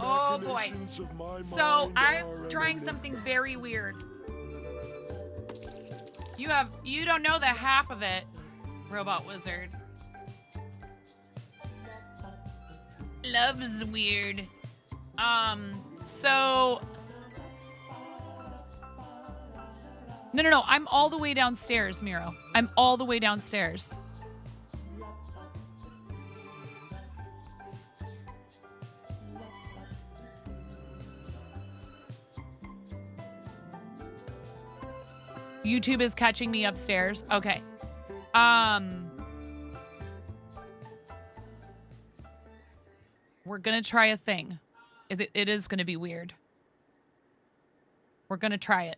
Oh boy. So I'm trying something very weird. You don't know the half of it, Robot Wizard. Love's weird. So No, I'm all the way downstairs, Miro. I'm all the way downstairs. YouTube is catching me upstairs. Okay. We're gonna try a thing. It is gonna be weird. We're gonna try it.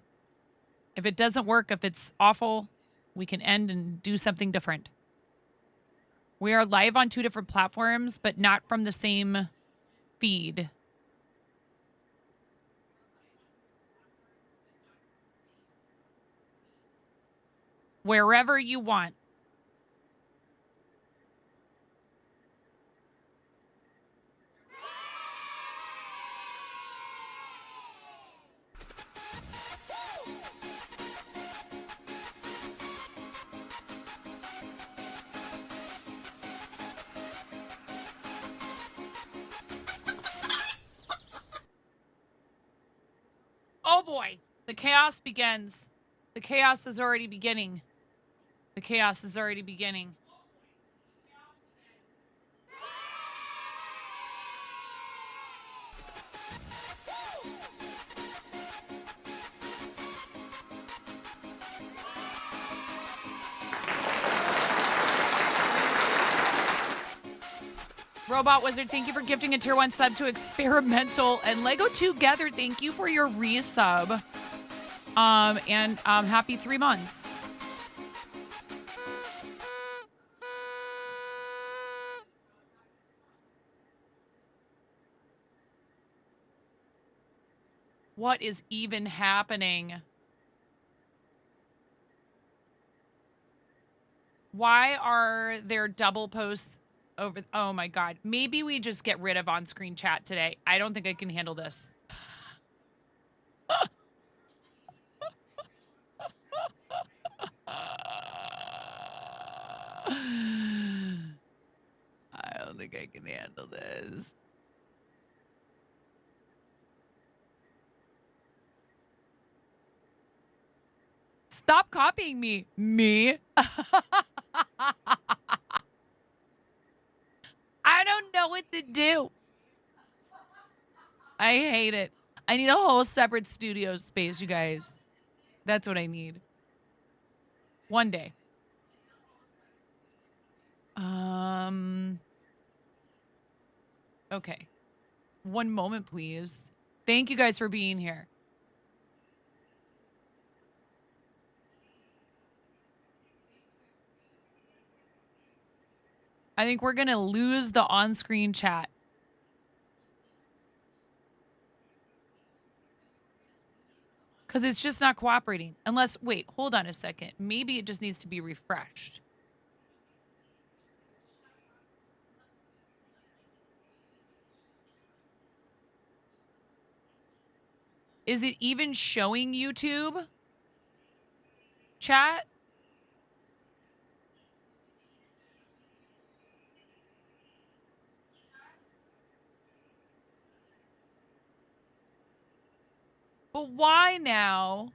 If it doesn't work, if it's awful, we can end and do something different. We are live on 2 different platforms, but not from the same feed. Wherever you want. Oh boy, the chaos begins. The chaos is already beginning. The chaos is already beginning. Robot Wizard, thank you for gifting a tier 1 sub to Experimental. And Lego Together, thank you for your resub. And happy 3 months. What is even happening? Why are there double posts over? Oh my God. Maybe we just get rid of on-screen chat today. I don't think I can handle this. I don't think I can handle this. Stop copying me. Me? I don't know what to do. I hate it. I need a whole separate studio space, you guys. That's what I need. One day. Okay. One moment, please. Thank you guys for being here. I think we're going to lose the on-screen chat. Because it's just not cooperating. Unless, wait, hold on a second. Maybe it just needs to be refreshed. Is it even showing YouTube chat? But why now?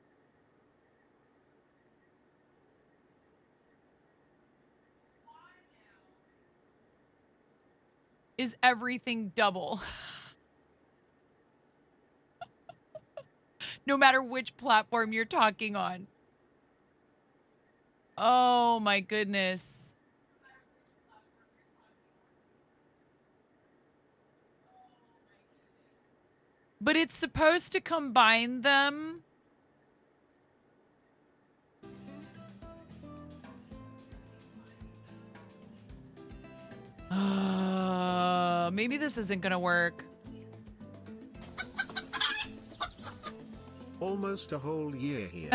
Is everything double? No matter which platform you're talking on. Oh my goodness. But it's supposed to combine them. Maybe this isn't gonna work. Almost a whole year here.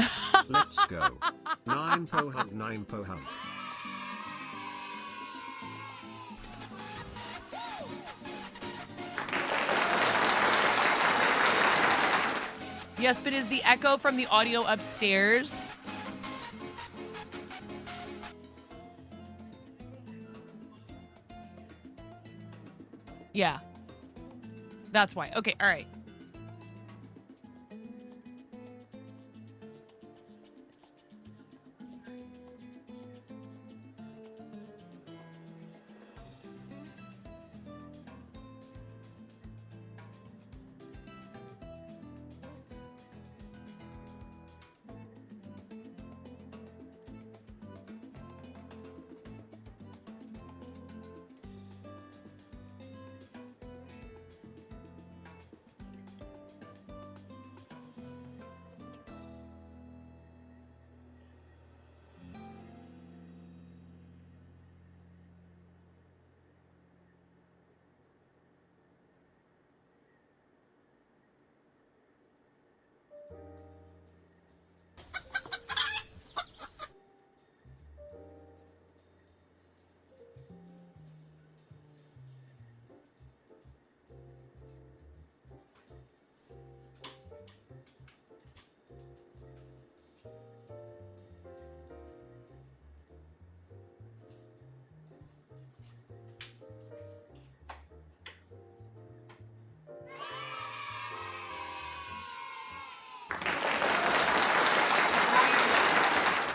Let's go. 9 po hump, 9 po hump. Yes, but is the echo from the audio upstairs? Yeah. That's why. Okay, all right.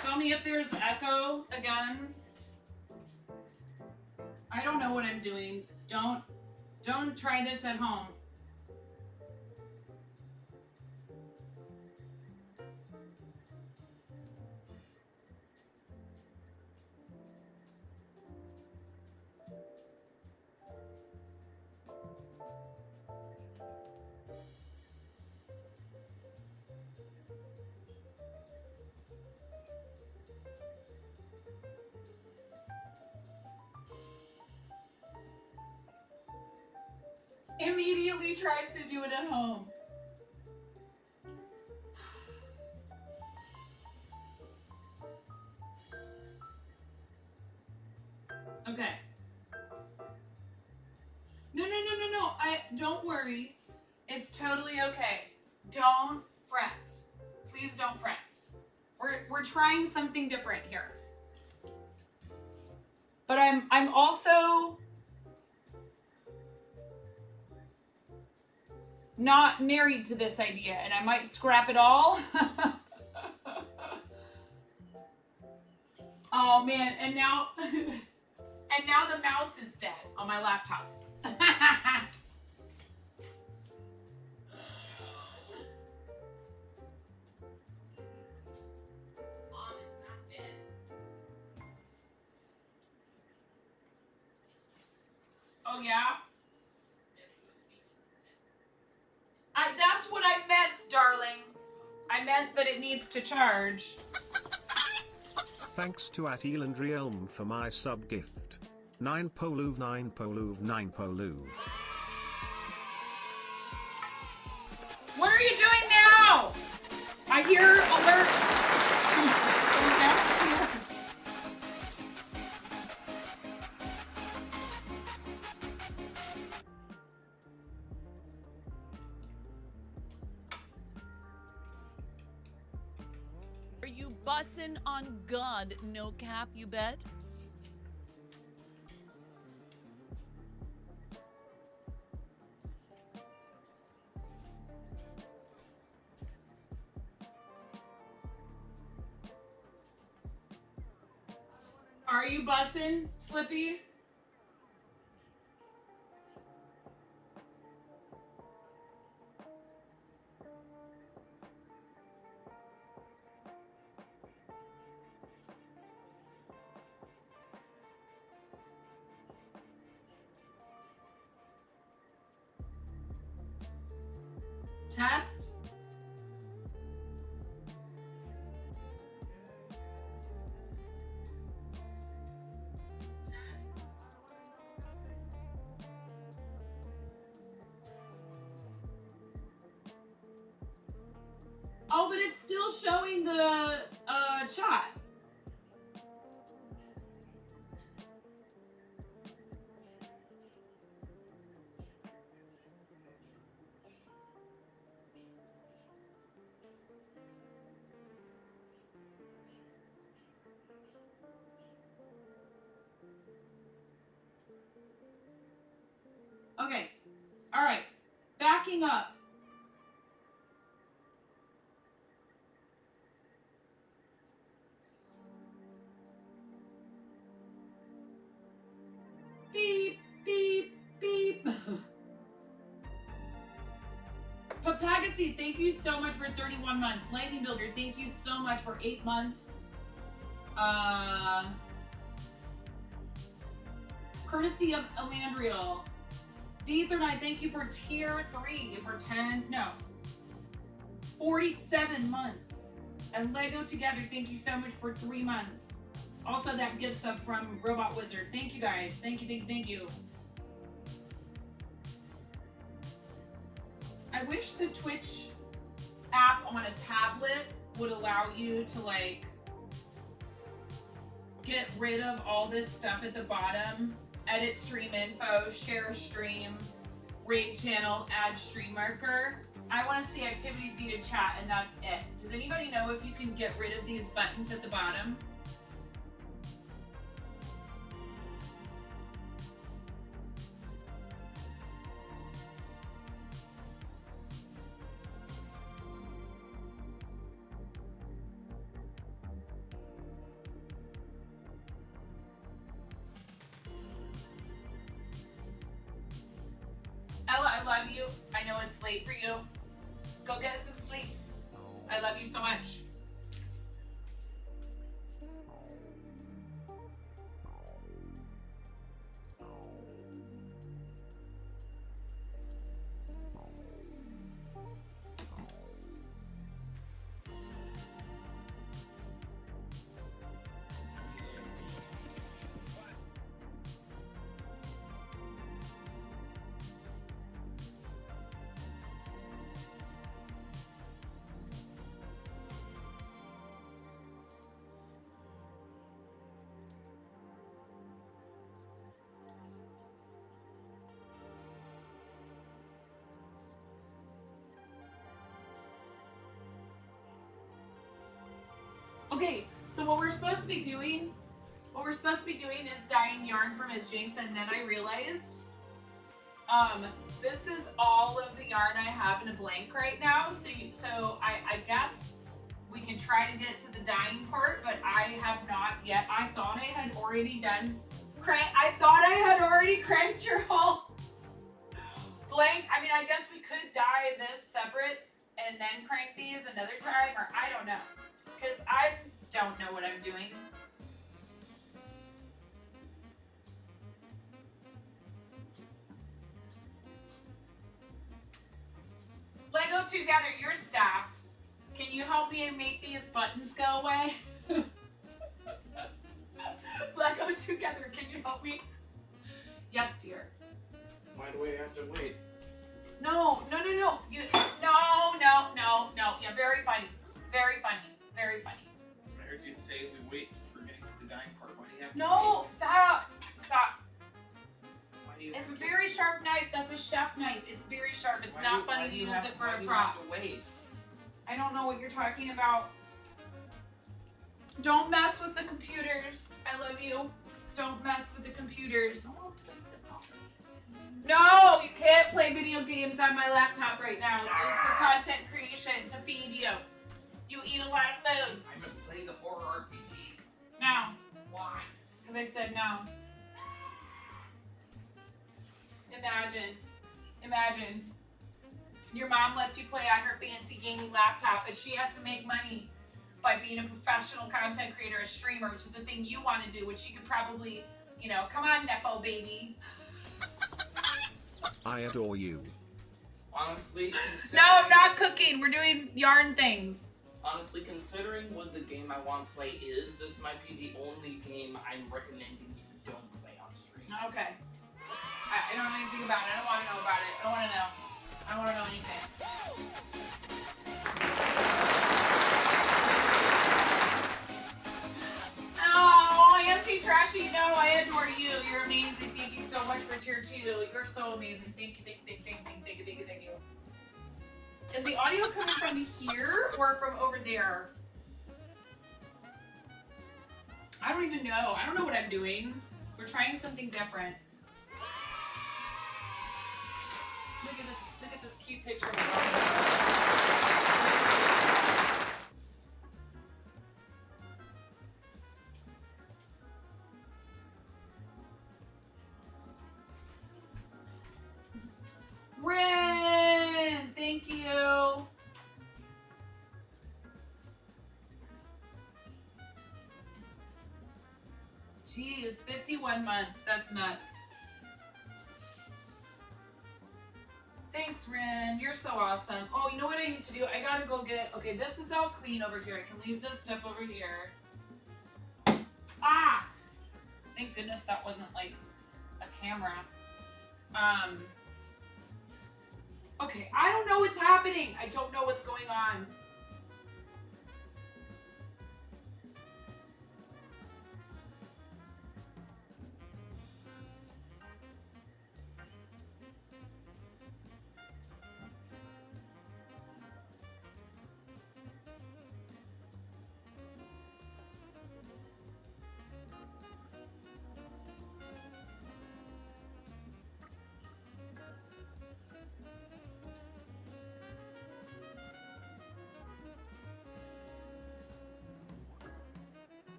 Tell me if there's echo again. I don't know what I'm doing. Don't try this at home. Immediately tries to do it at home. Okay. No. Don't worry. It's totally okay. Don't fret. Please don't fret. We're trying something different here. But I'm also not married to this idea, and I might scrap it all. Oh man, and now the mouse is dead on my laptop. Mom is not dead. Oh yeah? That's what I meant, darling. I meant that it needs to charge. Thanks to @Elandrielm for my sub gift. 9 Poluv 9 Poluv 9 Poluv. What are you doing now? I hear alerts from downstairs. Are you bussin' on God? No cap, you bet. Are you bussin', Slippy? Test? Oh, but it's still showing the chat. backing up. Beep, beep, beep. Papagasi, thank you so much for 31 months. Lightning Builder, thank you so much for 8 months. Courtesy of Elandriel. The Ethernight, thank you for tier 3 for 47 months. And Lego Together, thank you so much for 3 months. Also, that gift sub from Robot Wizard. Thank you guys. Thank you, thank you, thank you. I wish the Twitch app on a tablet would allow you to like get rid of all this stuff at the bottom. Edit stream info, share stream, rate channel, add stream marker. I want to see activity feed and chat, and that's it. Does anybody know if you can get rid of these buttons at the bottom? Ella, I love you. I know it's late for you. Go get some sleeps. I love you so much. Okay, so what we're supposed to be doing is dyeing yarn from his Jinx, and then I realized this is all of the yarn I have in a blank right now. So I guess we can try to get to the dyeing part, but I have not yet. I thought I had already cranked your whole blank. I mean, I guess we could dye this separate and then crank these another time, or I don't know. Because I don't know what I'm doing. Lego Together, your staff. Can you help me make these buttons go away? Lego Together, can you help me? Yes, dear. Why do we have to wait? No. No. Yeah, very funny. Very funny. Very funny. I heard you say we wait for getting to the dying part. Why do you have to No, wait? stop. Why do you It's a have to very sharp knife. That's a chef knife. It's very sharp. It's Why not do- funny why to do you use have- it for why a do you prop. have to wait? I don't know what you're talking about. Don't mess with the computers. I love you. Don't mess with the computers. No, you can't play video games on my laptop right now. It's for content creation to feed you. You eat a lot of food. I must play the horror RPG. No, Why? because I said no. Imagine. Your mom lets you play on her fancy gaming laptop, but she has to make money by being a professional content creator, a streamer, which is the thing you want to do, which she could probably, come on, Nepo baby. I adore you. Honestly, No, I'm not cooking. We're doing yarn things. Honestly, considering what the game I want to play is, this might be the only game I'm recommending you don't play on stream. Okay. I don't know anything about it. I don't want to know about it. I don't want to know. I don't want to know anything. Oh, Auntie Trashy, no, I adore you. You're amazing. Thank you so much for tier 2. You're so amazing. Thank you. Is the audio coming from here or from over there? I don't even know. I don't know what I'm doing. We're trying something different. Look at this cute picture of my mom. Ren, thank you. Jeez, 51 months. That's nuts. Thanks, Ren. You're so awesome. Oh, you know what I need to do? I gotta go get... Okay, this is all clean over here. I can leave this stuff over here. Ah! Thank goodness that wasn't, like, a camera. Okay, I don't know what's happening. I don't know what's going on.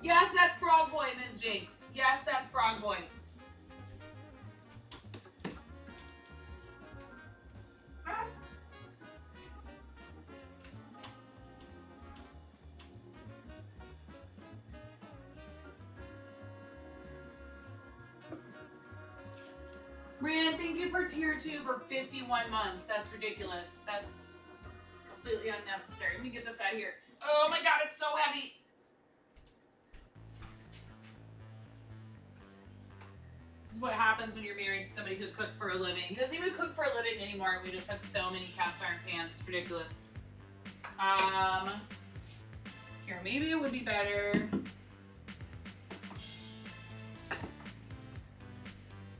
Yes, that's Frog Boy, Ms. Jakes. Yes, that's Frog Boy. Rand, thank you for tier 2 for 51 months. That's ridiculous. That's completely unnecessary. Let me get this out of here. Oh my god, it's so heavy. This is what happens when you're married to somebody who cooked for a living. He doesn't even cook for a living anymore. We just have so many cast iron pans. It's ridiculous. Here, maybe it would be better.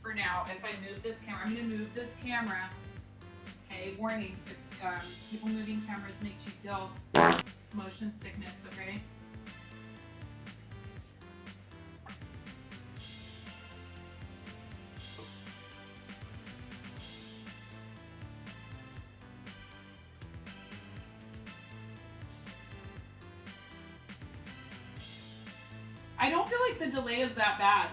For now, if I move this camera, I'm going to move this camera. Okay, warning, if people moving cameras makes you feel motion sickness, okay? I don't feel like the delay is that bad.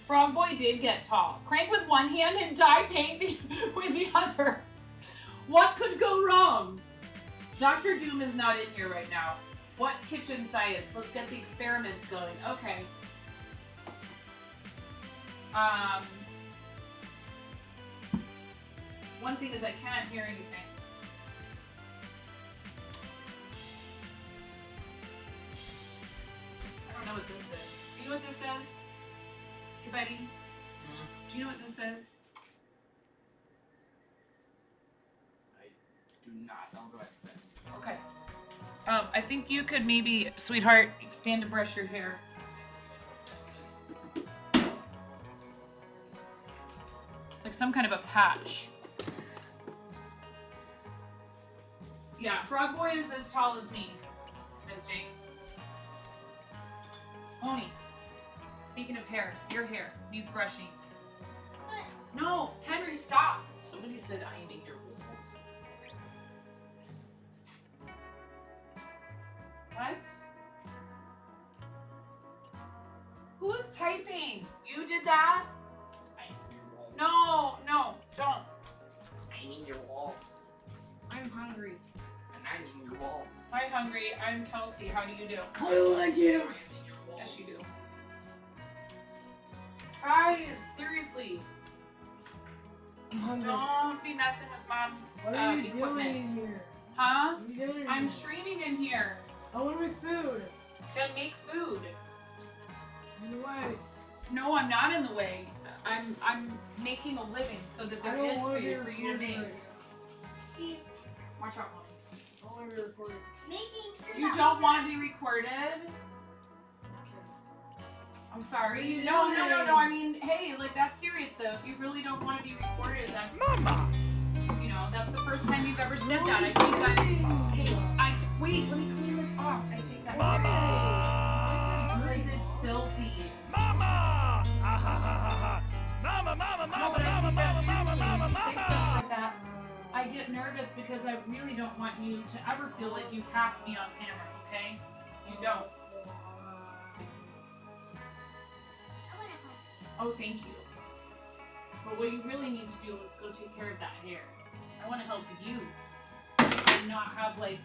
Frog Boy did get tall. Crank with one hand and dye paint with the other. What could go wrong? Dr. Doom is not in here right now. What kitchen science? Let's get the experiments going. Okay. One thing is I can't hear anything. I don't know what this is. Do you know what this is? Hey, buddy. Do you know what this is? I do not. I'll go ask Ben. Okay. I think you could maybe, sweetheart, stand to brush your hair. It's like some kind of a patch. Yeah, Frog Boy is as tall as me, Miss Jinx. Oni, speaking of hair, your hair needs brushing. What? No, Henry, stop. Somebody said I need your balls. What? Who's typing? You did that? I need your balls. No, no, don't. I need your balls. I'm hungry. And I need your balls. Hi, hungry. I'm Kelsey. How do you do? I don't like you. I need your balls. Yes, you do. Guys, seriously, I'm hungry. don't be messing with mom's What are you equipment. doing in here? Huh? What are you doing in I'm here? streaming in here. I want to make food. Then make food. In the way. No, I'm not in the way. I'm making a living so that I there don't is want to be food for you to recorded make. right She's Watch out, Molly. now. I don't want to be recorded. making sure You that don't want to be recorded? I'm sorry. No. I mean, hey, like that's serious though. So if you really don't want to be recorded, that's you know, that's the first time you've ever said that. I take that. Hey, wait, let me clear this off. I take that seriously. Because it's filthy. No, but I take that seriously. When you say stuff like that, I get nervous because I really don't want you to ever feel like you have to be on camera, okay? You don't. I want to help. Oh, thank you. But what you really need to do is go take care of that hair. I want to help you. And not have, like,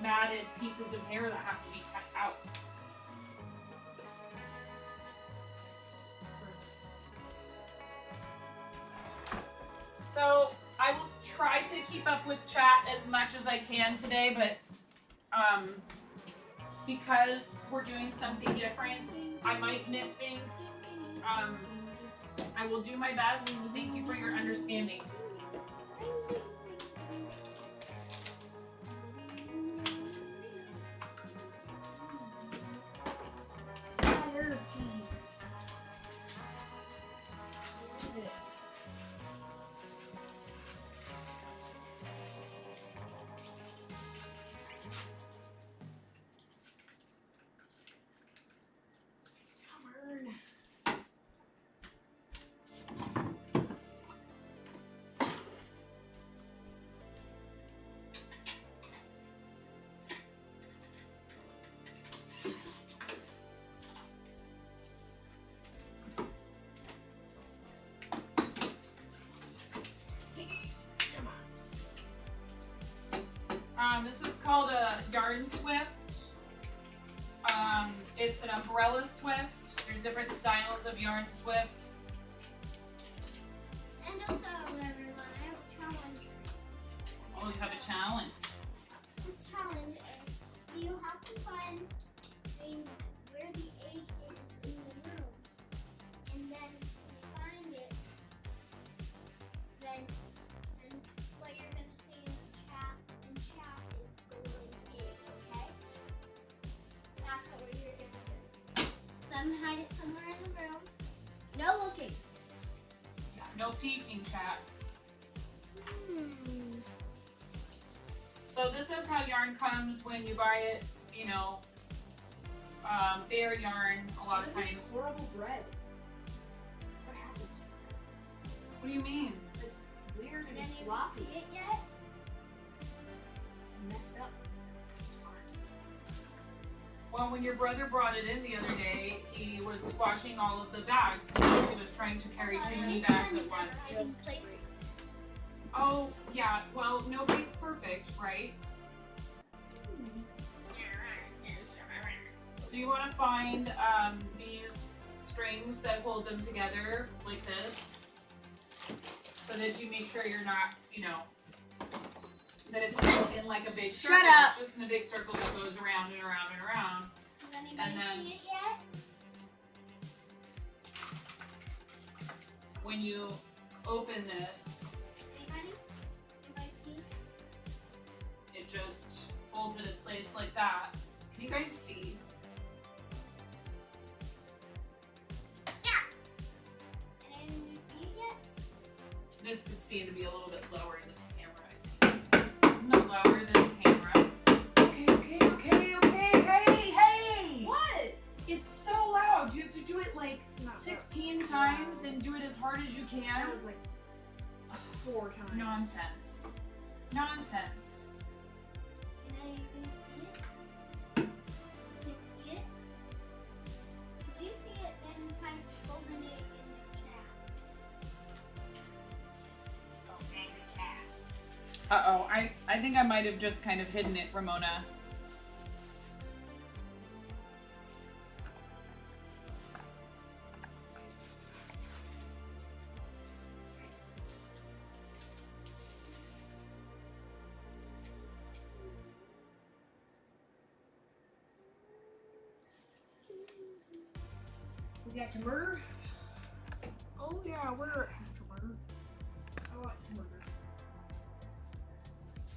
matted pieces of hair that have to be cut out. So I will try to keep up with chat as much as I can today, but because we're doing something different, I might miss things. I will do my best. Thank you for your understanding. This is called a yarn swift. It's an umbrella swift. There's different styles of yarn swifts. And also, everyone, I have a challenge. Oh, you have a challenge. This challenge is you have to find where the egg is in the room. And then when you find it, then what you're going to say is chat, and chat is golden egg, okay? That's what you're going to do. So I'm going to hide it somewhere in the room. No looking. Yeah, no peeking, chat. So this is how yarn comes when you buy it, you know, bare yarn a lot of times. Horrible bread. What happened? What do you mean? It's like weird Did and anyone floppy. see it yet? Messed up. Well, when your brother brought it in the other day, he was squashing all of the bags because he was trying to carry too many bags at once. Hiding places. Oh, yeah, well, nobody's perfect, right? So you want to find these strings that hold them together like this, so that you make sure you're not, you know, that it's all in like a big circle. Shut up. It's just in a big circle that goes around and around and around. Does anybody And then- see it yet? When you open this, Anybody? Anybody see? it just holds it in place like that. Can you guys see? And anyone see it yet? This could stand to be a little bit lower in this camera, I think. No, lower this camera. Okay, hey! What? It's so loud. You have to do it like It's not 16 times and do it as hard as you can. That was like 4 times. Nonsense. Nonsense. Can anybody see it? Can you see it? If you see it, then type golden egg in the chat. Uh-oh, I think I might have just kind of hidden it, Ramona. We got to murder? Oh yeah, we're to murder. I like to murder.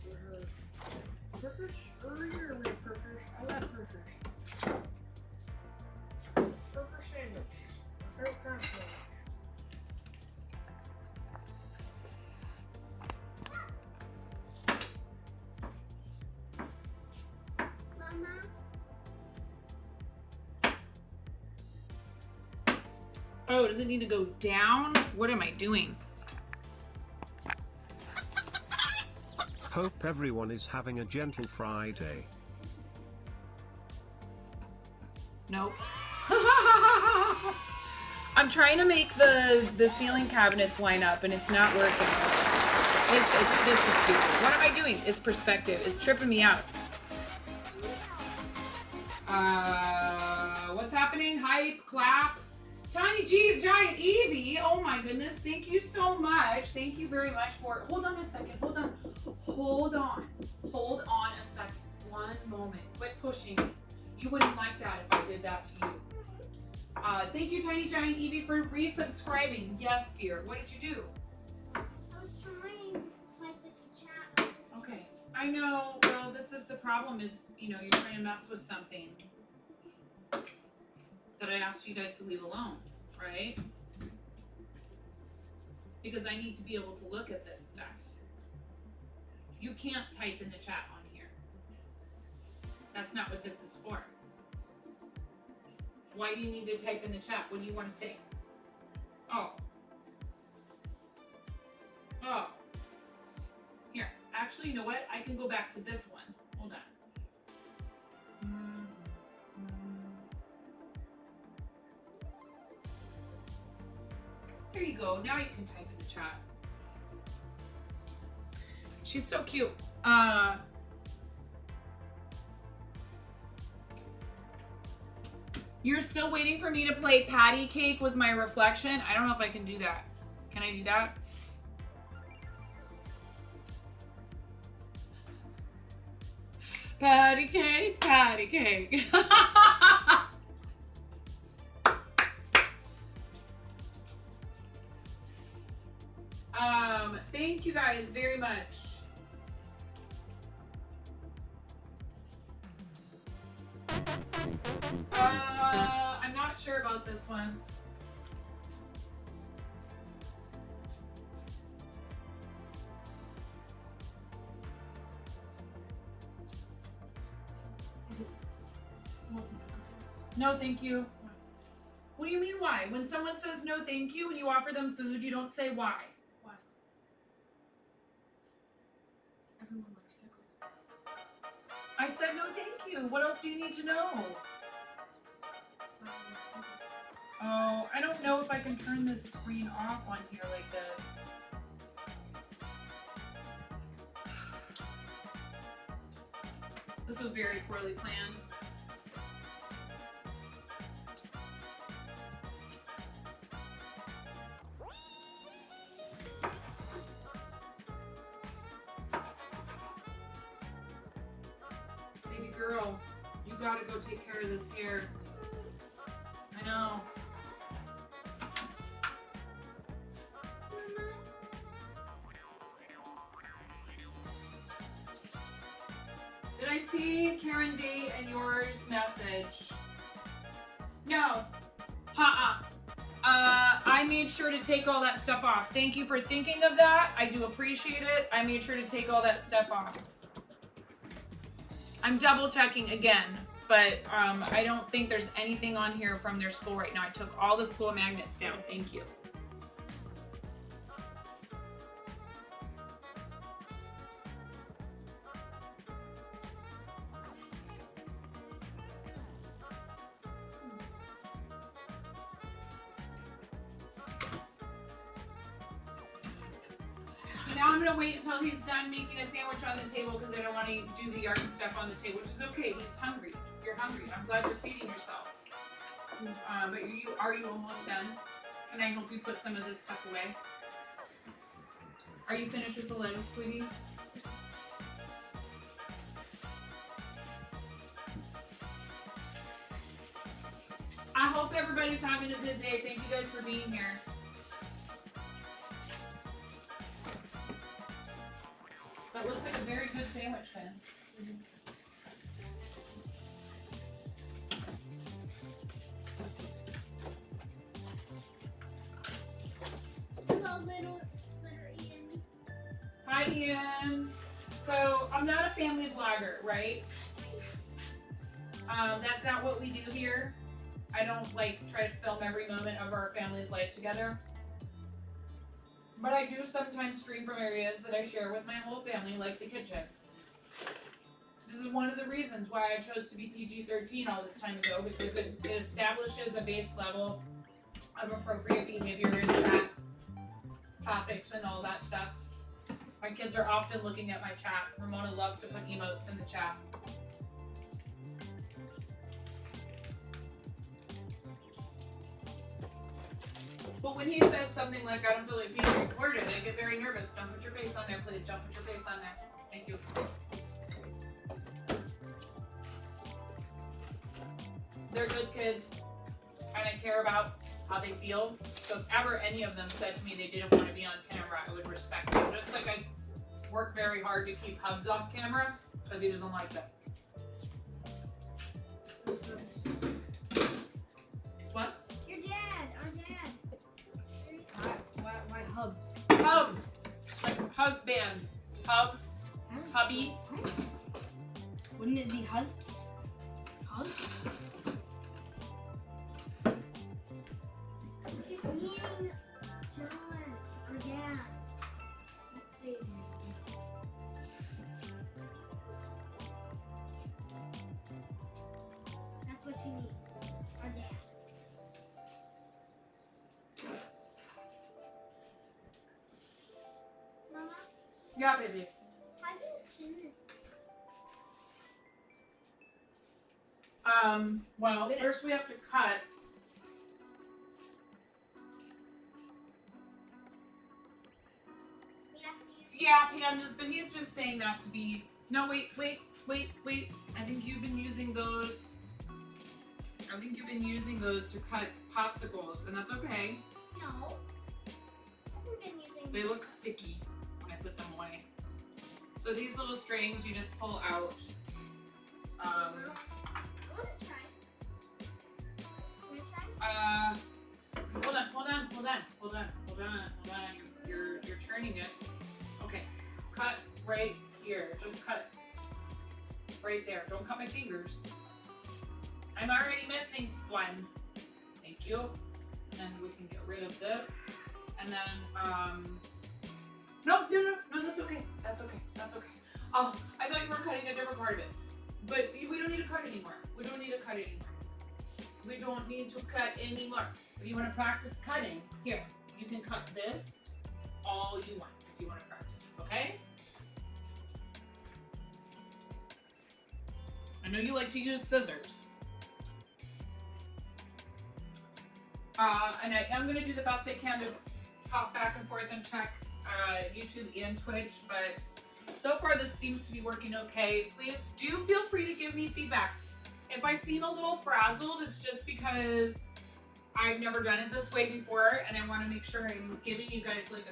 We're Perkers? Or you're a real Perkers? I love Perkers. Perker sandwich. My favorite kind of sandwich. Oh, does it need to go down? What am I doing? Hope everyone is having a gentle Friday. Nope. I'm trying to make the ceiling cabinets line up and it's not working. This is stupid. What am I doing? It's perspective. It's tripping me out. What's happening? Hype, clap. Tiny G, Giant Evie. Oh my goodness. Thank you so much. Thank you very much for. Hold on a second. Hold on. Hold on. Hold on a second. One moment. Quit pushing me. You wouldn't like that if I did that to you. Thank you, Tiny Giant Evie, for resubscribing. Yes, dear. What did you do? I was trying to type it in chat. Okay. I know. Well, this is the problem is, you know, you're trying to mess with something that I asked you guys to leave alone, right? Because I need to be able to look at this stuff. You can't type in the chat on here. That's not what this is for. Why do you need to type in the chat? What do you want to say? Oh. Oh. Here. Actually, you know what? I can go back to this one. Hold on. There you go. Now you can type in the chat. She's so cute. You're still waiting for me to play patty cake with my reflection? I don't know if I can do that. Can I do that? Patty cake, patty cake. Thank you guys very much. I'm not sure about this one. No, thank you. What do you mean why? When someone says no thank you and you offer them food, you don't say why. Why? Everyone likes pickles. I said no thank you. What else do you need to know? Oh, I don't know if I can turn this screen off on here like this. This was very poorly planned. Baby girl, you gotta go take care of this hair. I know. Did I see Karen D and yours message? No. I made sure to take all that stuff off. Thank you for thinking of that. I do appreciate it. I made sure to take all that stuff off. I'm double checking again, but I don't think there's anything on here from their school right now. I took all the school magnets down. Thank you. Now I'm gonna wait until he's done making a sandwich on the table because I don't want to do the art and stuff on the table, which is okay. He's hungry. You're hungry. I'm glad you're feeding yourself. But are you almost done? Can I help you put some of this stuff away? Are you finished with the lettuce, sweetie? I hope everybody's having a good day. Thank you guys for being here. That looks like a very good sandwich then. Hello, little Ian. Hi, Ian. So, I'm not a family vlogger, right? That's not what we do here. I don't like try to film every moment of our family's life together. But I do sometimes stream from areas that I share with my whole family, like the kitchen. This is one of the reasons why I chose to be PG-13 all this time ago, because it establishes a base level of appropriate behavior in chat, topics, and all that stuff. My kids are often looking at my chat. Ramona loves to put emotes in the chat. But when he says something like, I don't feel like being recorded, I get very nervous. Don't put your face on there, please. Don't put your face on there. Thank you. They're good kids, and I care about how they feel. So if ever any of them said to me they didn't want to be on camera, I would respect them. Just like I work very hard to keep Hugs off camera, because he doesn't like that. What? Your dad, our dad. Why hubs? Hubs! Like husband. Hubs. Hubby. Wouldn't it be husks? Hubs? She's meeting John, our dad. Let's see. That's what she means. Our dad. Mama, Yeah, baby. how do you spin this? Well, first we have to cut. We have to use. Yeah, Pandas, but he's just saying that to be. No, wait. I think you've been using those. To cut popsicles, and that's okay. No. I haven't been using. They look sticky when I put them away. So these little strings you just pull out. I want to try. Can I try? Hold on. You're turning it. Okay, cut right here. Just cut right there. Don't cut my fingers. I'm already missing one. Thank you. And then we can get rid of this. And then, no, that's okay. That's okay. Oh, I thought you were cutting a different part of it. But we don't need to cut anymore. We don't need to cut anymore. If you want to practice cutting, here, you can cut this all you want if you want to practice, okay? I know you like to use scissors. And I am going to do the best I can to pop back and forth and check YouTube and Twitch, but so far this seems to be working okay. Please do feel free to give me feedback. If I seem a little frazzled, it's just because I've never done it this way before, and I want to make sure I'm giving you guys like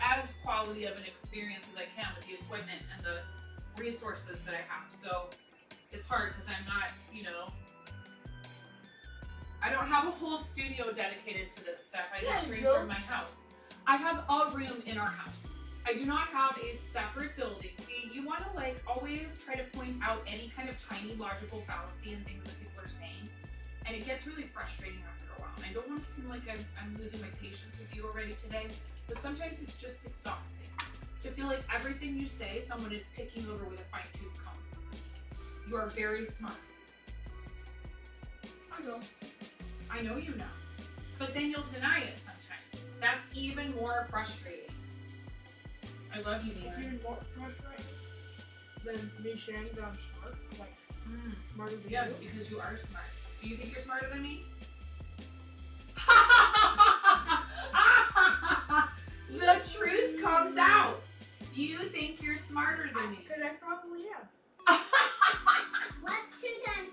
as quality of an experience as I can with the equipment and the resources that I have. So it's hard because I'm not, I don't have a whole studio dedicated to this stuff. I just stream from my house. I have a room in our house. I do not have a separate building. See, you want to always try to point out any kind of tiny logical fallacy and things that people are saying, and it gets really frustrating after a while. And I don't want to seem like I'm losing my patience with you already today, but sometimes it's just exhausting to feel like everything you say someone is picking over with a fine-tooth comb. You are very smart. I know you know, but then you'll deny it sometimes. That's even more frustrating. I love you, It's Nina. even more frustrating than me sharing that I'm smart. Like, smarter than Yes, you. because you are smart. Do you think you're smarter than me? The truth comes out. You think you're smarter than me. Because I probably am. What's 2 times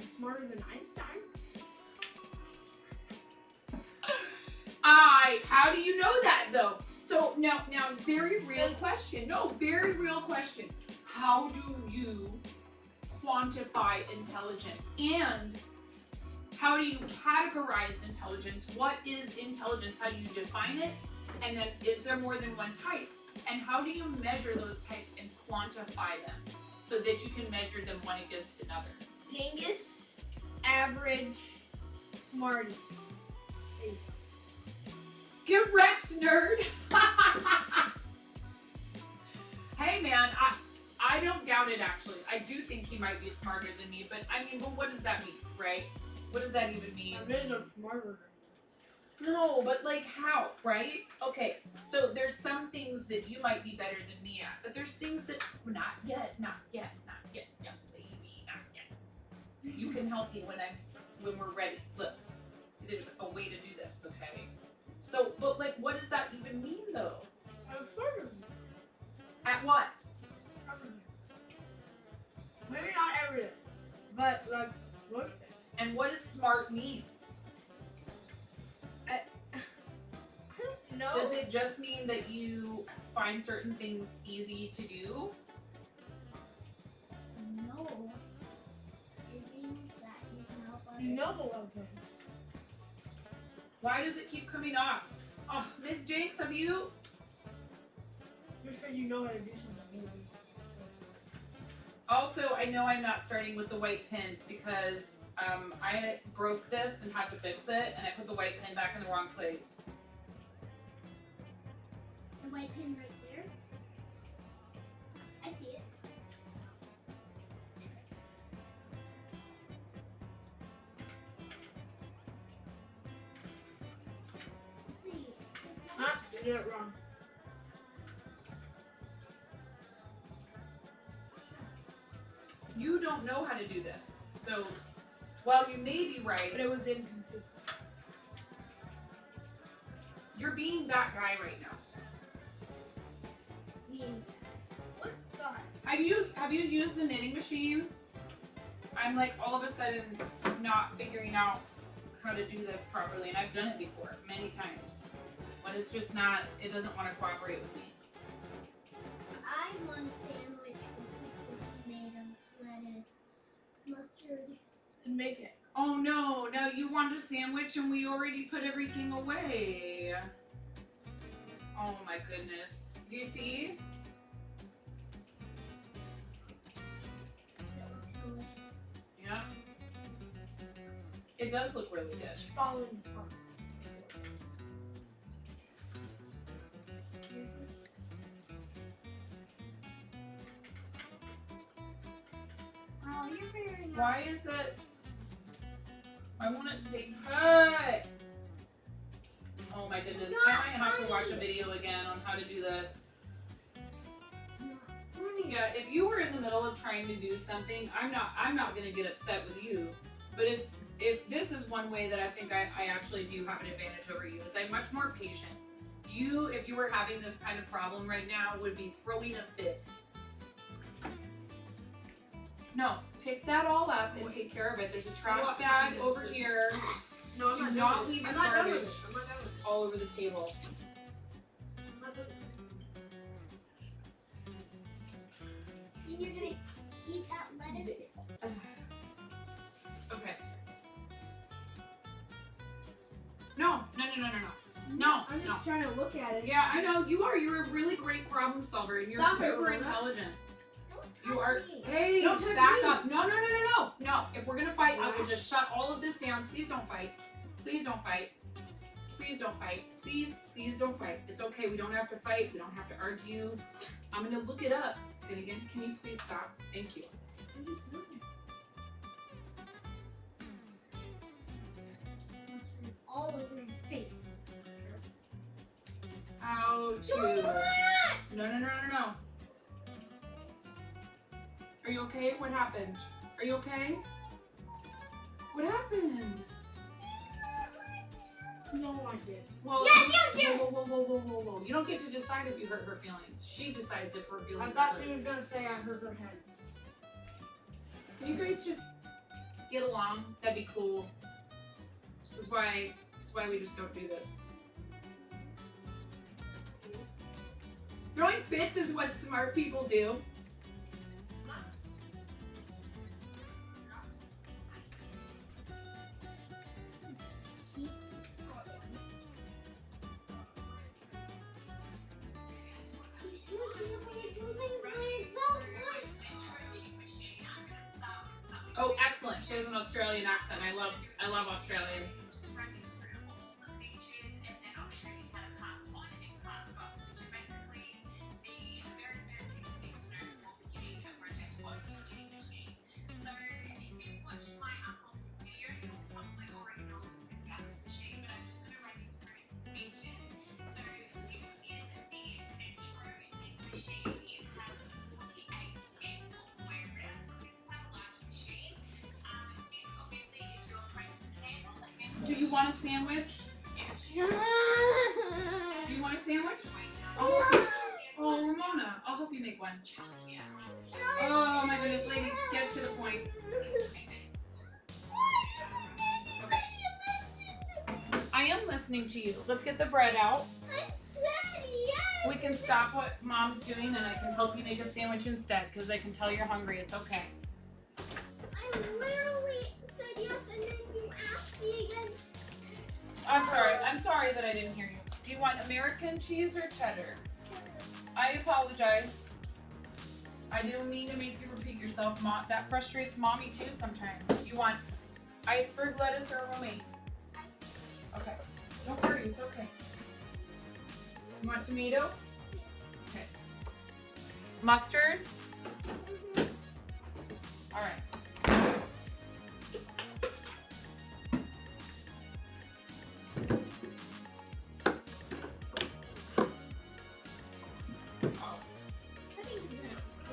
2? Smarter than Einstein. How do you know that though? So now, very real question. No, very real question. How do you quantify intelligence? And how do you categorize intelligence? What is intelligence? How do you define it? And then is there more than one type? And how do you measure those types and quantify them so that you can measure them one against another? Dingus, average, smarty. There you Get wrecked, nerd. Hey, man, I don't doubt it, actually. I do think he might be smarter than me, but I mean, well, what does that mean, right? What does that even mean? go. I'm not smarter No, but like how, right? Okay, so there's some things that you might be better than me at, but there's things that not yet, young baby, not yet. You can help me when we're ready. Look, there's a way to do this, okay? So, but like, what does that even mean, though? I'm smarter than you. At what? Everything. Maybe not everything, but like most things. And what does smart mean? I don't know. Does it just mean that you find certain things easy to do? No. It means that you can help others. You know a lot of things. Why does it keep coming off? Oh, Miss Jinx, have you? Just because you know how to do something. Also, I know I'm not starting with the white pin because I broke this and had to fix it, and I put the white pin back in the wrong place. The white pin right there. I see it. Let's see. Ah, you did it wrong. You don't know how to do this, so while you may be right, But it was inconsistent. you're being that guy right now. Mean. What the heck? Have you used a knitting machine? I'm like all of a sudden not figuring out how to do this properly, and I've done it before many times, but it's just not. It doesn't want to cooperate with me. I want a sandwich with tomatoes, lettuce, mustard. And make it. Oh no! Now you want a sandwich, and we already put everything away. Oh my goodness! Do you see? That looks delicious. Yeah. It does look really good. It's falling apart. Seriously? Oh, you're figuring out. Why is it? Why won't it stay put? Oh my goodness! I might have to watch a video again on how to do this. Yeah, if you were in the middle of trying to do something, I'm not gonna get upset with you. But if this is one way that I think I actually do have an advantage over you, is I'm much more patient. You, if you were having this kind of problem right now, would be throwing a fit. No, pick that all up and take care of it. There's a trash bag over here. No, I'm Do not not done with leave it. I'm the not done with garbage it. I'm not done with it. all over the table. I'm not done with it. And you're gonna eat that lettuce? Okay. No. No, I'm just no. trying to look at it. Yeah, I know you are. You're a really great problem solver, and you're Stop it, super Luna. intelligent. Don't You touch are. me. Hey, Don't touch back me. up. No. If we're gonna fight, I will just shut all of this down. Please don't fight. Please don't fight. Please don't fight. Please don't fight. It's okay. We don't have to fight. We don't have to argue. I'm gonna look it up. Finnegan, can you please stop? Thank you. I'm just looking. Mustard all over your face. Ouch. Don't do that! No. Are you okay? What happened? Are you okay? What happened? No, I did. Well, Yes, you do! whoa. You don't get to decide if you hurt her feelings. She decides if her I feelings thought are she hurt. was gonna say I hurt her head. Can you guys just get along? That'd be cool. This is why we just don't do this. Throwing fits is what smart people do. Keep You should be able to do things by yourself. Oh, excellent. She has an Australian accent. I love Australians. Do you want a sandwich? Do you want a sandwich? Oh, Ramona, I'll help you make one. Oh my goodness, lady, get to the point. Okay. I am listening to you. Let's get the bread out. We can stop what mom's doing and I can help you make a sandwich instead because I can tell you're hungry. It's okay. I literally said yes and then you asked me again. I'm sorry that I didn't hear you. Do you want American cheese or cheddar? I apologize. I didn't mean to make you repeat yourself. That frustrates mommy too sometimes. You want iceberg lettuce or romaine? Okay. Don't worry, it's okay. You want tomato? Okay. Mustard? All right.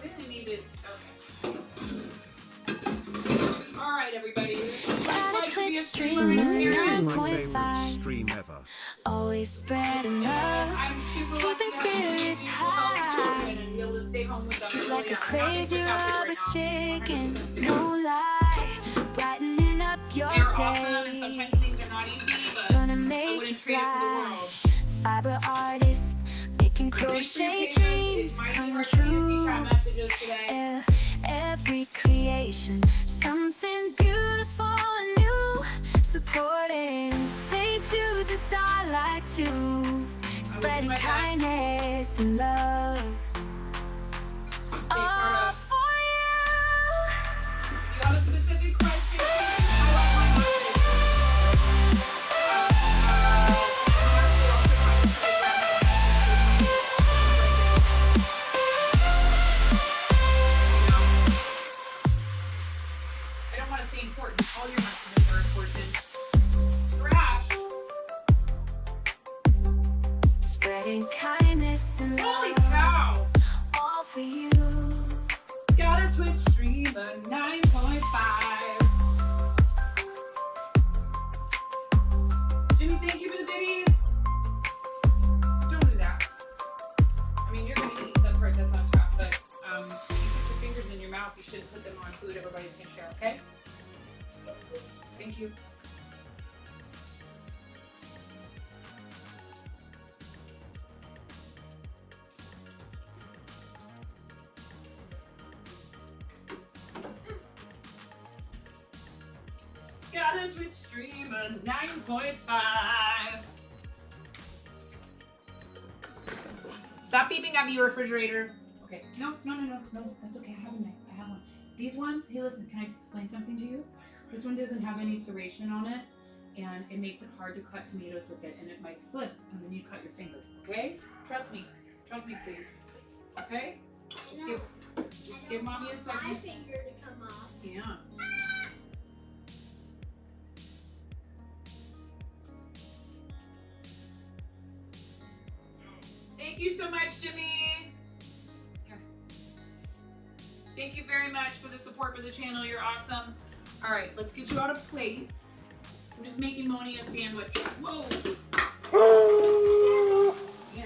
Really needed. Okay. All right, everybody. Twitch stream My 9.5. favorite stream ever. Always spreading love, I'm super keeping spirits high. and be able to stay home with them. She's Really, like a I'm not crazy gonna pick out rubber right now. chicken, 100% serious. no lie, brightening up your They're awesome, and day. sometimes things are not easy, but Gonna I make you wouldn't trade it for the fly. world. Fiber artist, making Thanks for your crochet patience. dreams It might be come hard to get true. chat messages today. Every creation, something beautiful and new. Supporting St. Jude's and Starlight too. Spreading my best. kindness and love. Stay All part of. for you. You have a specific question? I like my message. I don't want to say important. All your messages are important. Trash. Spreading kindness and Holy love. cow. All for you. Got a Twitch streamer 9.5. Jimmy, thank you for the biddies. Don't do that. I mean, you're going to eat the part that's on top, but you put your fingers in your mouth. You shouldn't put them on food everybody's going to share, okay? Thank you. Got a Twitch streamer 9.5. Stop beeping at me, refrigerator. Okay. No. That's okay. I have a knife. I have one. These ones, hey, listen, can I explain something to you? This one doesn't have any serration on it, and it makes it hard to cut tomatoes with it, and it might slip, and then you cut your finger, okay? Trust me, please, okay? Just give mommy a My second. finger to come off. Yeah. Thank you so much, Jimmy. Here. Thank you very much for the support for the channel. You're awesome. All right, let's get you out a plate. I'm just making Moni a sandwich. Whoa. Yeah.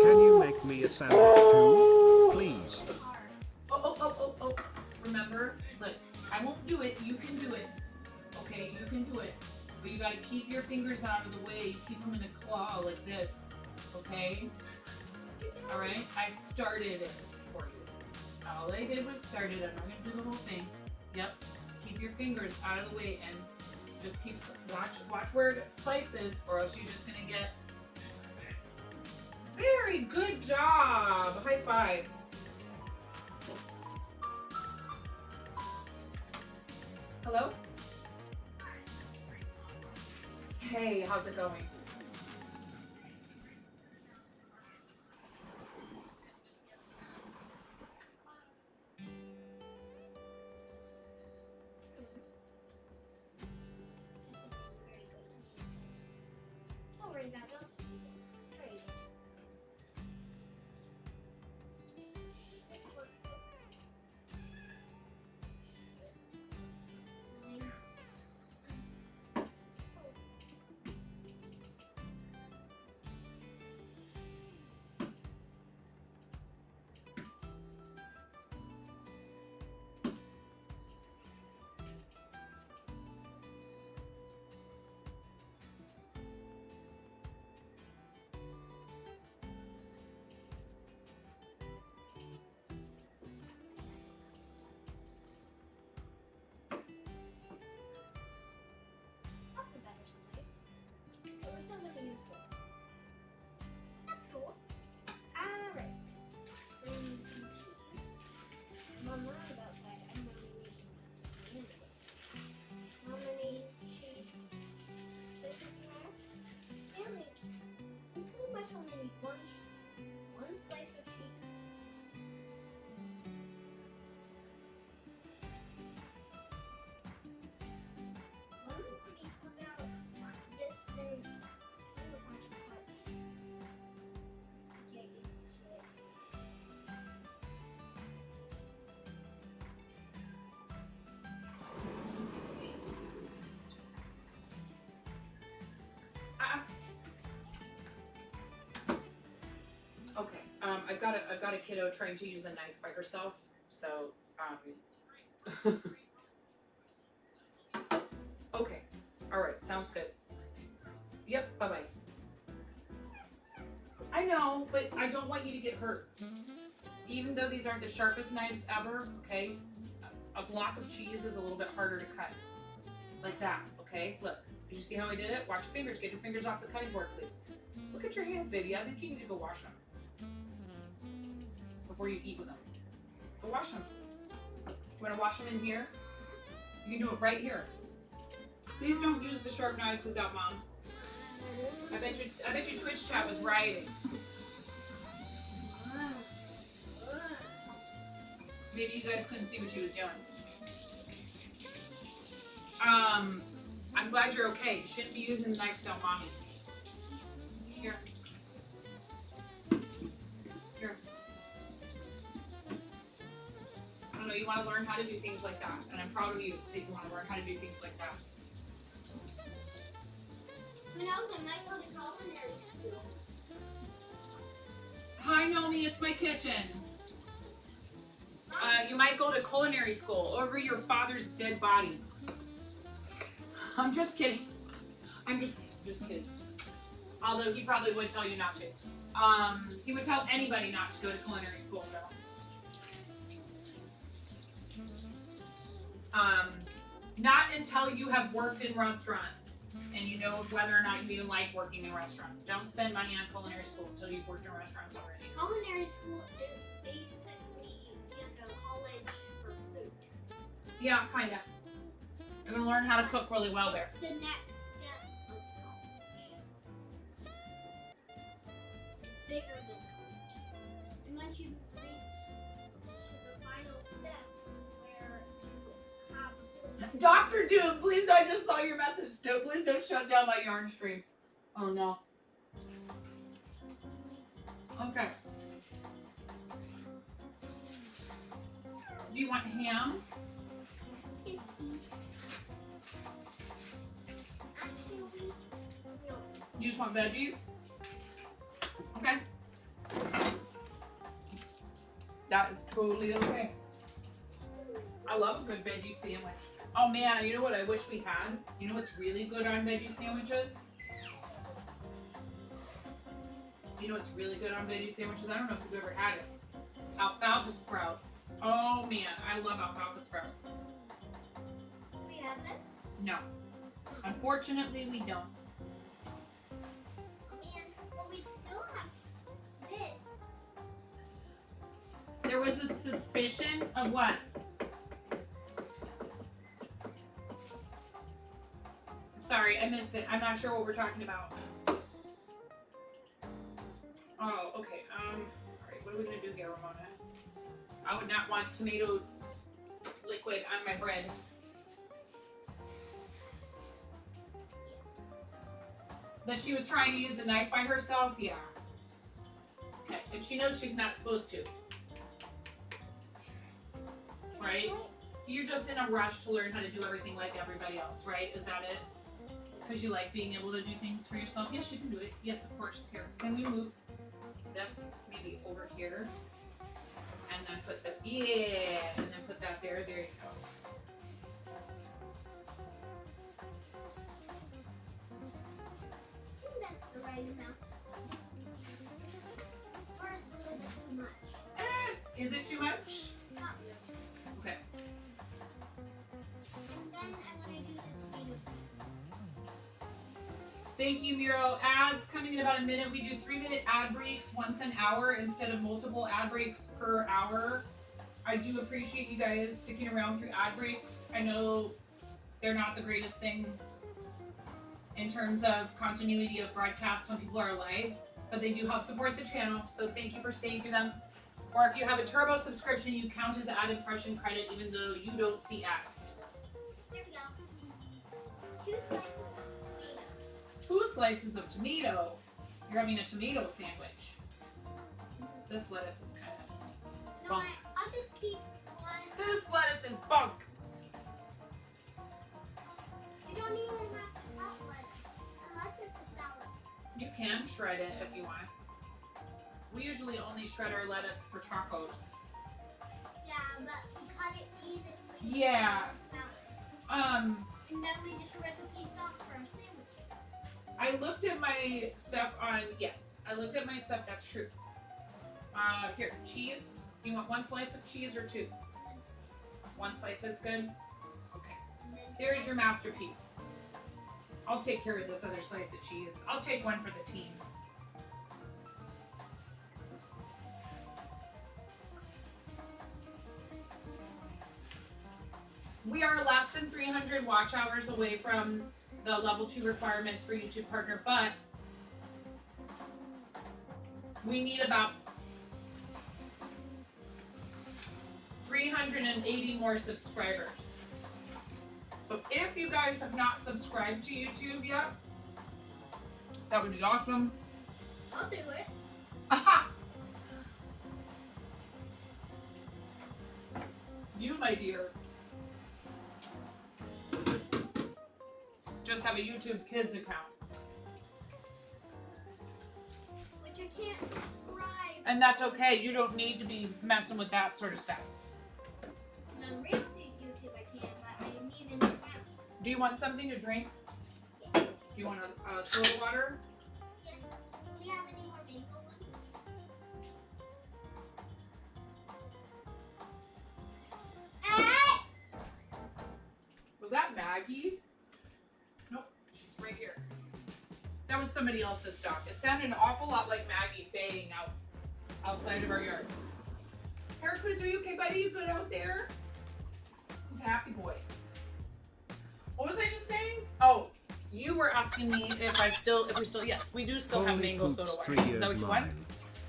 Can you make me a sandwich too? Please. Oh. Remember, look, I won't do it. You can do it. Okay, you can do it. But you gotta keep your fingers out of the way. You keep them in a claw like this. Okay? Alright? I started it for you. All I did was start it. I'm not gonna do the whole thing. Yep. Keep your fingers out of the way and just keep watch where it slices, or else you're just gonna get. Very good job. High five. Hello? Hey, how's it going? Don't worry, guys. I'll just eat it. Try it. That's a better slice. But we're still gonna use both. That's cool. Alright. Bring some cheese. Mom, not about that. I'm gonna be making a sandwich. How many cheese slices you have? Really? You pretty much only need one slice of cheese. One to be put out this thing. It's kind of hard to cut. To get used to it. Okay. I've got a kiddo trying to use a knife by herself. So, okay. All right. Sounds good. Yep. Bye-bye. I know, but I don't want you to get hurt. Even though these aren't the sharpest knives ever, okay? A block of cheese is a little bit harder to cut. Like that, okay? Look. Did you see how I did it? Watch your fingers. Get your fingers off the cutting board, please. Look at your hands, baby. I think you need to go wash them. Before you eat with them. Go wash them. You want to wash them in here? You can do it right here. Please don't use the sharp knives without Mom. I bet you Twitch chat was rioting. Maybe you guys couldn't see what she was doing. I'm glad you're okay. You shouldn't be using the knife without Mommy. Here. Here. I don't know, you want to learn how to do things like that. And I'm proud of you that you want to learn how to do things like that. Who knows? I might go to culinary school. Hi, Nomi, it's my kitchen. You might go to culinary school over your father's dead body. I'm just kidding. I'm just kidding. Although he probably would tell you not to. He would tell anybody not to go to culinary school, though. Not until you have worked in restaurants and you know whether or not you even like working in restaurants. Don't spend money on culinary school until you've worked in restaurants already. Culinary school is basically, college for food. Yeah, kind of. You're going to learn how to cook really well there. It's the next step of college. It's bigger than college. And once you reach the final step where you have a full Dr. Doom, please, I just saw your message. Please don't shut down my yarn stream. Oh, no. Okay. Do you want ham? Actually, no. You just want veggies? Okay. That is totally okay. I love a good veggie sandwich. Oh man, you know what I wish we had? You know what's really good on veggie sandwiches? You know what's really good on veggie sandwiches? I don't know if you've ever had it. Alfalfa sprouts. Oh man, I love alfalfa sprouts. We have them? No. Unfortunately, we don't. And, but we still have this. There was a suspicion of what? Sorry, I missed it. I'm not sure what we're talking about. Oh, okay. Alright, what are we gonna do here, Ramona? I would not want tomato liquid on my bread. That she was trying to use the knife by herself? Yeah. Okay, and she knows she's not supposed to. Right? You're just in a rush to learn how to do everything like everybody else, right? Is that it? Because you like being able to do things for yourself? Yes, you can do it. Yes, of course. Here, can we move this maybe over here? And then put the, yeah, and then put that there. There you go. I think that's the right amount. Or it's a little bit too much. Is it too much? Not really. Okay. And then I'm gonna do the tomato. Thank you, Miro. Ads coming in about a minute. We do 3-minute ad breaks once an hour instead of multiple ad breaks per hour. I do appreciate you guys sticking around through ad breaks. I know they're not the greatest thing in terms of continuity of broadcasts when people are live, but they do help support the channel, so thank you for staying through them. Or if you have a turbo subscription, you count as ad impression credit even though you don't see ads. There we go. 2 slices of tomato. 2 slices of tomato. You're having a tomato sandwich. This lettuce is kind of No, bunk. I'll just keep one. This lettuce is bunk. You don't even have to cut lettuce unless it's a salad. You can shred it if you want. We usually only shred our lettuce for tacos. Yeah, but we cut it evenly. Yeah. For salad. And then we just rip a piece off for our sandwiches. I looked at my stuff on, yes, I looked at my stuff, that's true. Here, cheese. Do you want 1 slice of cheese or 2? 1 slice is good? Okay. And then There's your masterpiece. I'll take care of this other slice of cheese. I'll take one for the team. We are less than 300 watch hours away from the level 2 requirements for YouTube Partner, but we need about 380 more subscribers. So if you guys have not subscribed to YouTube yet, that would be awesome. I'll do it. Aha! You, my dear, just have a YouTube Kids account. Which I can't subscribe. And that's okay. You don't need to be messing with that sort of stuff. And on real YouTube I can, but I need an account. Do you want something to drink? Yes. Do you want a soda water? Yes. Do we have any more mango ones? Hey! Was that Maggie? Nope, she's right here. That was somebody else's dog. It sounded an awful lot like Maggie baying outside of our yard. Heracles, are you okay, buddy? You good out there? He's a happy boy. What was I just saying? Oh, you were asking me if we still, yes, we do still have Holy mango soda poops, water. 3 Is that what years you want?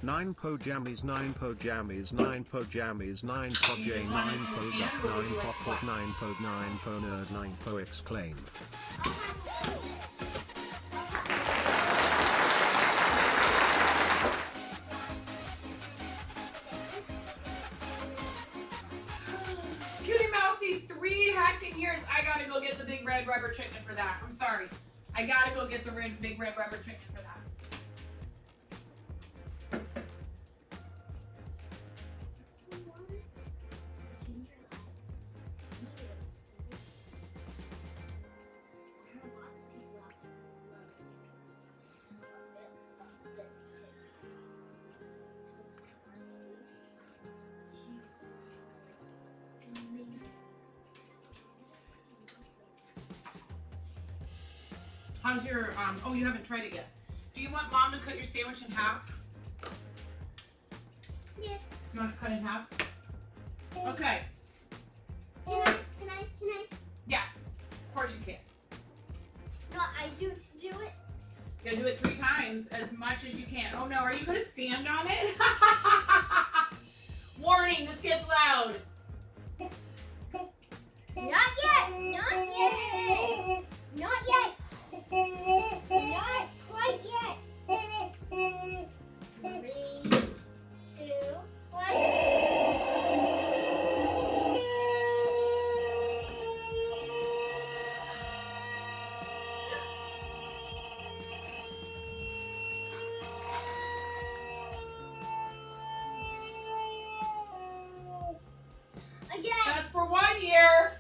9 po jammies, 9 po jammies, 9 po jammies, 9 po You j, just want 9 it po in zap, hand, or would 9 you like pop pop, flats? 9 po 9 po nerd, 9 po exclaim. Cutie Mousy, 3 heckin' years. I gotta go get the big red rubber chicken for that. I'm sorry. I gotta go get the big red rubber chicken for that. Ginger lives. Tomatoes. I heard lots of people out there love this too. So sparkly. Juicy. And mango. How's your, oh, you haven't tried it yet. Do you want Mom to cut your sandwich in half? Yes. You want to cut it in half? Okay. Can I? Yes. Of course you can. No, I do to do it. You gotta do it 3 times, as much as you can. Oh no, are you gonna stand on it? Warning, this gets loud. Not yet. Not yet. Not yet. Not quite yet. 3, 2, 1. Again. That's for 1 year.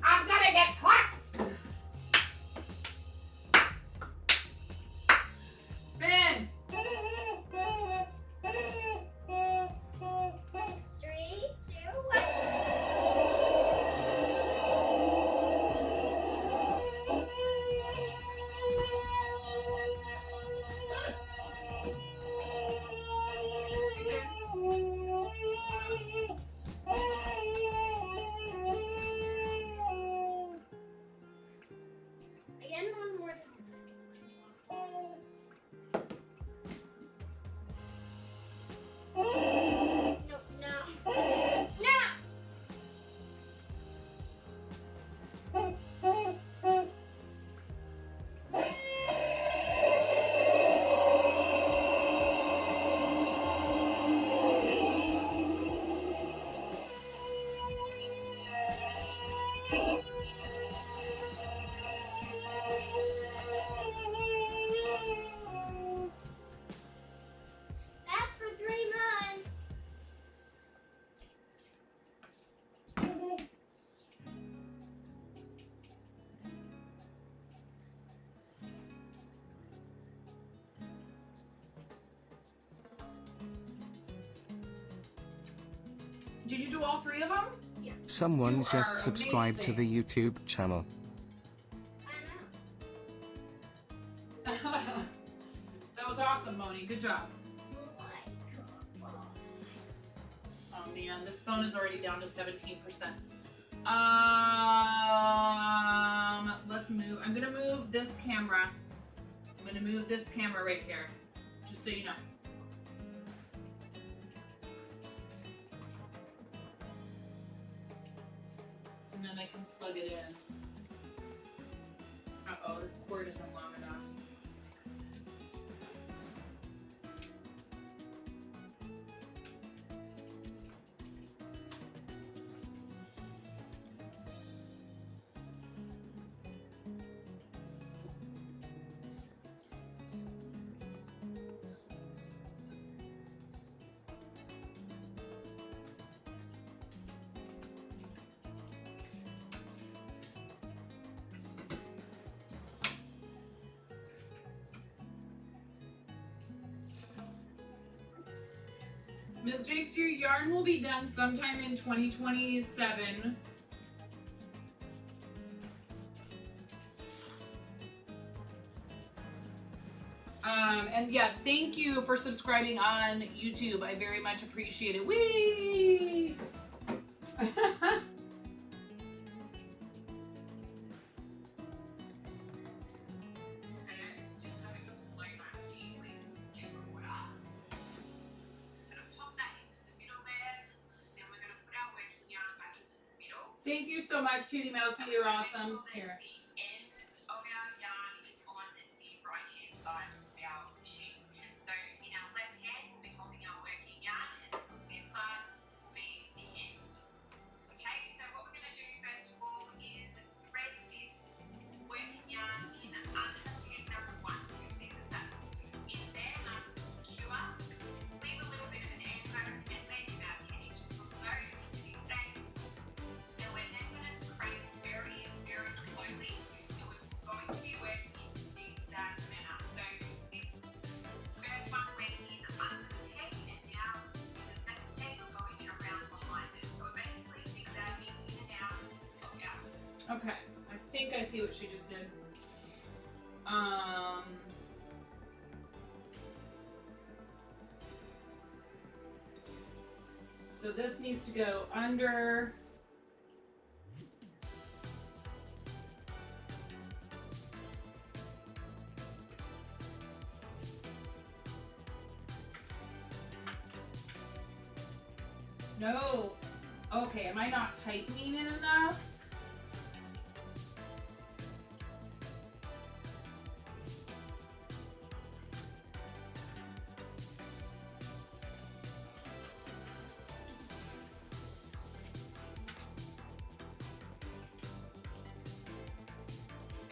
I'm gonna get clapped. Finn. 3, 2, 1. Again, one more time. No, no. No! That's for 3 months. Did you do all 3 of them? Someone You just are subscribed to the YouTube channel. I know. That was awesome, Moni. Good job. Oh man, this phone is already down to 17%. Let's move. I'm gonna move this camera. I'm gonna move this camera right here, just so you know. And then I can plug it in. Uh-oh, this cord isn't long enough. Ms. Jakes, your yarn will be done sometime in 2027. And yes, thank you for subscribing on YouTube. I very much appreciate it. Whee! Thank you so much, Cutie Mousey. You're awesome. Here. The end of our yarn is on the right-hand side of our machine. So in our left hand, we'll be holding our working yarn, and this side will be the end. Okay, so what we're going to do first of all is thread this working yarn in under peg number 1. So you see that that's in there, nice and secure. Leave a little bit of an air poke, and maybe about 10 inches or so, just to be safe. And we're then going to crank very, very slowly, and we're going to be working in a zigzag manner. So this first one went in under the peg, and now the second peg we're going in around behind it. So we're basically zigzagging in and out of yarn. Okay, I think I see what she just did. So this needs to go under. No. Okay, am I not tightening it enough?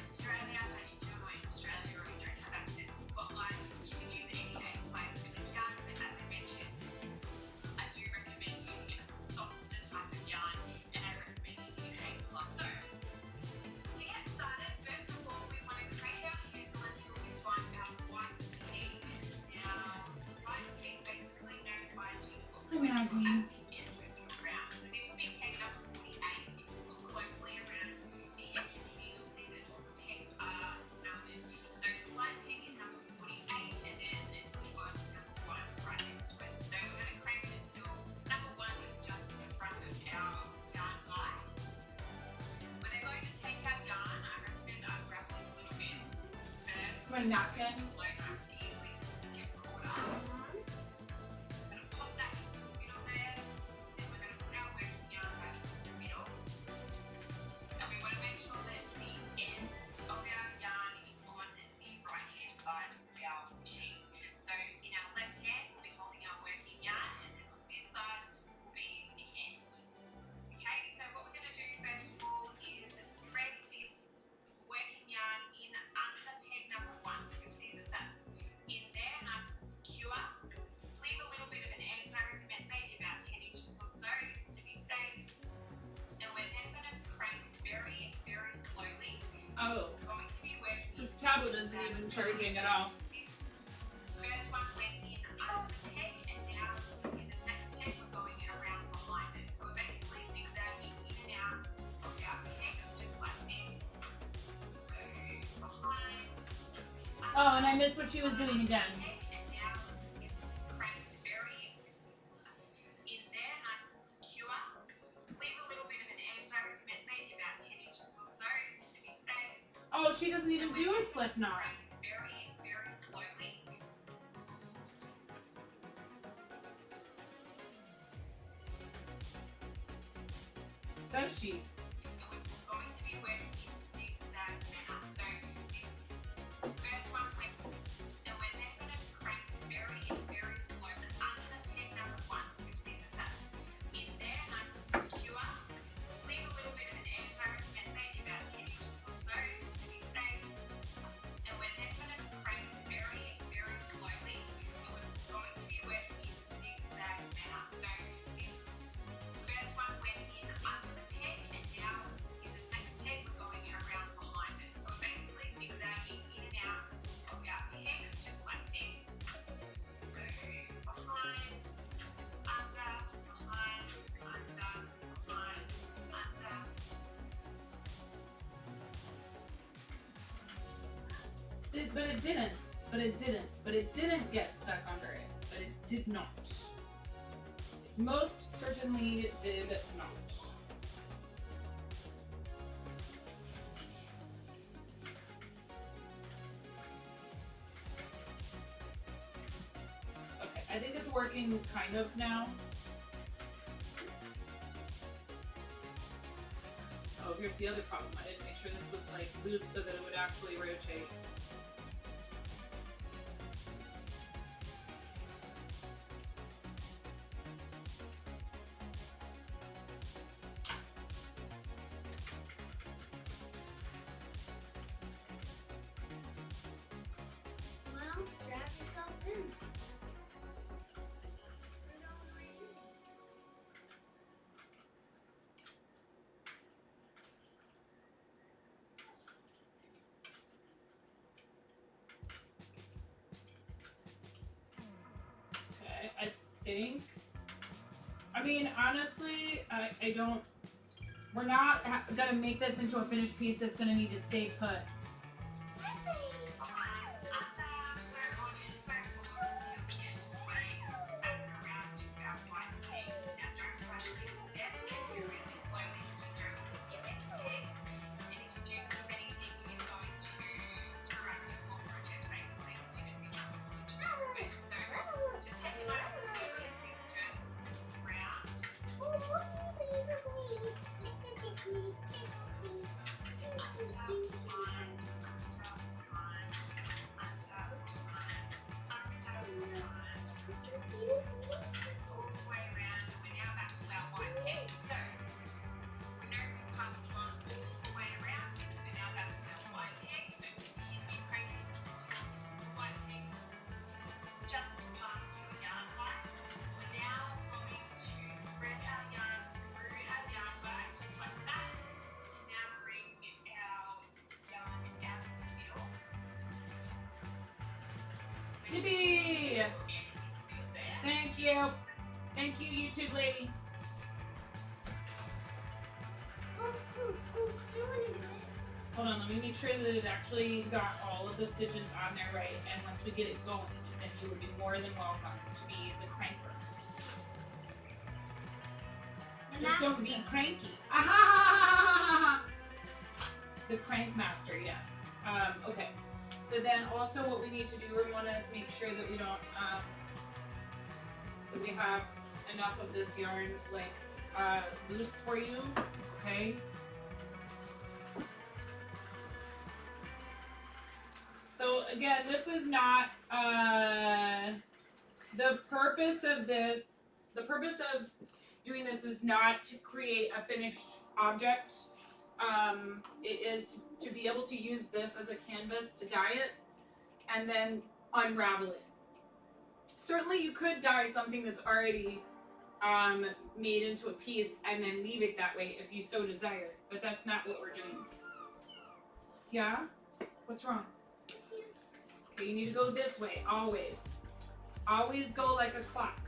Australia, and if you're not in Australia or you don't have access to Spotlight, you can use any type of acrylic yarn. But as I mentioned, I do recommend using a softer type of yarn, and I recommend using an A+. So, to get started, first of all, we want to crank our handle until we find our white peg. Now, white peg basically notifies you of Hi, when you're at Maggie. the end of your round. So this will be pegged up 48. If you look closely around the edges here, you'll see that all the pegs are rounded. So the white peg is number 48, and then we've got number 1 right next to it. So we're going to crank it until number 1 is just in the front of our yarn light. When they're going to take out yarn, I recommend unraveling a little bit first. My napkin. Slow nice and easily doesn't get caught up. We're going to pop that into the middle there. Then we're going to put our working yarn back into the middle. And we want to make sure that the end of our yarn is on the right hand side of our machine. So in our left hand, we'll be holding our working yarn, and then on this side will be the end. Okay, so what we're going to do first of all is thread this working yarn in under peg number 1. So you'll see that that's in there, nice and secure. Leave a little bit of an end. I recommend maybe about 10 inches or so, just to be safe. And we're then going to crank very, very slowly. Oh, We're going to be working this in tablet isn't zigzag even charging at motions. all. This first one went in under the peg, and now in the second peg we're going around behind it. So we're basically zigzagging in and out of our pegs just like this. So behind. Oh, and I missed what she was doing again. Peg, and now crank very in there, nice and secure. Leave a little bit of an end. I recommend maybe about 10 inches or so, just to be safe. Oh, she doesn't even do a slip knot. Crank very, very slowly. Does she? And we're going to be working in zigzag manner. So this first one went, and we're then going to crank very, very slow under peg number 1. So you see that that's in there, nice and secure. Leave a little bit of an end. I recommend maybe about 10 inches or so, just to be safe. And we're then going to crank very, very slowly. And we're going to be working in zigzag manner. So this first one went in under the peg, and now in the second peg we're going around behind it. So we're basically zigzagging in and out of our pegs just like this. So behind, under, behind, under, behind, under. But it didn't. But it didn't. But it didn't get stuck under it. But it did not. Most certainly did not. Okay, I think it's working kind of now. Oh, here's the other problem. I didn't make sure this was like loose so that it would actually rotate. Well, strap yourself in. Put on my ears. Okay, I think. I mean, honestly, I don't. We're not gonna make this into a finished piece that's gonna need to stay put. Behind, under, so on and so forth until we get all the way back around to our white peg. Now don't rush this step, take it really slowly because you don't want to skip any pegs. And if you do skip anything, it's going to screw up your whole project basically because you're going to be dropping stitches everywhere. So just take it nice and slowly for this first round. Yippee! Thank you. Thank you, YouTube lady. Hold on, let me make sure that it actually got all of the stitches on there right. And once we get it going, then you would be more than welcome to be the cranker. Just don't be cranky. The crank master, yes. Okay. So then also what we need to do, we want to make sure that we don't, that we have enough of this yarn, like, loose for you, okay? So again, this is not, the purpose of this, the purpose of doing this is not to create a finished object. It is to be able to use this as a canvas to dye it and then unravel it. Certainly you could dye something that's already made into a piece and then leave it that way if you so desire, but that's not what we're doing. Yeah? What's wrong? Okay, you need to go this way, always. Always go like a clock.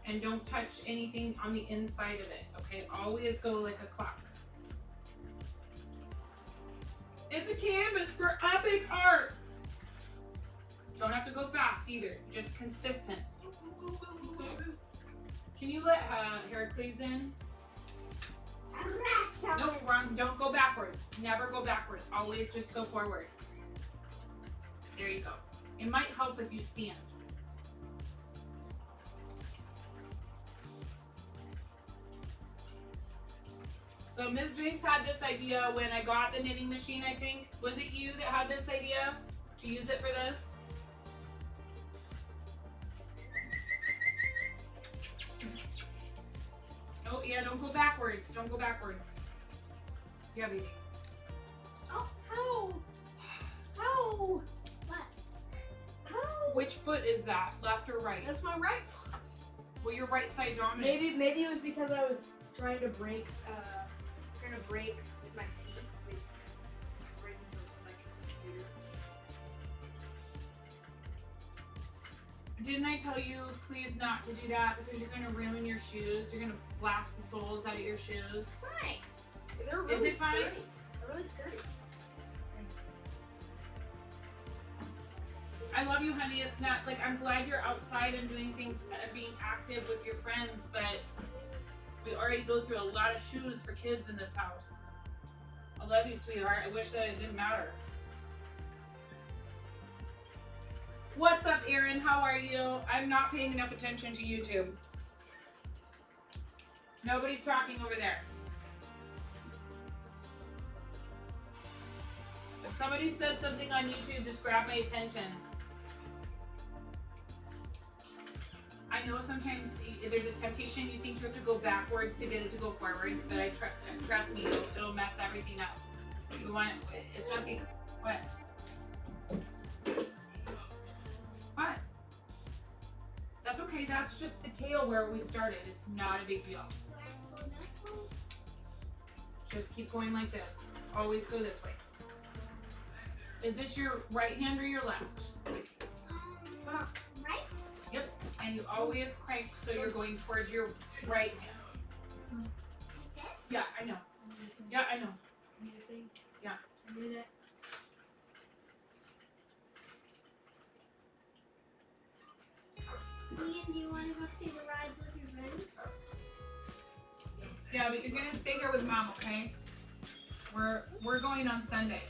And don't touch anything on the inside of it, okay? Always go like a clock. It's a canvas for epic art! Don't have to go fast either, just consistent. Can you let Heracles in? No, wrong. Don't go backwards. Never go backwards. Always just go forward. There you go. It might help if you stand. So Ms. Drinks had this idea when I got the knitting machine, I think. Was it you that had this idea to use it for this? Oh, yeah, don't go backwards. Don't go backwards. Yeah, baby. Oh, how? How? What? How? Which foot is that? Left or right? That's my right foot. Well, your right side dominant. Maybe it was because I was trying to break with my feet with breaking the electrical scooter. Didn't I tell you please not to do that because you're going to ruin your shoes? You're going to blast the soles out of your shoes. Fine. They're really Is it fine? sturdy. They're really sturdy. I love you, honey. It's not like I'm glad you're outside and doing things, being active with your friends, but we already go through a lot of shoes for kids in this house. I love you, sweetheart. I wish that it didn't matter. What's up, Erin? How are you? I'm not paying enough attention to YouTube. Nobody's talking over there. If somebody says something on YouTube, just grab my attention. I know sometimes there's a temptation, you think you have to go backwards to get it to go forwards, but trust me, it'll mess everything up. You want it's nothing. What? What? That's okay. That's just the tail where we started. It's not a big deal. Just keep going like this. Always go this way. Is this your right hand or your left? Right? Yep. And you always crank so you're going towards your right hand. Like this? Yeah, I know. Yeah, I know. Anything? Yeah. I did it. Ian, do you want to go see the rides with your friends? Yeah, but you're gonna stay here with Mom, okay? We're going on Sunday.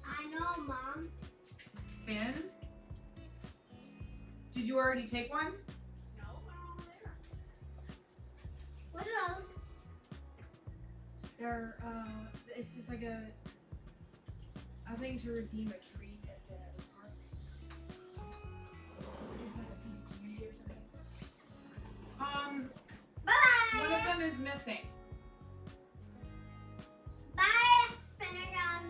I know, Mom. Finn? Did you already take one? No, I'm over there. What are those? They're it's like a thing to redeem a treat at the park. It's like a piece of candy or something. Bye! One of them is missing. Bye, Finnegan.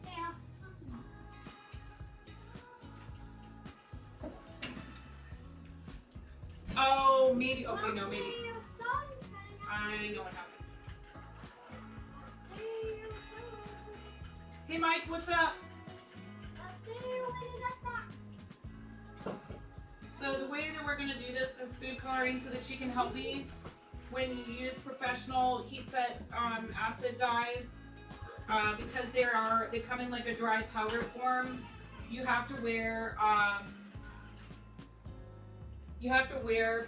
Say awesome. Oh, maybe. Okay, no, We'll maybe. see you soon, Finnegan. I know what happened. See you soon. Hey Mike, what's up? So the way that we're gonna do this is food coloring so that she can help me. When you use professional heat set acid dyes, because they come in like a dry powder form, you have to wear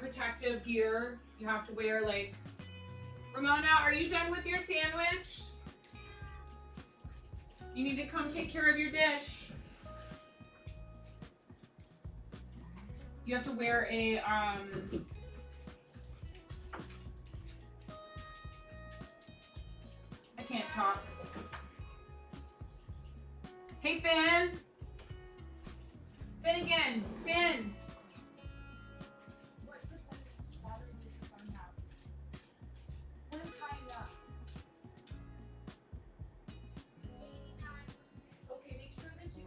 protective gear. You have to wear like. Ramona, are you done with your sandwich? You need to come take care of your dish. You have to wear a I can't talk. Hey Finn! Finn again! Finn! What percentage battery does your phone have? What is high up? Okay, make sure that you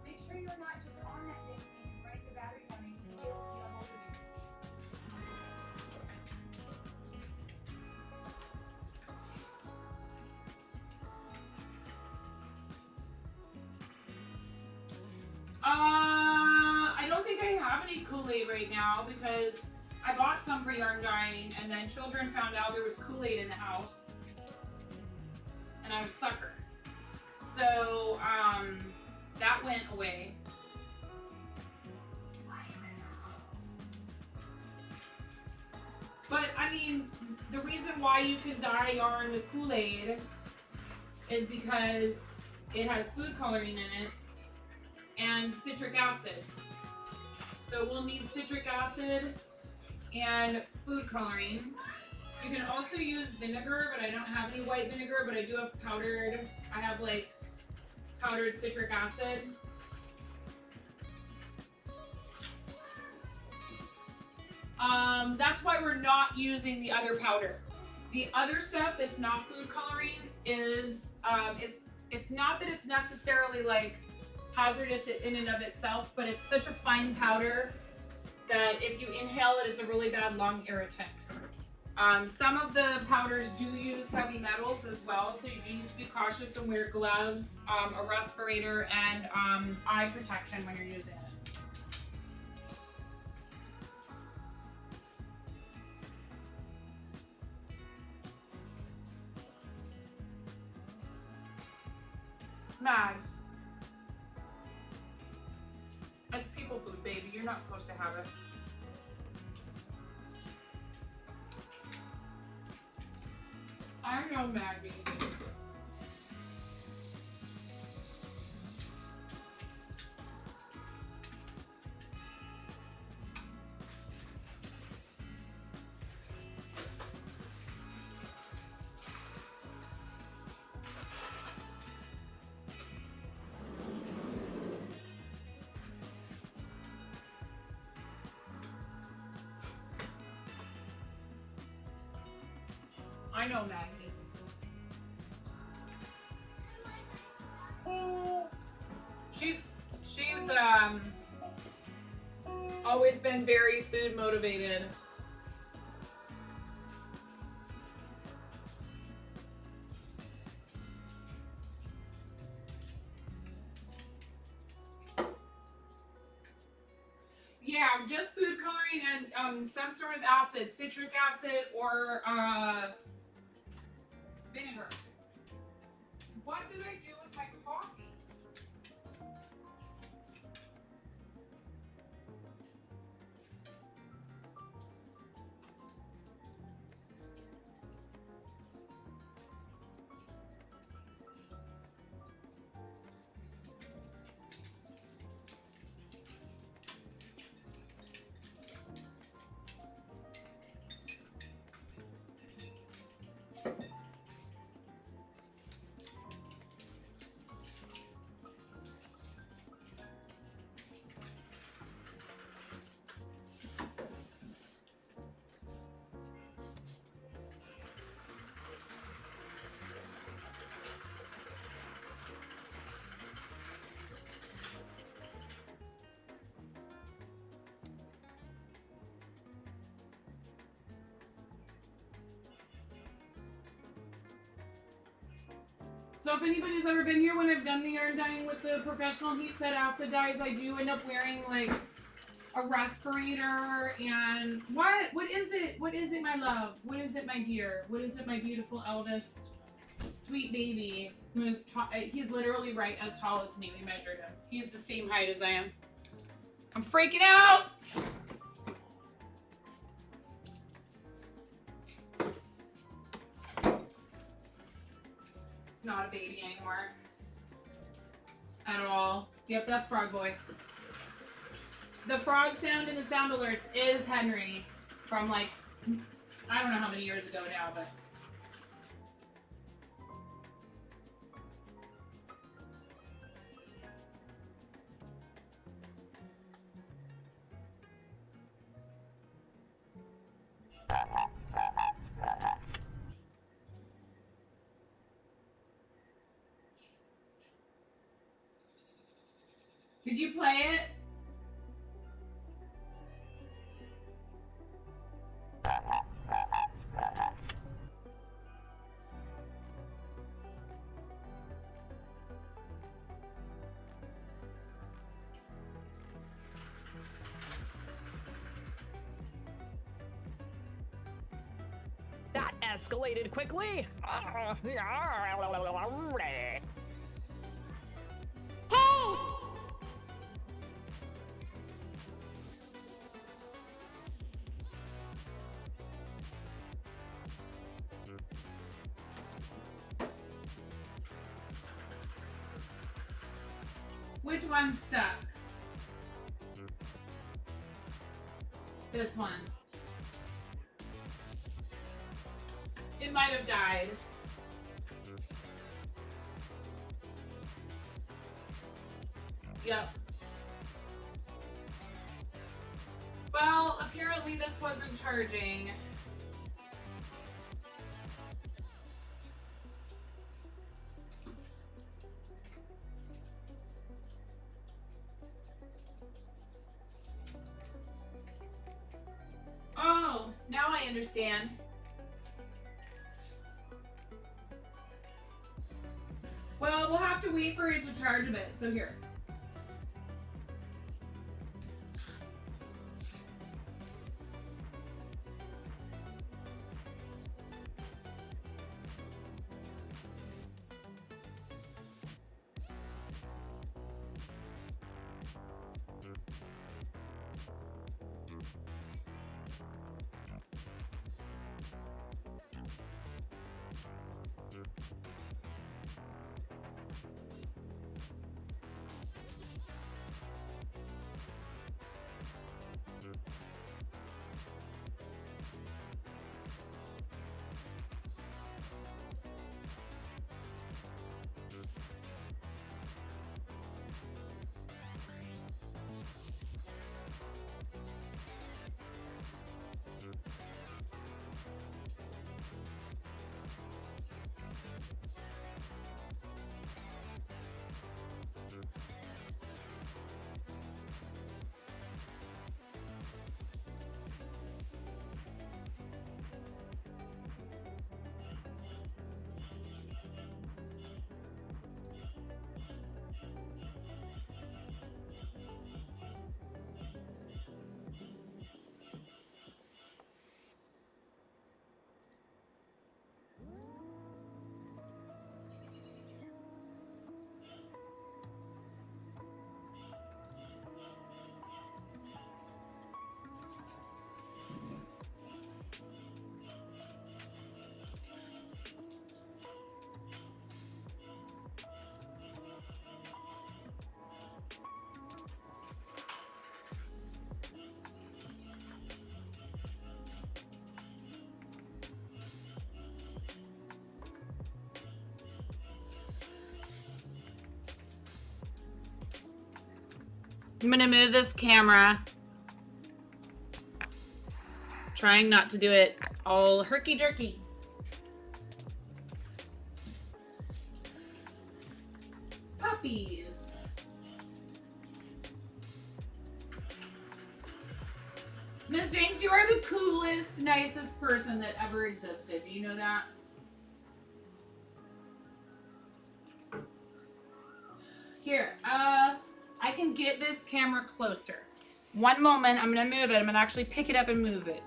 make sure you're not just on that thing and right the battery coming. You'll be able to get a hold of you. I don't think I have any Kool-Aid right now because I bought some for yarn dyeing and then children found out there was Kool-Aid in the house and I was a sucker. So, that went away. But, I mean, the reason why you can dye yarn with Kool-Aid is because it has food coloring in it and citric acid. So we'll need citric acid and food coloring. You can also use vinegar, but I don't have any white vinegar, but I do have I have like powdered citric acid. That's why we're not using the other powder. The other stuff that's not food coloring is, it's not that it's necessarily like hazardous in and of itself, but it's such a fine powder that if you inhale it, it's a really bad lung irritant. Some of the powders do use heavy metals as well, so you do need to be cautious and wear gloves, a respirator, and eye protection when you're using it. Mags. It's people food, baby. You're not supposed to have it. I know, Maggie. I know, Maggie. She's always been very food motivated. Yeah, just food coloring and some sort of acid, citric acid or vinegar. What did I do with my coffee? So if anybody's ever been here when I've done the yarn dyeing with the professional heat set acid dyes, I do end up wearing like a respirator and what is it? What is it, my love? What is it, my dear? What is it, my beautiful eldest sweet baby? Who's he's literally right as tall as me. We measured him. He's the same height as I am. I'm freaking out. It's not a baby anymore. At all. Yep, that's Frog Boy. The frog sound in the sound alerts is Henry from like, I don't know how many years ago now, but. Did you play it? That escalated quickly. Which one's stuck? This one. It might have died. Yep. Well, apparently this wasn't charging. Oh, now I understand. Well, we'll have to wait for it to charge a bit. So here. I'm gonna move this camera. Trying not to do it all herky-jerky. Puppies. Miss Jinx, you are the coolest, nicest person that ever existed. Do you know that? Here, I can get this camera closer. One moment, I'm gonna move it. I'm gonna actually pick it up and move it.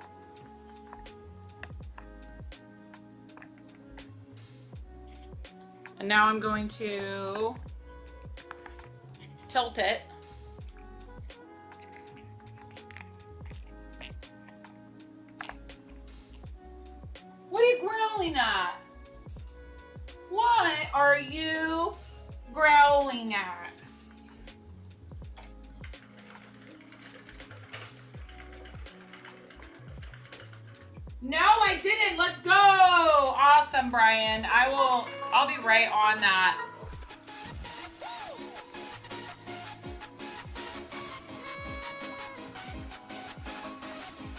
And now I'm going to tilt it. What are you growling at? What are you growling at? No, I didn't. Let's go. Awesome, Brian. I'll be right on that.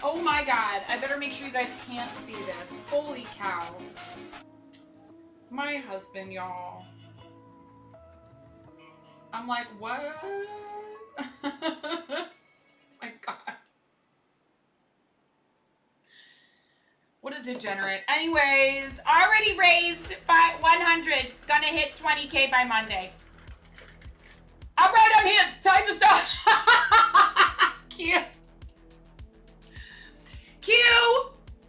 Oh my God. I better make sure you guys can't see this. Holy cow. My husband, y'all. I'm like, what? My God. What a degenerate. Anyways, already raised 100. Gonna hit 20K by Monday. All right, I'm here. It's time to start. Q. Q.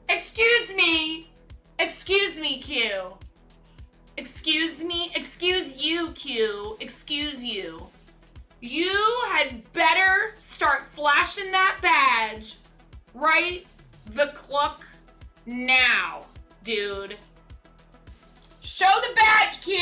Excuse me. Excuse me, Q. Excuse me. Excuse you, Q. Excuse you. You had better start flashing that badge right the cluck now, dude. Show the badge, Q.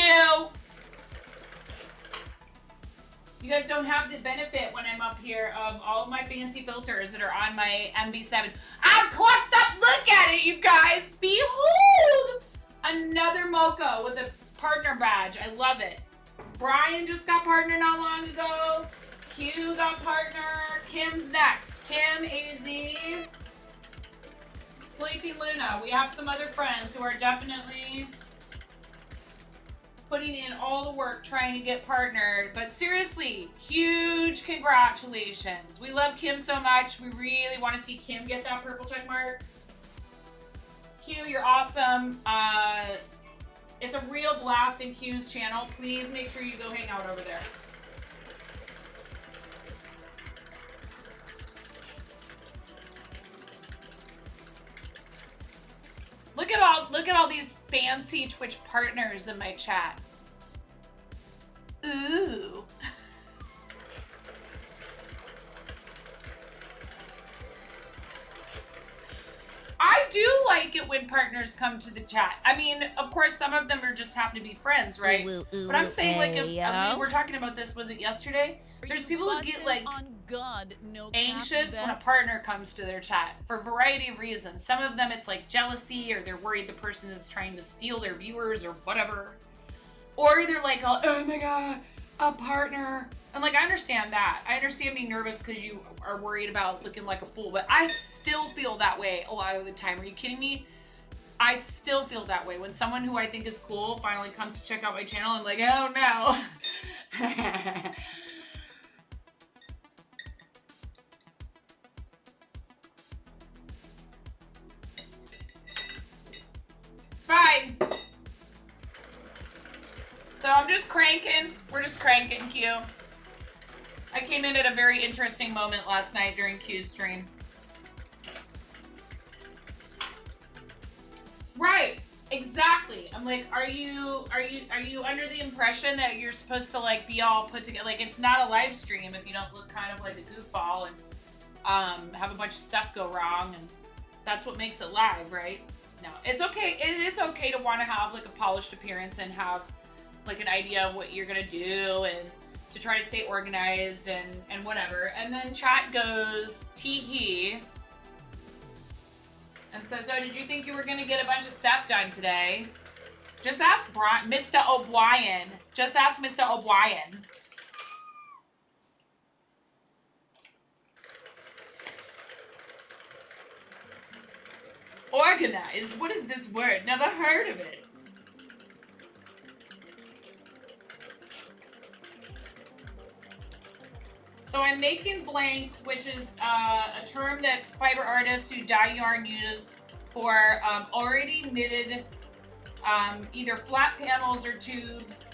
You guys don't have the benefit when I'm up here of all of my fancy filters that are on my MB7. I'm clucked up. Look at it, you guys. Behold, another mocha with a partner badge. I love it. Brian just got partner not long ago. Q got partner. Kim's next. Kim, AZ, Sleepy Luna. We have some other friends who are definitely putting in all the work trying to get partnered. But seriously, huge congratulations. We love Kim so much. We really want to see Kim get that purple check mark. Q, you're awesome. It's a real blast in Q's channel. Please make sure you go hang out over there. Look at all these fancy Twitch partners in my chat. Ooh. I do like it when partners come to the chat. I mean, of course, some of them are just happen to be friends, right? But I'm saying, like, if we were talking about this, was it yesterday? There's people who get like anxious when a partner comes to their chat for a variety of reasons. Some of them it's like jealousy, or they're worried the person is trying to steal their viewers or whatever. Or they're like, oh my God, a partner. And like, I understand that. I understand being nervous because you are worried about looking like a fool, but I still feel that way a lot of the time. Are you kidding me? I still feel that way. When someone who I think is cool finally comes to check out my channel, I'm like, oh no. It's fine. So I'm just cranking. We're just cranking, Q. I came in at a very interesting moment last night during Q's stream. Right. Exactly. I'm like, are you under the impression that you're supposed to like be all put together? Like, it's not a live stream if you don't look kind of like a goofball and have a bunch of stuff go wrong, and that's what makes it live, right? No, it's okay. It is okay to want to have like a polished appearance and have like an idea of what you're gonna do and to try to stay organized and whatever. And then chat goes tee-hee and says, so did you think you were gonna get a bunch of stuff done today? Just ask Mr. O'Brien. Just ask Mr. O'Brien. Organized? What is this word? Never heard of it. So I'm making blanks, which is a term that fiber artists who dye yarn use for already knitted either flat panels or tubes.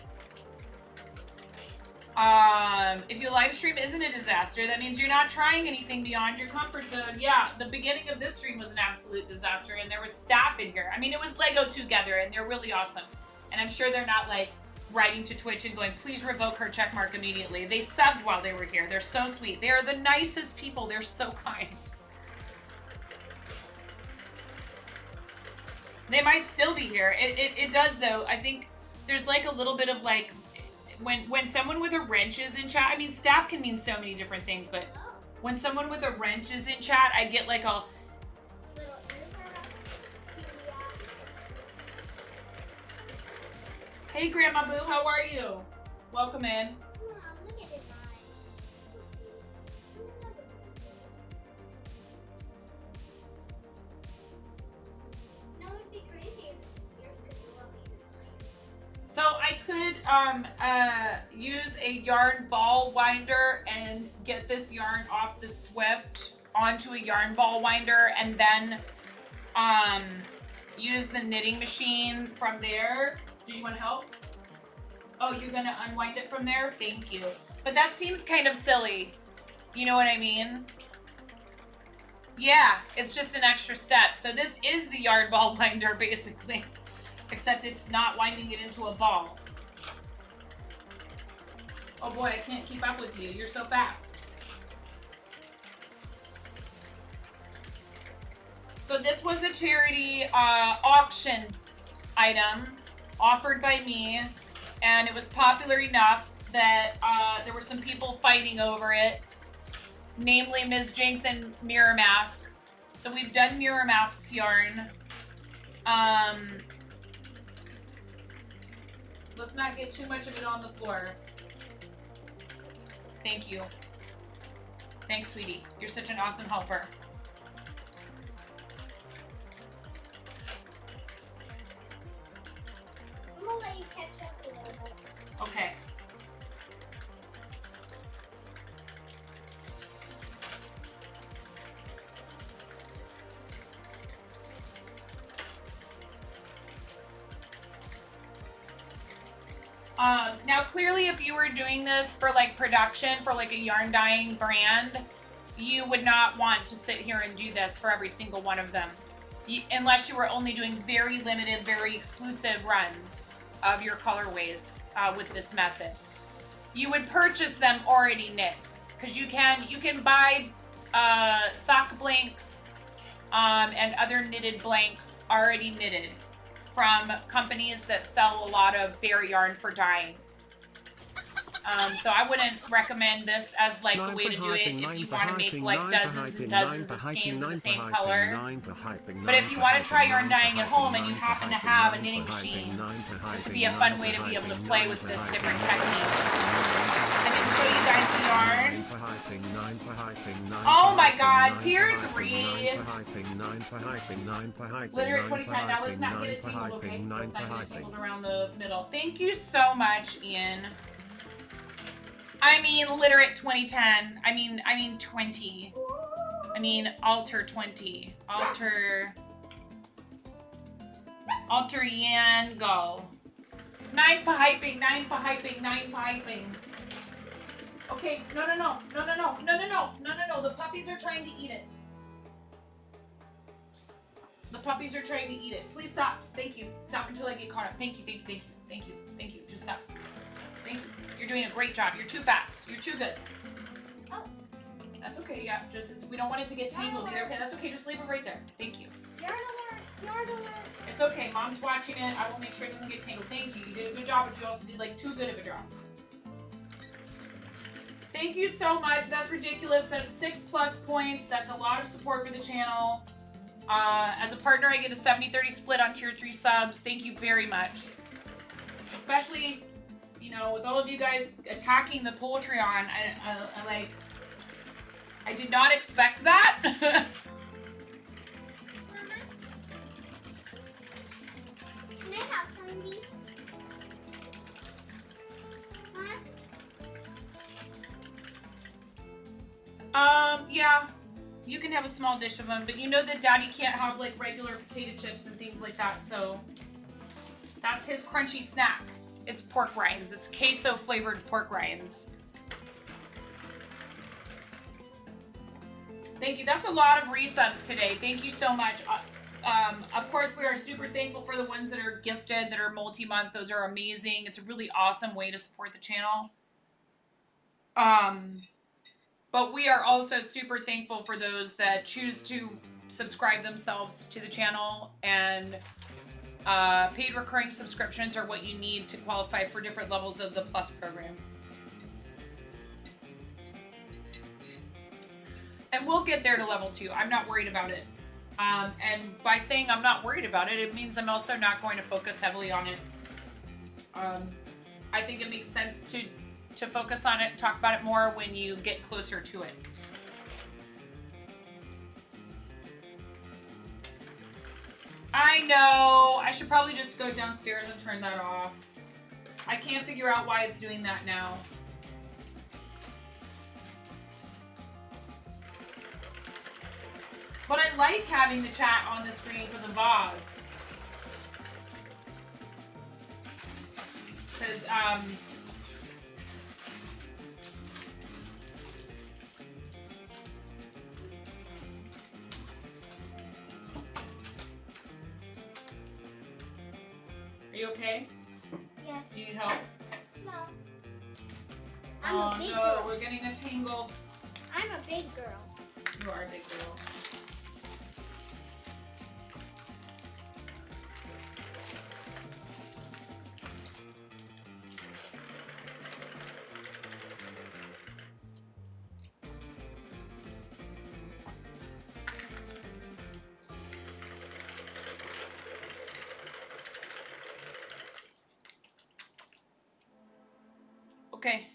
If you live stream isn't a disaster, that means you're not trying anything beyond your comfort zone. Yeah, the beginning of this stream was an absolute disaster, and there was staff in here. I mean, it was Lego together, and they're really awesome. And I'm sure they're not like writing to Twitch and going, please revoke her checkmark immediately. They subbed while they were here. They're so sweet. They are the nicest people. They're so kind. They might still be here. It does though. I think there's like a little bit of like when someone with a wrench is in chat. I mean, staff can mean so many different things, but when someone with a wrench is in chat, I get like a hey Grandma Boo, how are you? Welcome in. Mom, look at it, no, it'd be crazy if yours could go up even higher. So I could use a yarn ball winder and get this yarn off the Swift onto a yarn ball winder and then use the knitting machine from there. Do you want help? Oh, you're gonna unwind it from there? Thank you. But that seems kind of silly. You know what I mean? Yeah, it's just an extra step. So this is the yarn ball winder basically. Except it's not winding it into a ball. Oh boy, I can't keep up with you. You're so fast. So this was a charity auction item offered by me, and it was popular enough that there were some people fighting over it, namely Ms. Jinx and Mirror Mask. So we've done Mirror Mask's yarn. Let's not get too much of it on the floor. Thank you. Thanks, sweetie. You're such an awesome helper. I'm gonna let you catch up a little bit. Okay. Now clearly if you were doing this for like production for like a yarn dyeing brand, you would not want to sit here and do this for every single one of them. Unless you were only doing very limited, very exclusive runs of your colorways with this method. You would purchase them already knit because you can buy sock blanks and other knitted blanks already knitted from companies that sell a lot of bare yarn for dyeing. So I wouldn't recommend this as like the way to do it if you want to make like dozens and dozens of skeins of the same color. But if you want to try yarn dyeing at home and you happen to have a knitting machine, this would be a fun way to be able to play with this different technique. I can show you guys the yarn. Oh my god, tier 3. Literate 2010. Now let's not get it tangled, okay? Let's not get it tangled around the middle. Thank you so much, Ian. I mean, literate 2010. I mean 20. I mean, alter 20. Alter Yan, go. 9 for hyping, 9 for hyping, 9 for hyping. Okay, no. The puppies are trying to eat it. The puppies are trying to eat it. Please stop. Thank you. Stop until I get caught up. Thank you. Just stop. Thank you. You're doing a great job. You're too fast. You're too good. Oh. That's okay, yeah. We don't want it to get tangled either. Okay, that's okay. Just leave it right there. Thank you. Yarn alert. It's okay. Mom's watching it. I will make sure it doesn't get tangled. Thank you. You did a good job, but you also did like too good of a job. Thank you so much. That's ridiculous. That's 6+ points. That's a lot of support for the channel. As a partner, I get a 70-30 split on tier 3 subs. Thank you very much. Especially, you know, with all of you guys attacking the Poultreon, I did not expect that. Mama, can I have some of these? Mama? Yeah. You can have a small dish of them, but you know that Daddy can't have like regular potato chips and things like that, so that's his crunchy snack. It's pork rinds. It's queso flavored pork rinds. Thank you. That's a lot of resubs today. Thank you so much. Of course, we are super thankful for the ones that are gifted, that are multi-month. Those are amazing. It's a really awesome way to support the channel. But we are also super thankful for those that choose to subscribe themselves to the channel, and paid recurring subscriptions are what you need to qualify for different levels of the Plus program. And we'll get there to level 2. I'm not worried about it. And by saying I'm not worried about it, it means I'm also not going to focus heavily on it. I think it makes sense to focus on it, talk about it more when you get closer to it. I know. I should probably just go downstairs and turn that off. I can't figure out why it's doing that now. But I like having the chat on the screen for the VODs. Because, are you okay? Yes. Do you need help? No. I'm Oh a big no, girl. we're getting a tangle. I'm a big girl. You are a big girl. Okay.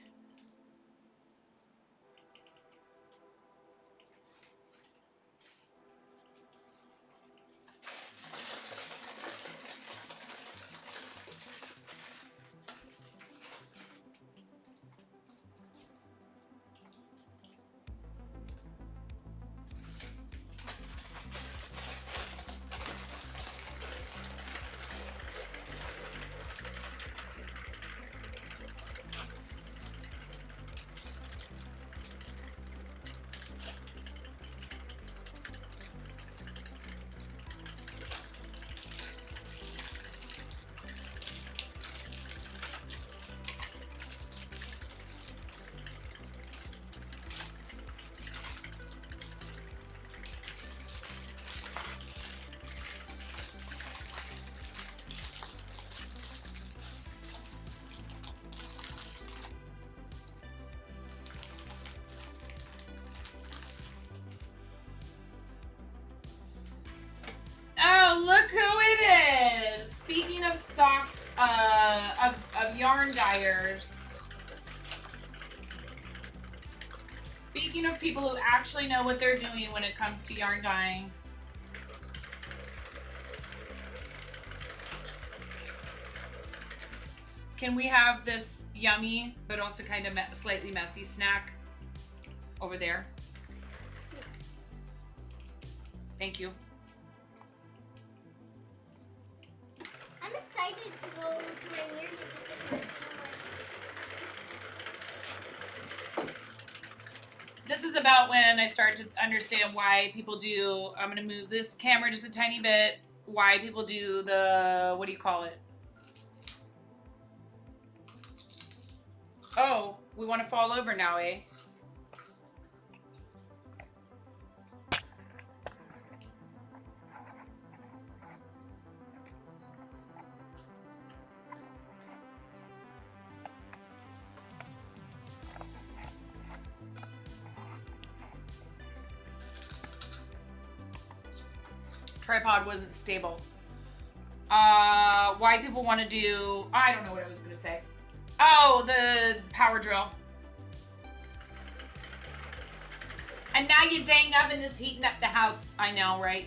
Oh, look who it is! Speaking of of yarn dyers. Speaking of people who actually know what they're doing when it comes to yarn dyeing. Can we have this yummy, but also kind of slightly messy snack over there? Thank you. I'm excited to go to Rainier because This is about when I start to understand why people do, I'm going to move this camera just a tiny bit, why people do the, what do you call it? Oh, we want to fall over now, eh? Tripod wasn't stable. Why people want to do, I don't know what I was going to say. Oh, the power drill. And now your dang oven is heating up the house. I know, right?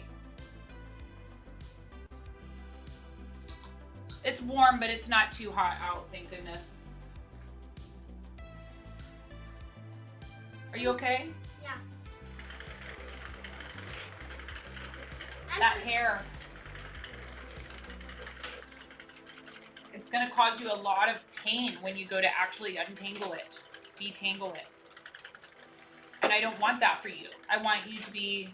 It's warm, but it's not too hot out, thank goodness. Are you okay? yeah. That hair. It's going to cause you a lot of pain when you go to actually untangle it, detangle it. And I don't want that for you. I want you to be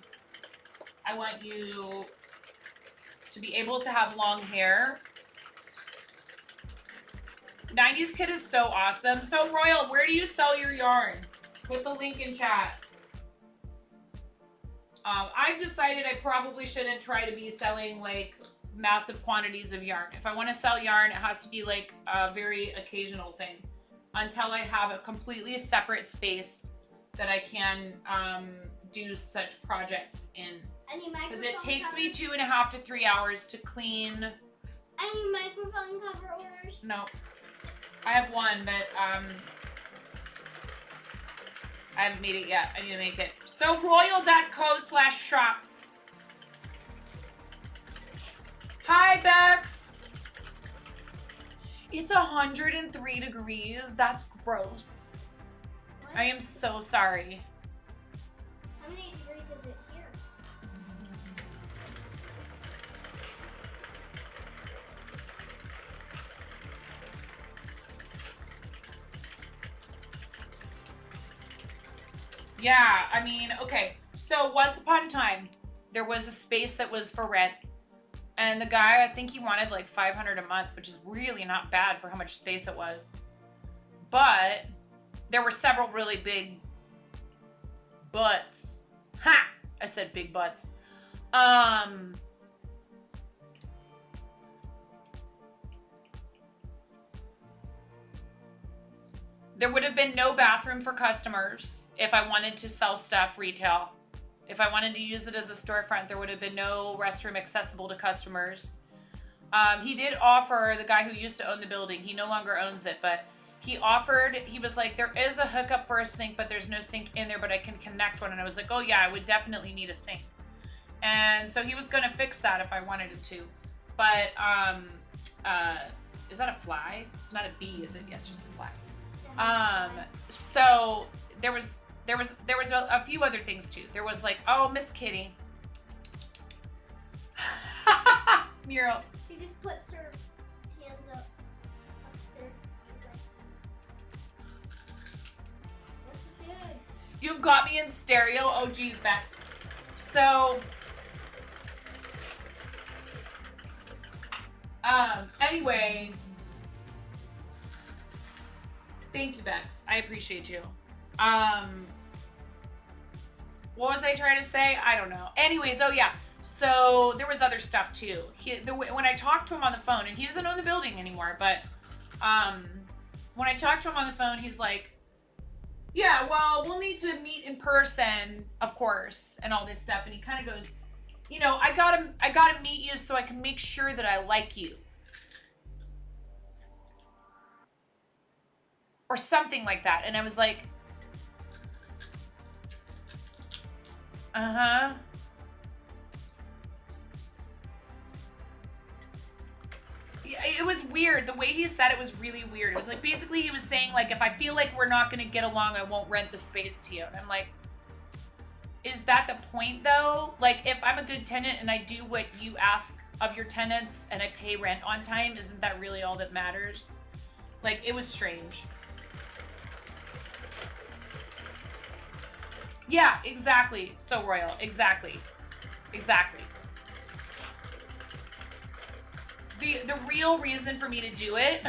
able to have long hair. 90s Kid is so awesome. So Royal, where do you sell your yarn? Put the link in chat. I've decided I probably shouldn't try to be selling like massive quantities of yarn. If I want to sell yarn, it has to be like a very occasional thing until I have a completely separate space that I can do such projects in. Because it takes me 2.5 to 3 hours to clean. Any microphone cover orders? No, I have one, but I haven't made it yet. I need to make it. So royal.co/shop. Hi, Bex. It's 103 degrees. That's gross. What? I am so sorry. How many degrees is it here? Yeah, I mean, okay. So once upon a time, there was a space that was for rent. And the guy, I think he wanted like $500 a month, which is really not bad for how much space it was. But there were several really big butts. Ha! I said big butts. There would have been no bathroom for customers if I wanted to sell stuff retail. If I wanted to use it as a storefront, there would have been no restroom accessible to customers. He did offer, the guy who used to own the building, he no longer owns it, but he offered, he was like, there is a hookup for a sink, but there's no sink in there, but I can connect one. And I was like, oh yeah, I would definitely need a sink. And so he was going to fix that if I wanted it to. But is that a fly? It's not a bee, is it? Yeah, it's just a fly. So there was a few other things too. There was like, oh, Miss Kitty. Muriel. She just puts her hands up there. She's like, what's good? You've got me in stereo. Oh, geez, Bex. So, anyway, thank you, Bex. I appreciate you. What was I trying to say? I don't know. Anyways, oh yeah. So there was other stuff too. When I talked to him on the phone, and he doesn't own the building anymore, but when I talked to him on the phone, he's like, yeah, well, we'll need to meet in person, of course, and all this stuff. And he kind of goes, you know, I gotta meet you so I can make sure that I like you. Or something like that. And I was like, uh-huh. It was weird. The way he said it was really weird. It was like, basically he was saying, like, if I feel like we're not going to get along, I won't rent the space to you. And I'm like, is that the point, though? Like, if I'm a good tenant and I do what you ask of your tenants and I pay rent on time, isn't that really all that matters? Like, it was strange. Yeah, exactly. So Royal, exactly. Exactly. The real reason for me to do it,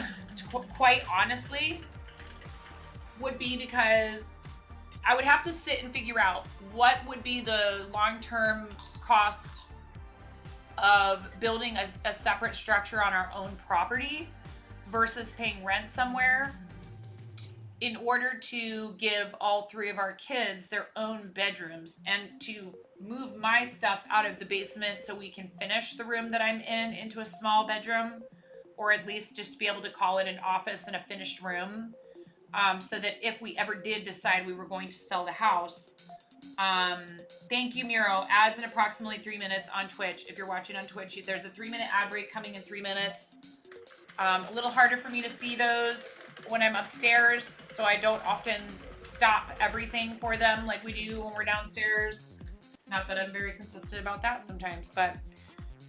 quite honestly, would be because I would have to sit and figure out what would be the long-term cost of building a separate structure on our own property versus paying rent somewhere in order to give all three of our kids their own bedrooms and to move my stuff out of the basement so we can finish the room that I'm in into a small bedroom, or at least just be able to call it an office and a finished room, so that if we ever did decide we were going to sell the house. Thank you, Miro. Ads in approximately 3 minutes on Twitch. If you're watching on Twitch, there's a 3-minute ad break coming in 3 minutes. A little harder for me to see those when I'm upstairs, so I don't often stop everything for them like we do when we're downstairs. Not that I'm very consistent about that sometimes, but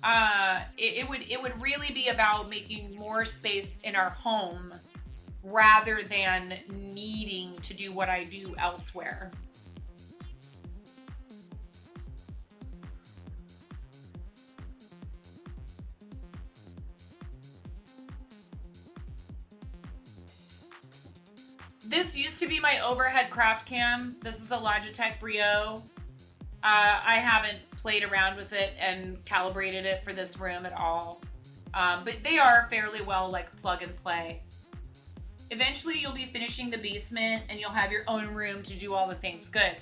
it would really be about making more space in our home rather than needing to do what I do elsewhere. This used to be my overhead craft cam. This is a Logitech Brio. I haven't played around with it and calibrated it for this room at all. But they are fairly well like plug and play. Eventually you'll be finishing the basement and you'll have your own room to do all the things. Good.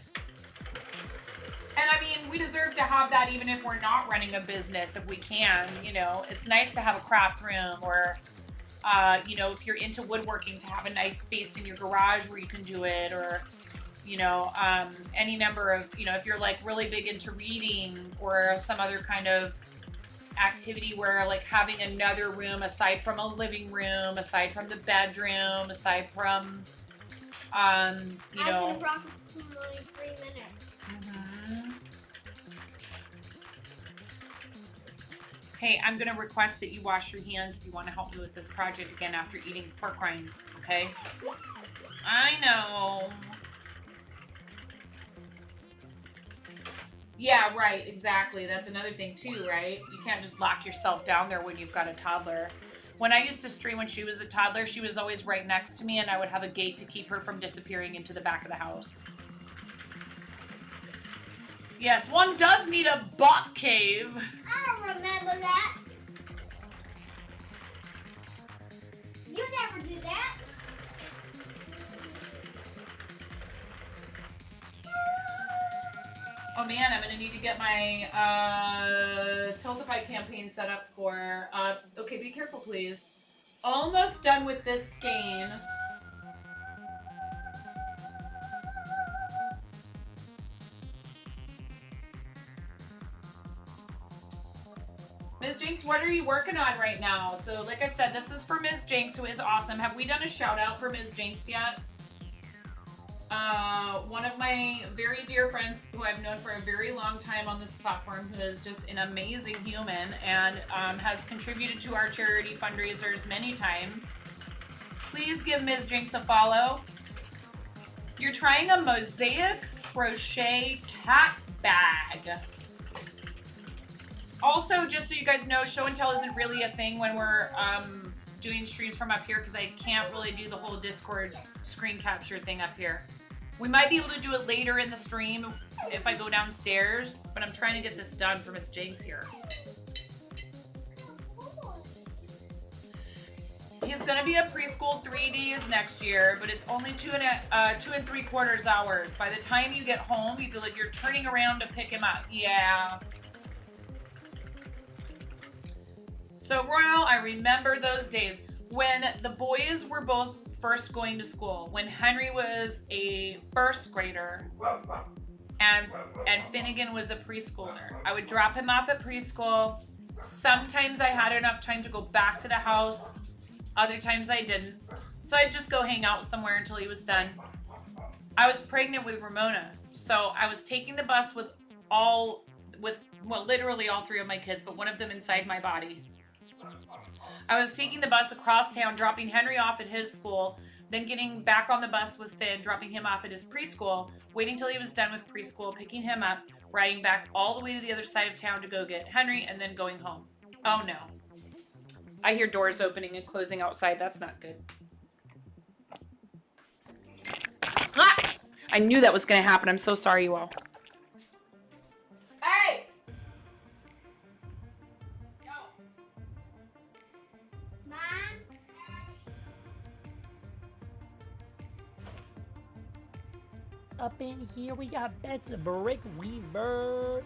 And I mean, we deserve to have that even if we're not running a business, if we can, you know. It's nice to have a craft room or you know, if you're into woodworking, to have a nice space in your garage where you can do it, or, you know, any number of, you know, if you're like really big into reading or some other kind of activity where like having another room aside from a living room, aside from the bedroom, aside from, you know. I've been approximately 3 minutes. Hey, I'm gonna request that you wash your hands if you want to help me with this project again after eating pork rinds, okay? I know. Yeah, right, exactly. That's another thing too, right? You can't just lock yourself down there when you've got a toddler. When I used to stream when she was a toddler, she was always right next to me and I would have a gate to keep her from disappearing into the back of the house. Yes, one does need a bot cave. I don't remember that. You never did that. Oh man, I'm gonna need to get my Tiltify campaign set up for, okay, be careful please. Almost done with this skein. Ms. Jinx, what are you working on right now? So like I said, this is for Ms. Jinx, who is awesome. Have we done a shout out for Ms. Jinx yet? One of my very dear friends who I've known for a very long time on this platform, who is just an amazing human and has contributed to our charity fundraisers many times. Please give Ms. Jinx a follow. You're trying a mosaic crochet cat bag. Also, just so you guys know, show and tell isn't really a thing when we're doing streams from up here because I can't really do the whole Discord screen capture thing up here. We might be able to do it later in the stream if I go downstairs, but I'm trying to get this done for Miss Jinx here. He's gonna be at preschool 3 days next year, but it's only 2 3/4 hours. By the time you get home, you feel like you're turning around to pick him up. Yeah. So Royal, I remember those days when the boys were both first going to school, when Henry was a first grader and Finnegan was a preschooler. I would drop him off at preschool. Sometimes I had enough time to go back to the house. Other times I didn't. So I'd just go hang out somewhere until he was done. I was pregnant with Ramona. So I was taking the bus with literally all 3 of my kids, but one of them inside my body. I was taking the bus across town, dropping Henry off at his school, then getting back on the bus with Finn, dropping him off at his preschool, waiting till he was done with preschool, picking him up, riding back all the way to the other side of town to go get Henry, and then going home. Oh no. I hear doors opening and closing outside. That's not good. Ah! I knew that was going to happen. I'm so sorry, you all. Hey! Mom? Up in here, we got Betsy Brick Weaver.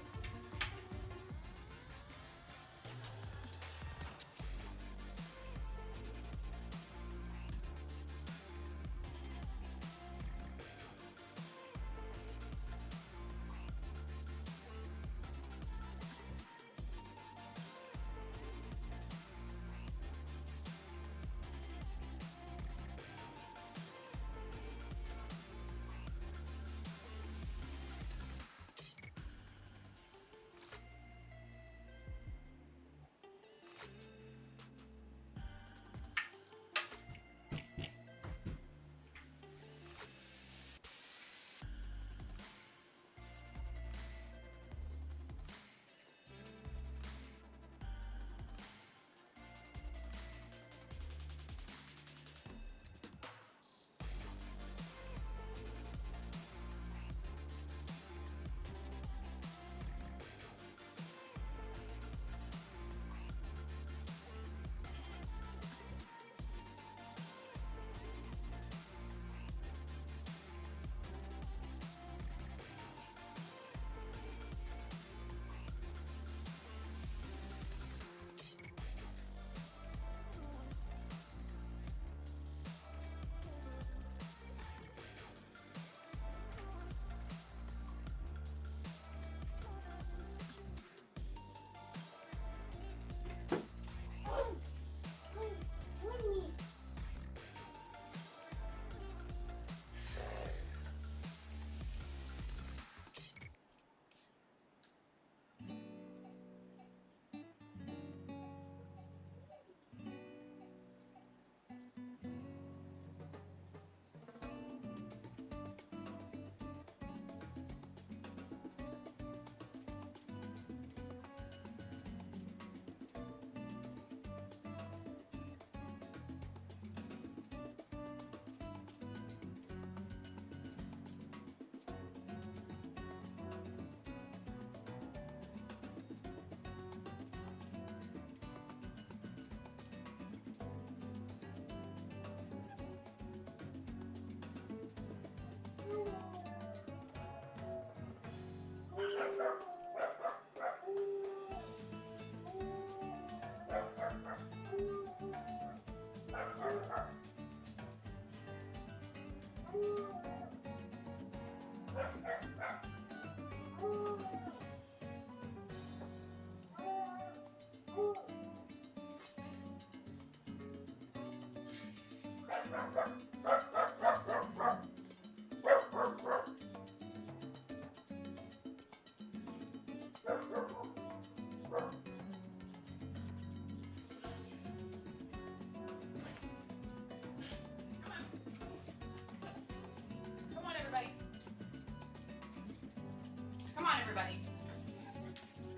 everybody.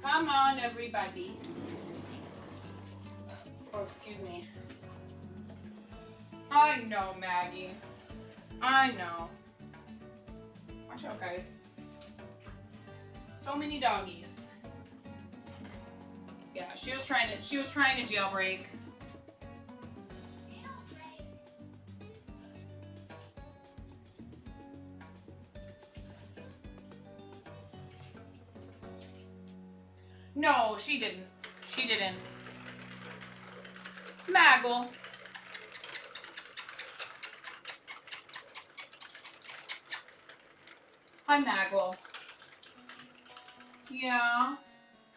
Come on, everybody. Oh, excuse me. I know, Maggie. I know. Watch out, guys. So many doggies. Yeah, she was trying to jailbreak. No, she didn't. She didn't. Maggle. Hi, Maggle. Yeah.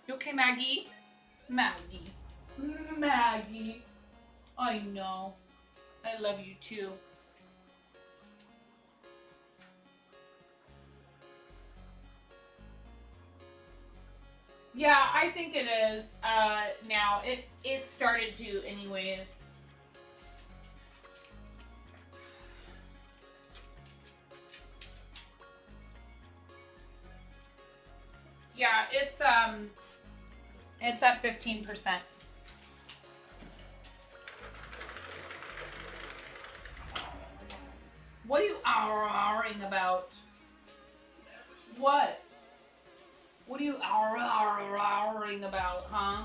You okay, Maggie? Maggie. Maggie. I know. I love you too. Yeah, I think it is. Now it started to, anyways. Yeah, it's at 15%. What are you R-ing about? What? What are you R-ing about, huh?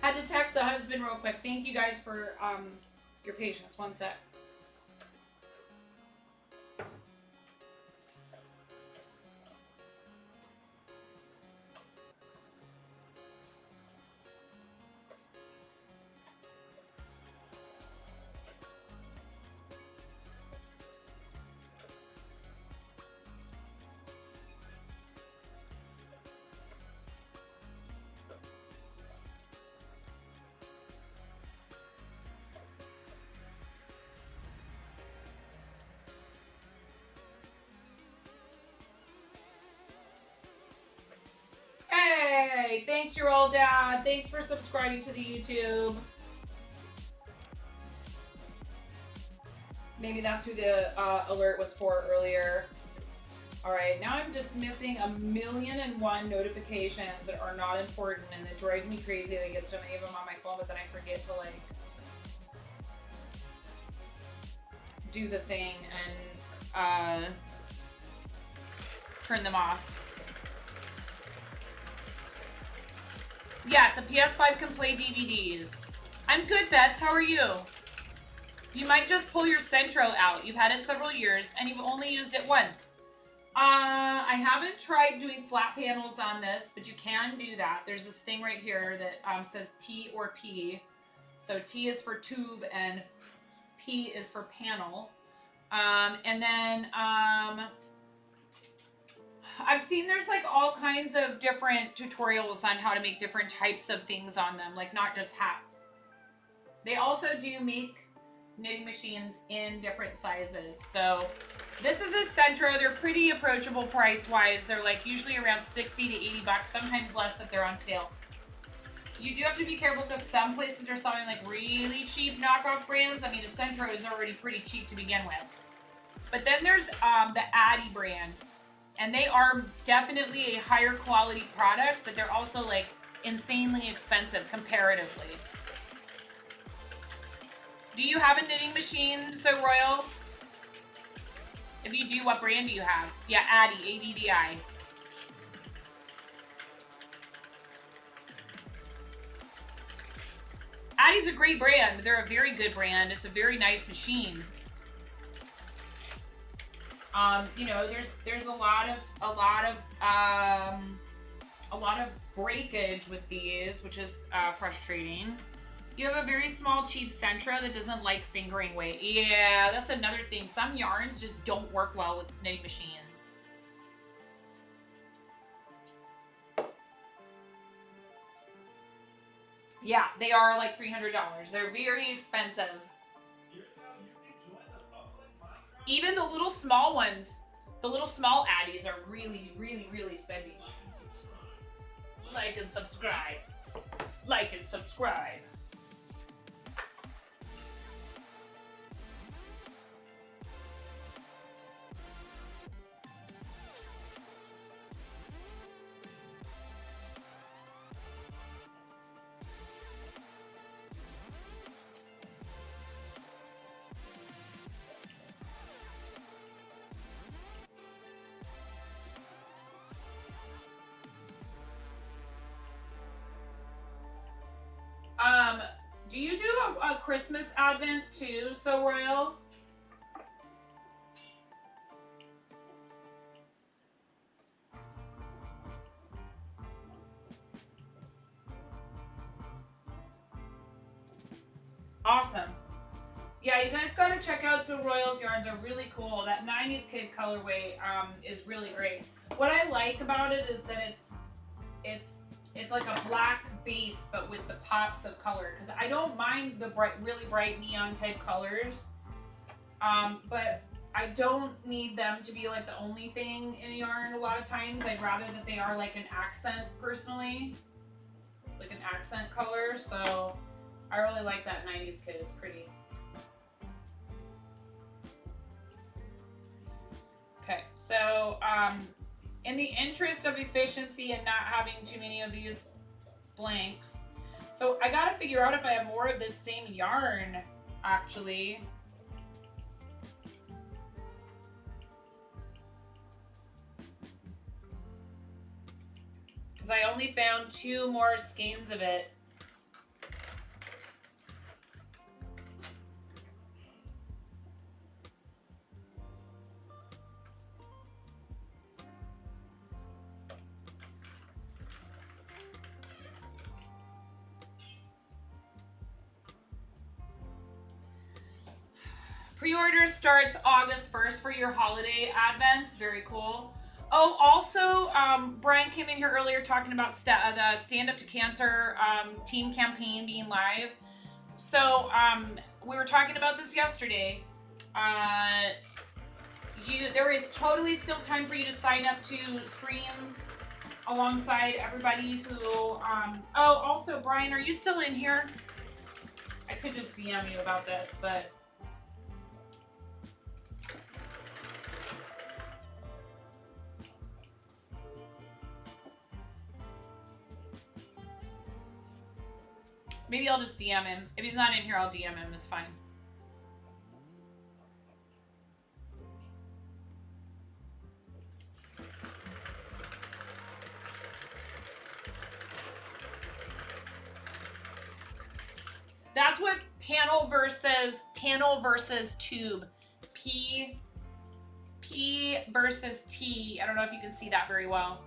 Had to text the husband real quick. Thank you guys for your patience. One sec. Hey, thanks, your old dad. Thanks for subscribing to the YouTube. Maybe that's who the alert was for earlier. All right, now I'm just missing 1,000,001 notifications that are not important, and it drives me crazy that I get so many of them on my phone, but then I forget to like do the thing and turn them off. Yes, a PS5 can play DVDs. I'm good, Bets. How are you? You might just pull your Centro out. You've had it several years, and you've only used it once. I haven't tried doing flat panels on this, but you can do that. There's this thing right here that says T or P. So T is for tube, and P is for panel. And then I've seen there's like all kinds of different tutorials on how to make different types of things on them, like not just hats. They also do make knitting machines in different sizes. So this is a Centro. They're pretty approachable price-wise. They're like usually around 60 to 80 bucks, sometimes less if they're on sale. You do have to be careful because some places are selling like really cheap knockoff brands. I mean, a Centro is already pretty cheap to begin with. But then there's the Addy brand. And they are definitely a higher quality product, but they're also like insanely expensive comparatively. Do you have a knitting machine, So Royal? If you do, what brand do you have? Yeah, Addy, A-D-D-I. Addy's a great brand. They're a very good brand. It's a very nice machine. You know, there's a lot of breakage with these, which is frustrating. You have a very cheap, cheap centra that doesn't like fingering weight. Yeah, that's another thing. Some yarns just don't work well with knitting machines. Yeah, they are like $300. They're very expensive. Even the little small ones, the little small addies are really, really, really spendy. Like and subscribe. Like and subscribe. Do you do a Christmas advent too, So Royal? Awesome. Yeah, you guys gotta check out So Royal's yarns. Are really cool. That 90s kid colorway is really great. What I like about it is that it's like a black base, but with the pops of color. Because I don't mind the really bright neon type colors, but I don't need them to be like the only thing in a yarn. A lot of times, I'd rather that they are like an accent, personally, like an accent color. So I really like that 90s kid. It's pretty. Okay, so in the interest of efficiency and not having too many of these blanks, so I gotta figure out if I have more of this same yarn, actually. Because I only found 2 more skeins of it. Pre-order starts August 1st for your holiday advents. Very cool. Oh, also, Brian came in here earlier talking about the Stand Up to Cancer team campaign being live. So we were talking about this yesterday. There is totally still time for you to sign up to stream alongside everybody who. Oh, also, Brian, are you still in here? I could just DM you about this, but. Maybe I'll just DM him. If he's not in here, I'll DM him. It's fine. That's what panel versus tube. P versus T. I don't know if you can see that very well.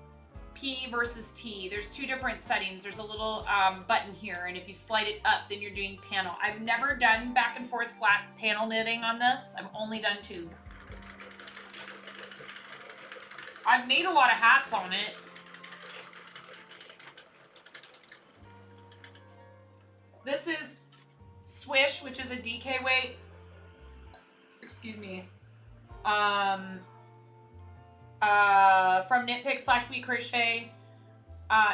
P versus T. There's 2 different settings. There's a little button here, and if you slide it up, then you're doing panel. I've never done back and forth flat panel knitting on this. I've only done tube. I've made a lot of hats on it. This is Swish, which is a DK weight. Excuse me. From Knitpick / We Crochet.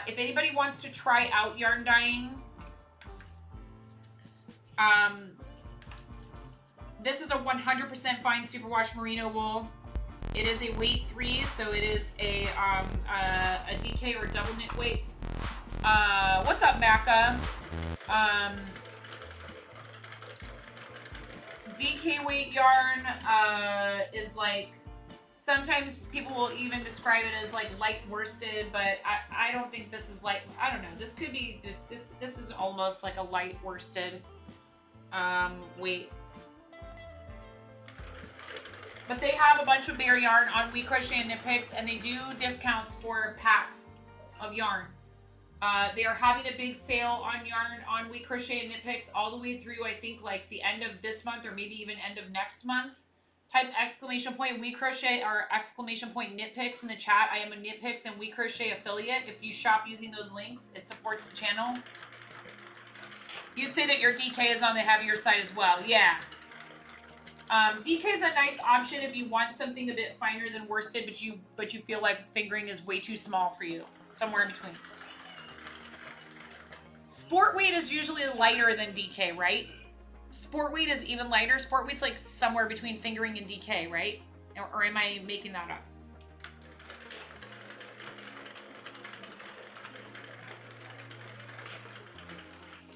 If anybody wants to try out yarn dyeing, this is a 100% fine superwash merino wool. It is a weight 3, so it is a DK or double knit weight. What's up, Macca? DK weight yarn is like, sometimes people will even describe it as like light worsted, but I don't think this is light. I don't know. This could be just this is almost like a light worsted weight. But they have a bunch of bear yarn on We Crochet and Knit Picks, and they do discounts for packs of yarn. They are having a big sale on yarn on We Crochet and Knit Picks all the way through, I think, like the end of this month or maybe even end of next month. Type exclamation point We Crochet or exclamation point Knit Picks in the chat. I am a Knit Picks and We Crochet affiliate. If you shop using those links, it supports the channel. You'd say that your DK is on the heavier side as well. Yeah. DK is a nice option if you want something a bit finer than worsted, but you feel like fingering is way too small for you. Somewhere in between. Sport weight is usually lighter than DK, right? Sport weight is even lighter. Sport weight's like somewhere between fingering and DK, right? Or am I making that up?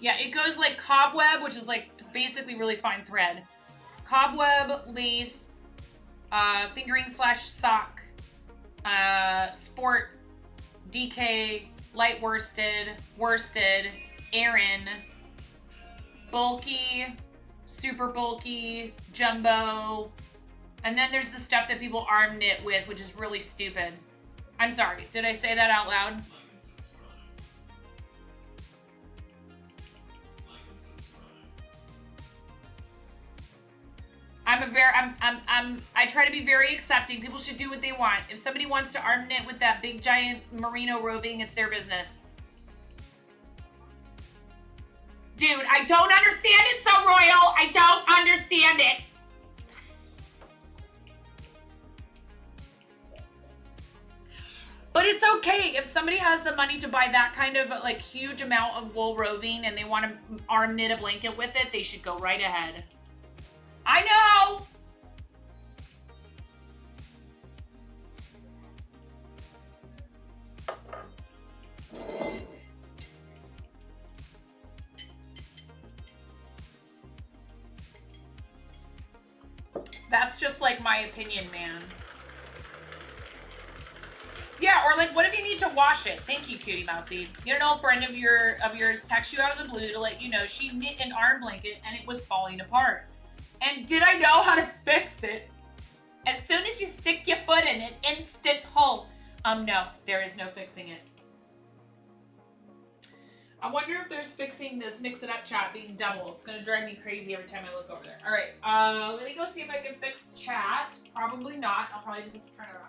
Yeah, it goes like cobweb, which is like basically really fine thread. Cobweb, lace, fingering / sock, sport, DK, light worsted, worsted, Aran, bulky, super bulky, jumbo, and then there's the stuff that people arm knit with, which is really stupid. I'm sorry, did I say that out loud? I try to be very accepting. People should do what they want. If somebody wants to arm knit with that big giant merino roving, it's their business. Dude, I don't understand it, so royal. I don't understand it. But it's okay if somebody has the money to buy that kind of like huge amount of wool roving and they want to arm knit a blanket with it, they should go right ahead. I know. That's just like my opinion, man. Yeah, or like, what if you need to wash it? Thank you, Cutie Mousy. You know, an old friend of yours texts you out of the blue to let you know she knit an arm blanket and it was falling apart. And did I know how to fix it? As soon as you stick your foot in it, instant hole. No, there is no fixing it. I wonder if there's fixing this mix it up chat being double. It's gonna drive me crazy every time I look over there. All right, let me go see if I can fix chat. Probably not. I'll probably just have to turn it on.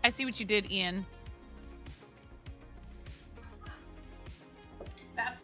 I see what you did, Ian. That's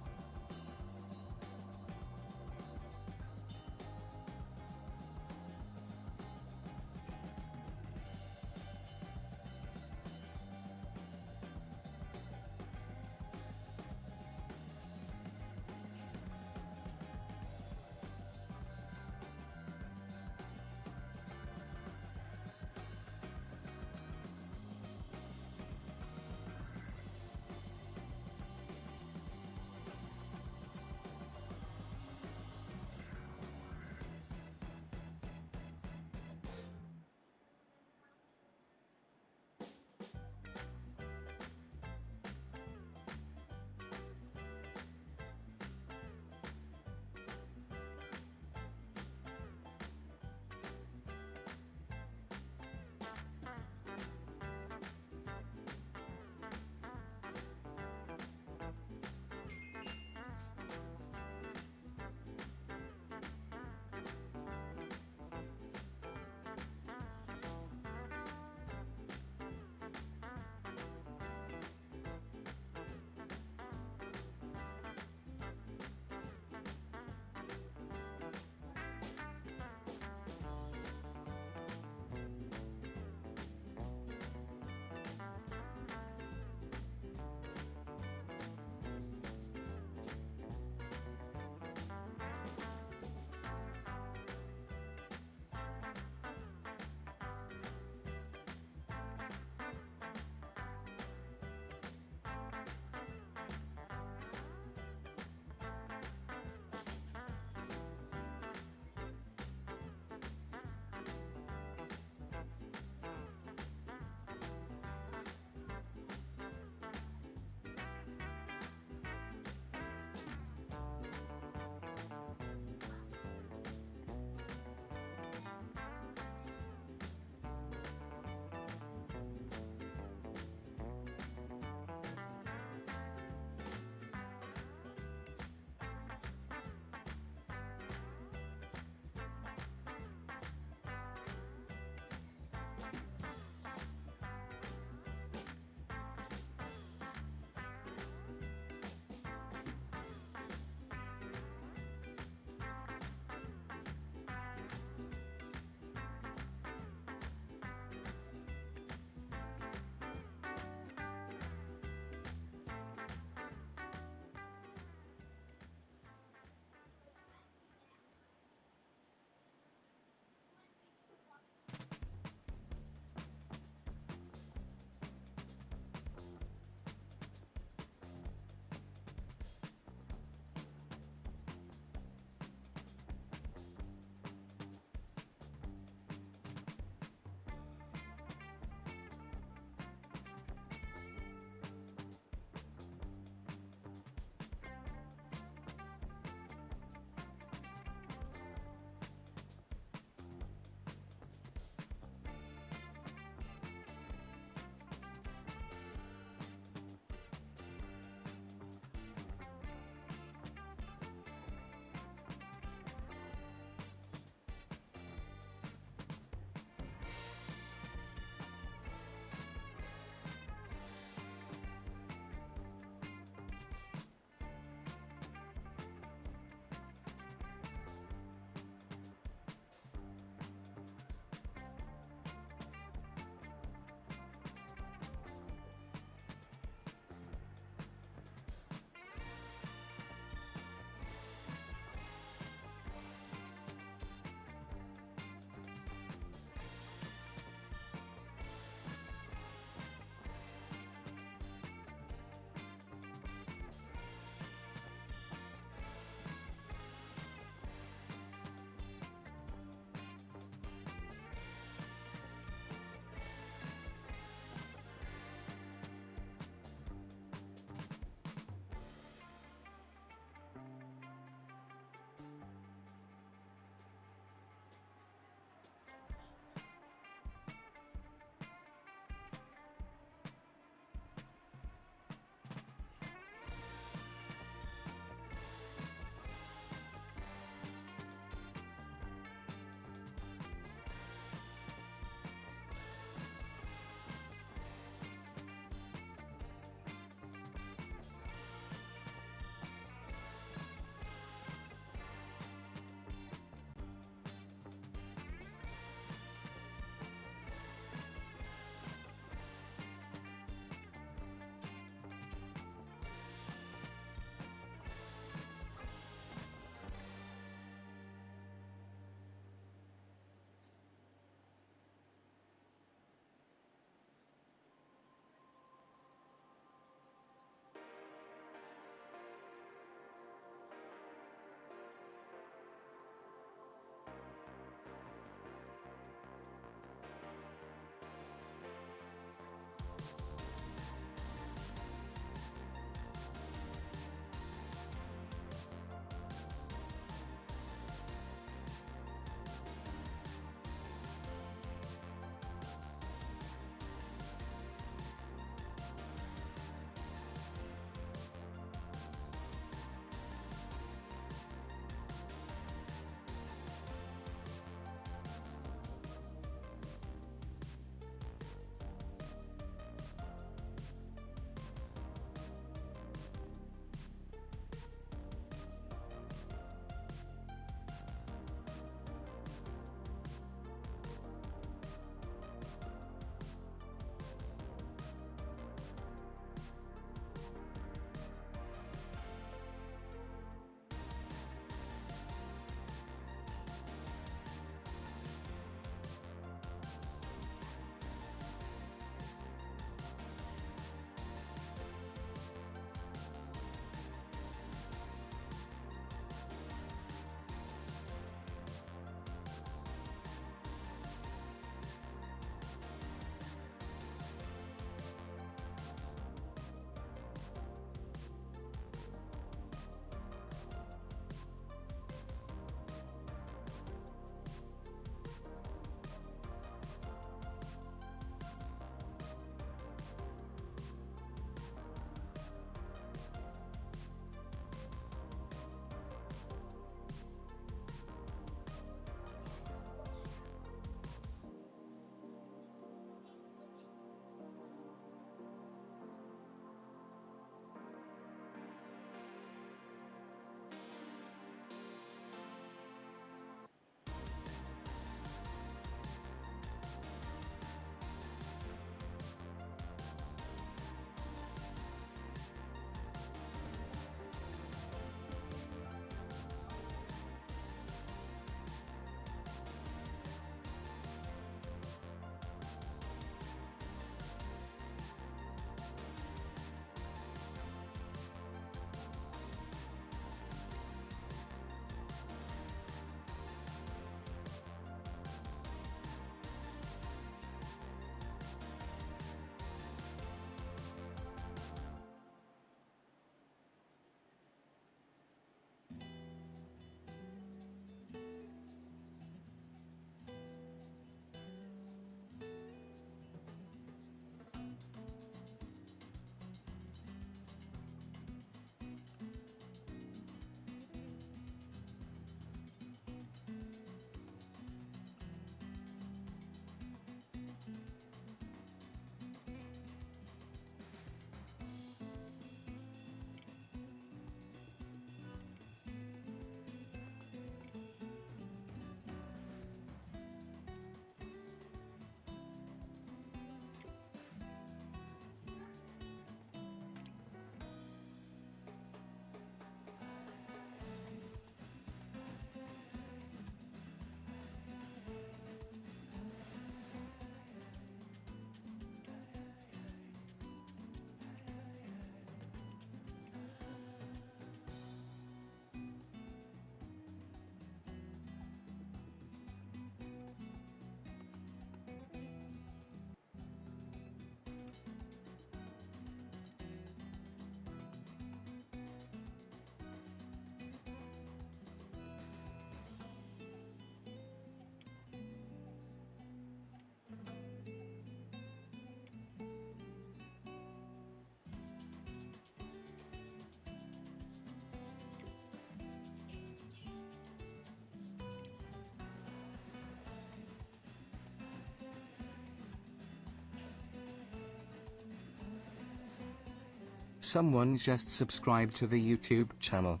Someone just subscribed to the YouTube channel.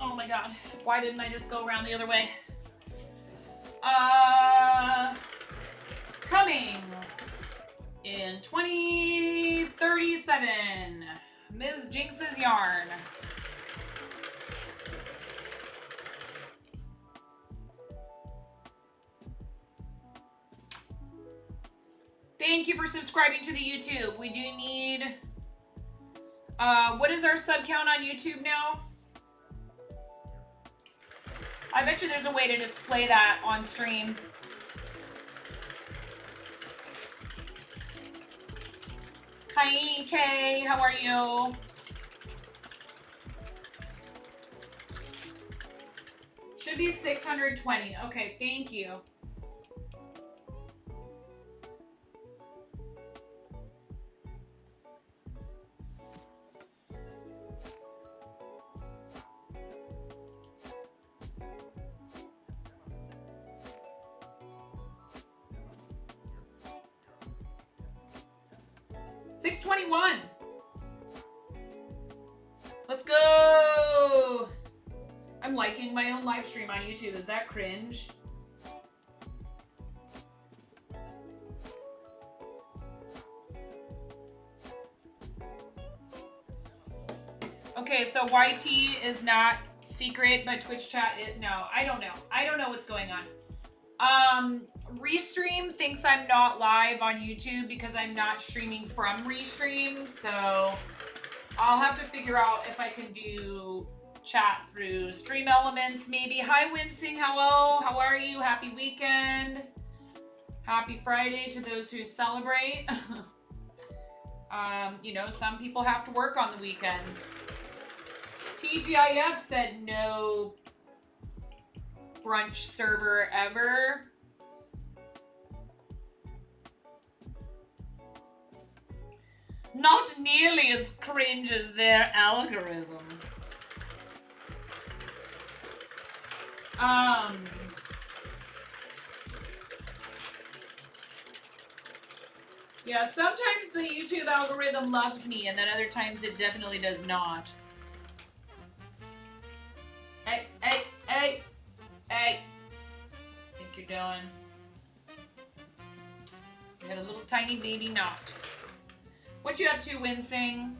Oh my god. Why didn't I just go around the other way? Coming in 2037, Ms. Jinx's yarn. Thank you for subscribing to the YouTube. We do need, what is our sub count on YouTube now? I bet you there's a way to display that on stream. Hi, Kay. How are you? Should be 620. Okay, thank you. $621. Let's go. I'm liking my own live stream on YouTube. Is that cringe? Okay, so YT is not secret, but Twitch chat is, no, I don't know. I don't know what's going on. Restream thinks I'm not live on YouTube because I'm not streaming from Restream, so I'll have to figure out if I can do chat through Stream Elements maybe. Hi Winsing, hello, how are you? Happy weekend. Happy Friday to those who celebrate. You know, some people have to work on the weekends. TGIF said no brunch server ever. Not nearly as cringe as their algorithm. Yeah, sometimes the YouTube algorithm loves me and then other times it definitely does not. Hey, hey, hey, hey. Think you're doing? You got a little tiny baby knot. What you up to, Winsing?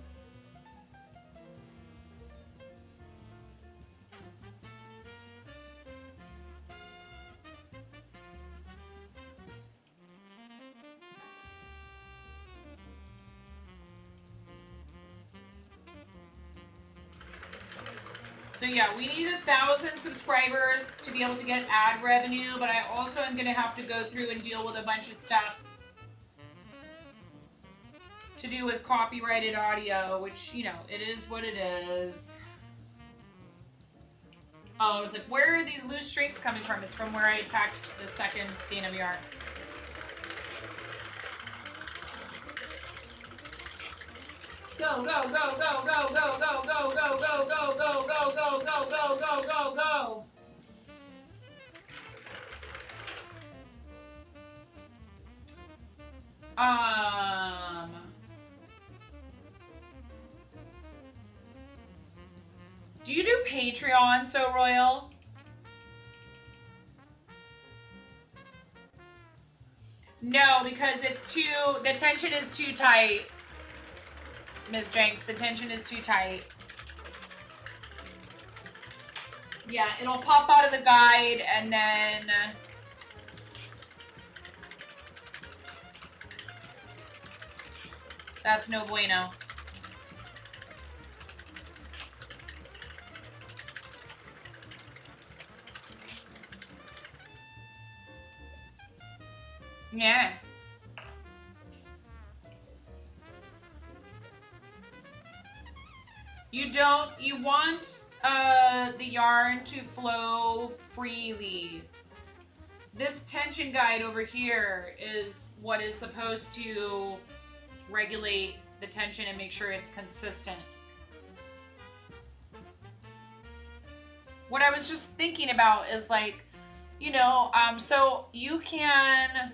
So yeah, we need 1,000 subscribers to be able to get ad revenue, but I also am gonna have to go through and deal with a bunch of stuff to do with copyrighted audio, which, you know, it is what it is. Oh, I was like, where are these loose streaks coming from? It's from where I attached the second skein of yarn. Go, go, go, go, go, go, go, go, go, go, go, go, go, go, go, go, go, go, go. Do you do Patreon, So Royal? No, because it's too, the tension is too tight. Ms. Jenks, the tension is too tight. Yeah, it'll pop out of the guide and then that's no bueno. Yeah. You want the yarn to flow freely. This tension guide over here is what is supposed to regulate the tension and make sure it's consistent. What I was just thinking about is like, you know, so you can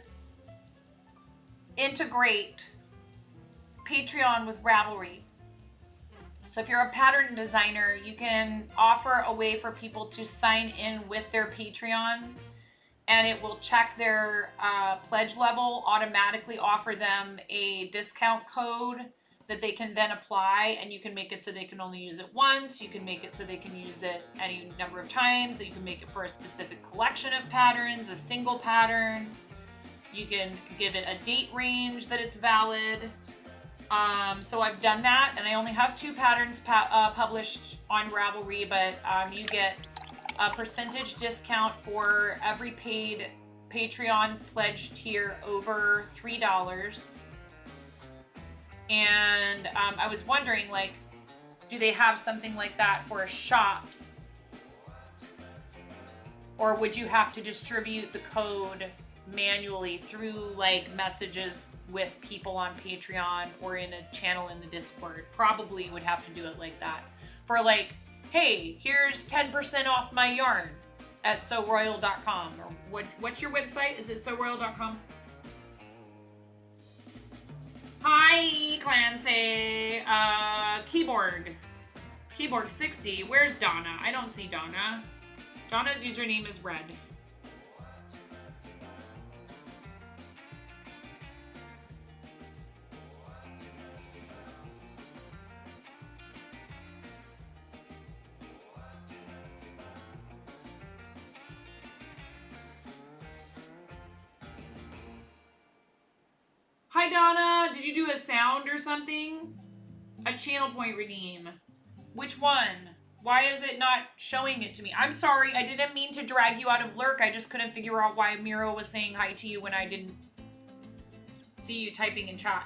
integrate Patreon with Ravelry. So if you're a pattern designer, you can offer a way for people to sign in with their Patreon, and it will check their pledge level, automatically offer them a discount code that they can then apply, and you can make it so they can only use it once. You can make it so they can use it any number of times. That you can make it for a specific collection of patterns, a single pattern. You can give it a date range that it's valid. So I've done that, and I only have 2 patterns published on Ravelry, but you get a percentage discount for every paid Patreon pledge tier over $3. And I was wondering, like, do they have something like that for shops? Or would you have to distribute the code manually through like messages with people on Patreon or in a channel in the Discord? Probably would have to do it like that. For like, hey, here's 10% off my yarn at soroyal.com. Or what's your website? Is it soroyal.com? Hi, Clancy. Keyboard 60. Where's Donna? I don't see Donna. Donna's username is red. Hi, Donna. Did you do a sound or something? A channel point redeem. Which one? Why is it not showing it to me? I'm sorry. I didn't mean to drag you out of lurk. I just couldn't figure out why Miro was saying hi to you when I didn't see you typing in chat.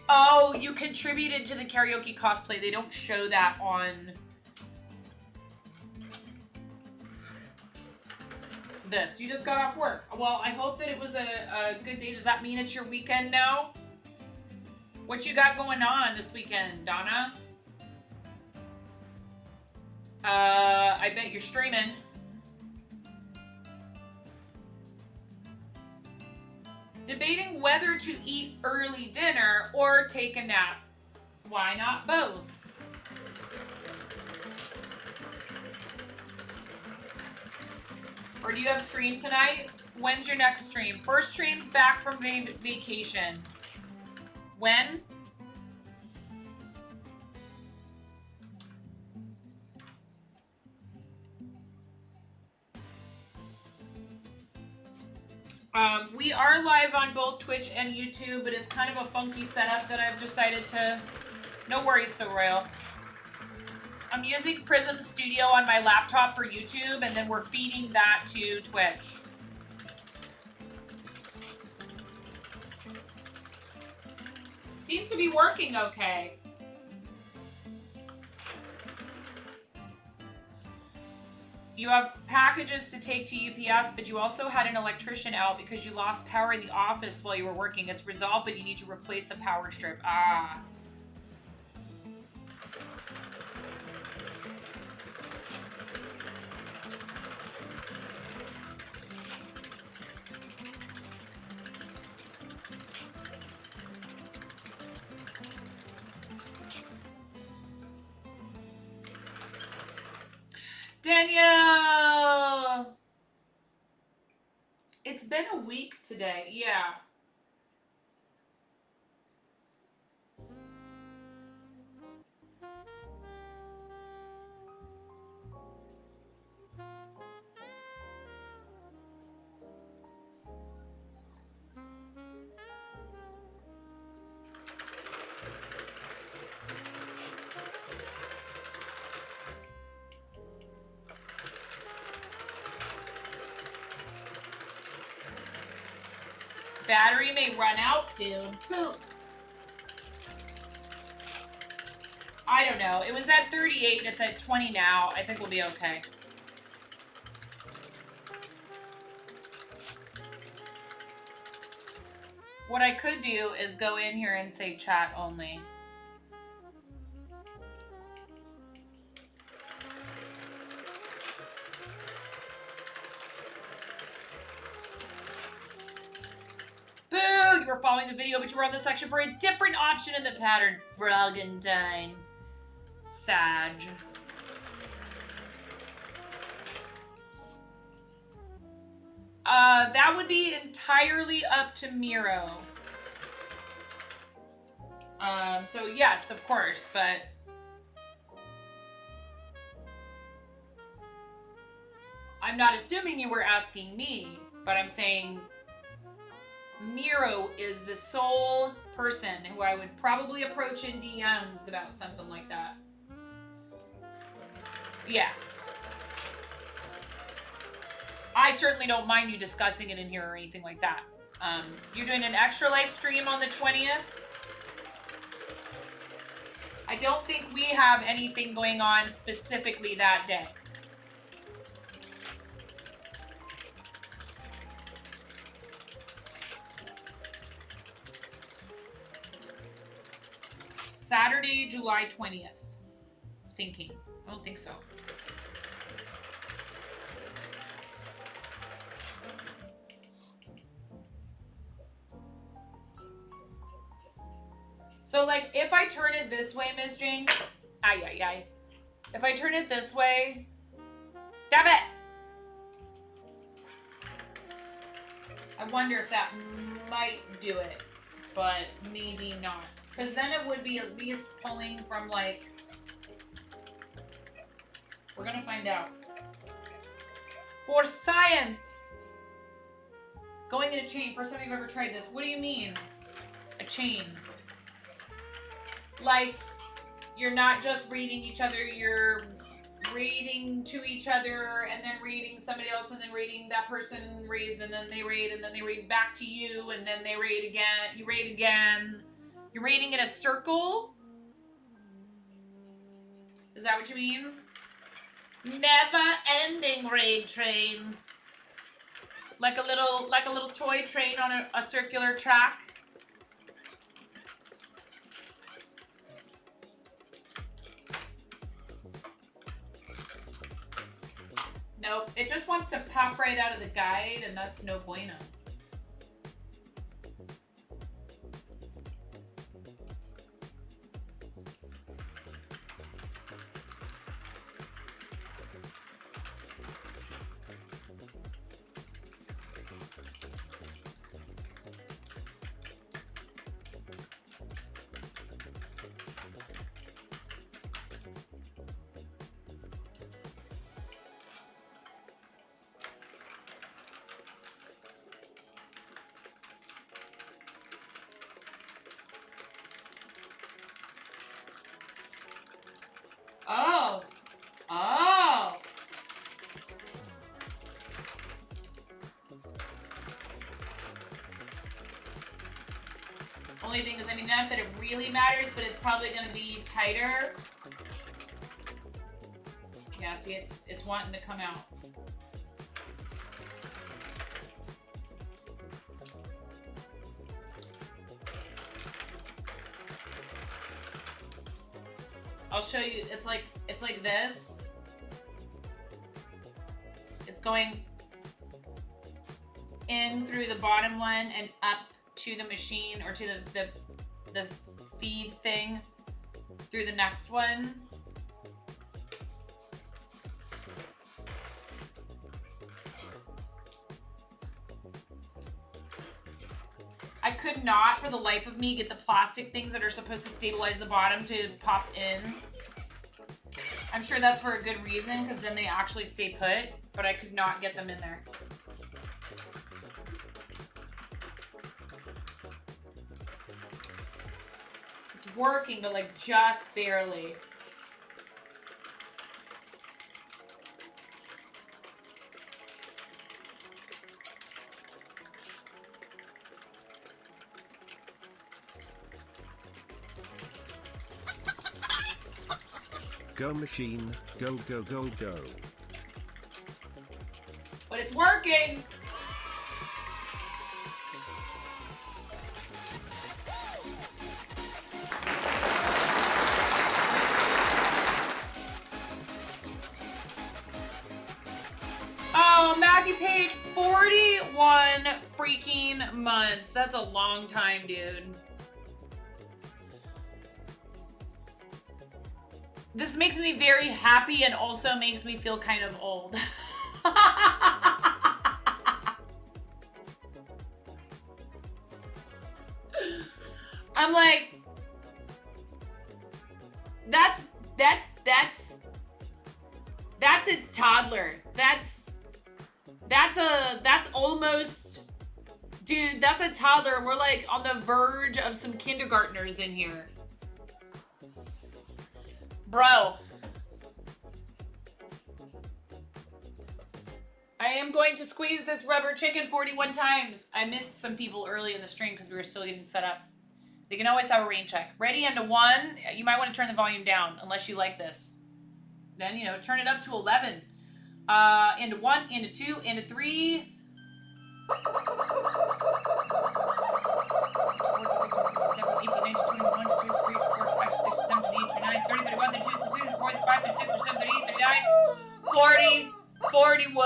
Oh, you contributed to the karaoke cosplay. They don't show that on this. You just got off work. Well, I hope that it was a good day. Does that mean it's your weekend now? What you got going on this weekend, Donna? I bet you're streaming. Debating whether to eat early dinner or take a nap. Why not both? Or do you have stream tonight? When's your next stream? First stream's back from vacation. When? We are live on both Twitch and YouTube, but it's kind of a funky setup that I've decided to... No worries, So Royal. I'm using Prism Studio on my laptop for YouTube, and then we're feeding that to Twitch. Seems to be working okay. You have packages to take to UPS, but you also had an electrician out because you lost power in the office while you were working. It's resolved, but you need to replace a power strip. Ah. Danielle! It's been a week today, yeah. battery may run out soon. Poop. I don't know. It was at 38 and it's at 20 now. I think we'll be okay. What I could do is go in here and say chat only. Boo! You were following the video, but you were on the section for a different option in the pattern. Frogentine. Sag. That would be entirely up to Miro. So yes, of course, but I'm not assuming you were asking me, but I'm saying Miro is the sole person who I would probably approach in DMs about something like that. Yeah. I certainly don't mind you discussing it in here or anything like that. You're doing an extra live stream on the 20th. I don't think we have anything going on specifically that day. Saturday, July 20th. Thinking. I don't think so. So, like, if I turn it this way, Miss Jinx, if I turn it this way, stop it! I wonder if that might do it, but maybe not. Because then it would be at least pulling from, like, we're gonna find out. For science! Going in a chain. First time you've ever tried this. What do you mean? A chain. Like, you're not just reading each other, you're reading to each other, and then reading somebody else, and then reading that person reads, and then they read, and then they read back to you, and then they read again. You read again. You're reading in a circle? Is that what you mean? Never-ending raid train. Like a little toy train on a circular track. Nope, it just wants to pop right out of the guide, and that's no bueno. Oh. Oh. Only thing is, I mean, not that it really matters, but it's probably going to be tighter. Yeah, see, it's wanting to come out. I'll show you. It's like this. It's going in through the bottom one and up to the machine, or to the feed thing through the next one. I could not, for the life of me, get the plastic things that are supposed to stabilize the bottom to pop in. I'm sure that's for a good reason, because then they actually stay put, but I could not get them in there. It's working, but like just barely. Go machine, go go go go. But it's working. Oh, Matthew Page, 41 freaking months. That's a long time, dude. This makes me very happy and also makes me feel kind of old. I'm like, that's a toddler. That's almost, dude, that's a toddler. We're like on the verge of some kindergartners in here. Bro. I am going to squeeze this rubber chicken 41 times. I missed some people early in the stream because we were still getting set up. They can always have a rain check. Ready into 1. You might want to turn the volume down unless you like this. Then, you know, turn it up to 11. Into 1, into 2, into 3. $40, 41.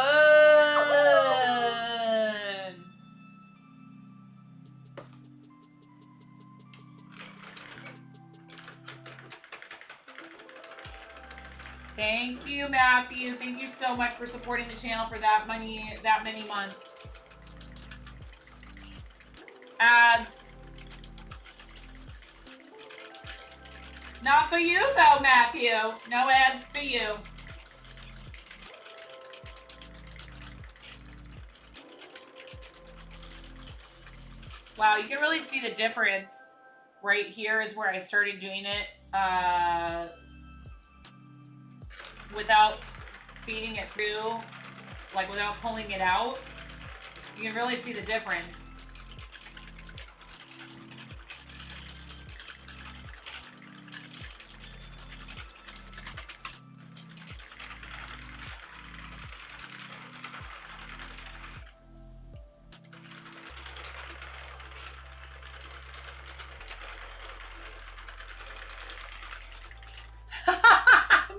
Thank you, Matthew. Thank you so much for supporting the channel for that many months. Ads. Not for you though, Matthew. No ads for you. Wow, you can really see the difference. Right here is where I started doing it without feeding it through, like without pulling it out. You can really see the difference.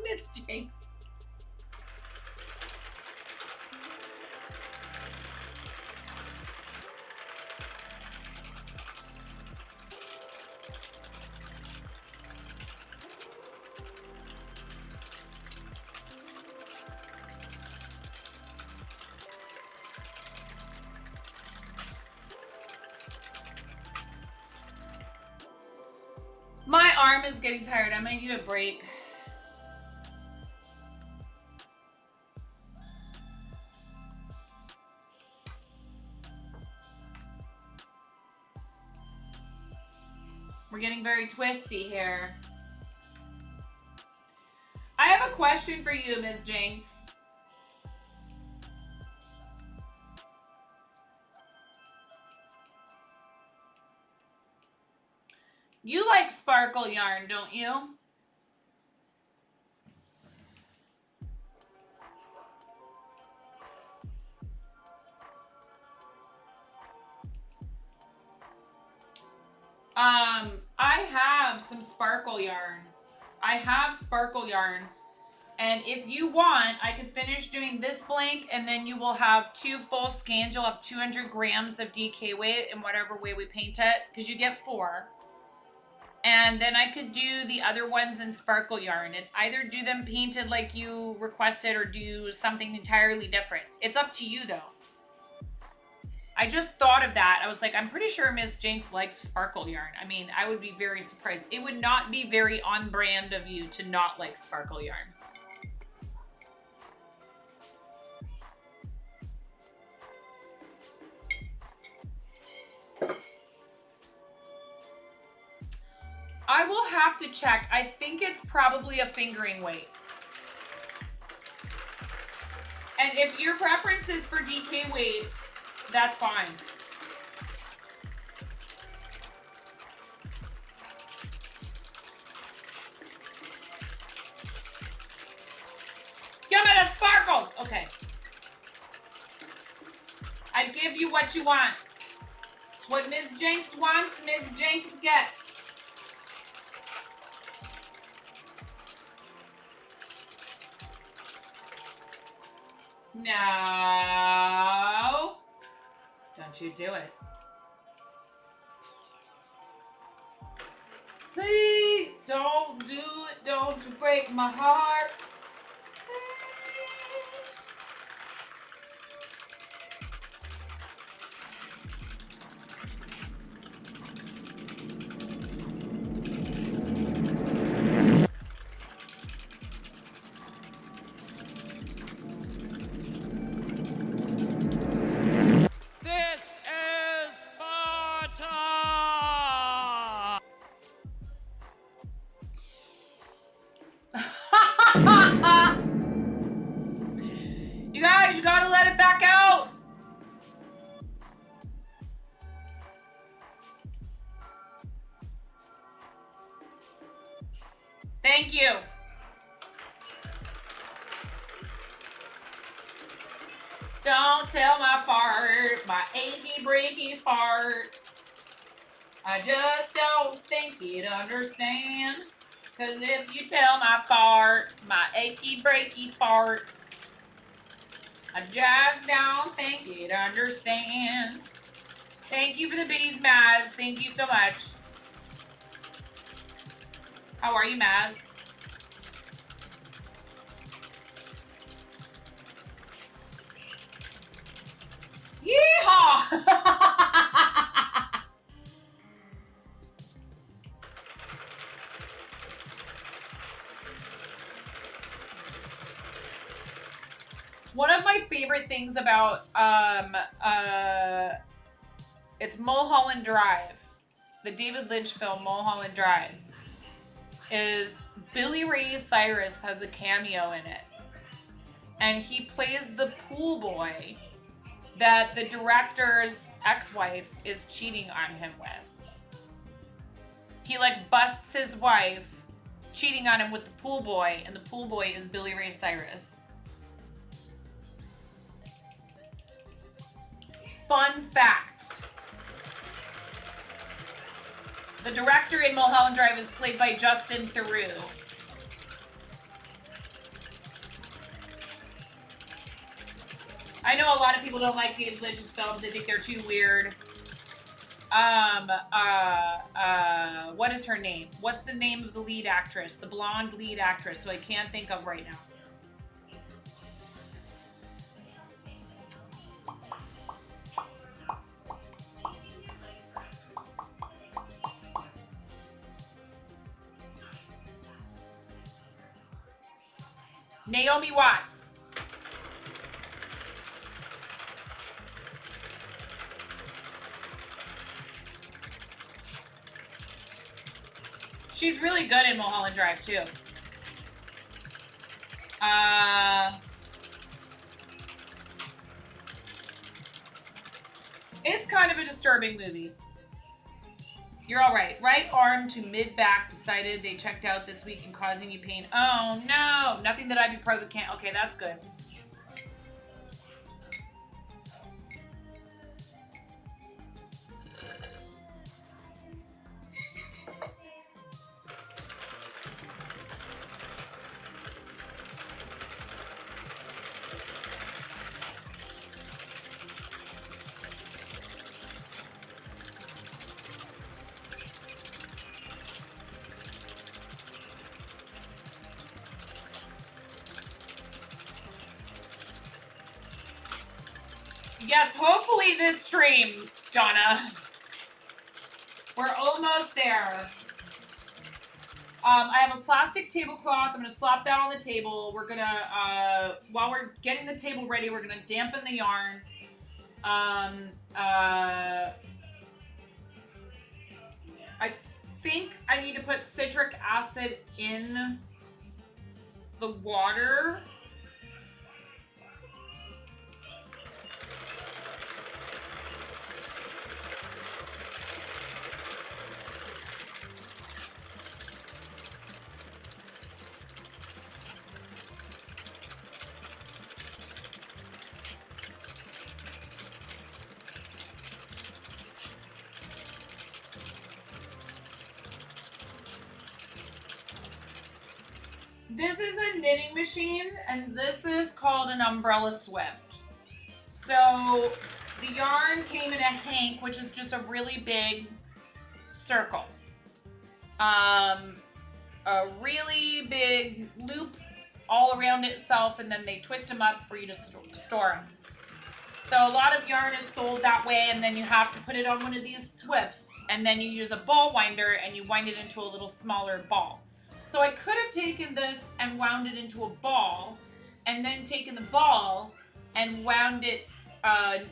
Miss Jinx. My arm is getting tired. I might need a break. We're getting very twisty here. I have a question for you, Ms. Jinx. You like sparkle yarn, don't you? I have some sparkle yarn. I have sparkle yarn. And if you want, I could finish doing this blank and then you will have 2 full skeins. You'll have 200 grams of DK weight in whatever way we paint it, because you get 4. And then I could do the other ones in sparkle yarn and either do them painted like you requested or do something entirely different. It's up to you though. I just thought of that. I was like, I'm pretty sure Miss Jinx likes sparkle yarn. I mean, I would be very surprised. It would not be very on brand of you to not like sparkle yarn. I will have to check. I think it's probably a fingering weight. And if your preference is for DK weight, that's fine. Give me the sparkles. Okay. I give you what you want. What Miss Jenks wants, Miss Jenks gets. No. Don't you do it. Please don't do it. Don't you break my heart. This is Sparta! You guys, you gotta let it back out. Thank you. Don't tell my fart, my achy breaky fart. I just don't think you'd understand. Cause if you tell my fart, my achy breaky fart, I just don't think you'd understand. Thank you for the biddies, Maz. Thank you so much. How are you, Maz? Yeehaw! One of my favorite things about it's Mulholland Drive, the David Lynch film Mulholland Drive, is Billy Ray Cyrus has a cameo in it, and he plays the pool boy that the director's ex-wife is cheating on him with. He like busts his wife cheating on him with the pool boy, and the pool boy is Billy Ray Cyrus. Fun fact. The director in Mulholland Drive is played by Justin Theroux. I know a lot of people don't like David Lynch's films. They think they're too weird. What is her name? What's the name of the lead actress? The blonde lead actress, who I can't think of right now. Naomi Watts. She's really good in Mulholland Drive, too. It's kind of a disturbing movie. You're all right. Right arm to mid back decided they checked out this week and causing you pain. Oh, no. Nothing that ibuprofen can't. Okay, that's good. Yes, hopefully this stream, Jonna. We're almost there. I have a plastic tablecloth. I'm going to slop that on the table. We're going to, while we're getting the table ready, we're going to dampen the yarn. I think I need to put citric acid in the water. This is a knitting machine, and this is called an umbrella Swift. So the yarn came in a hank, which is just a really big circle. A really big loop all around itself, and then they twist them up for you to store them. So a lot of yarn is sold that way, and then you have to put it on one of these Swifts, and then you use a ball winder and you wind it into a little smaller ball. So I could have taken this and wound it into a ball, and then taken the ball and wound it,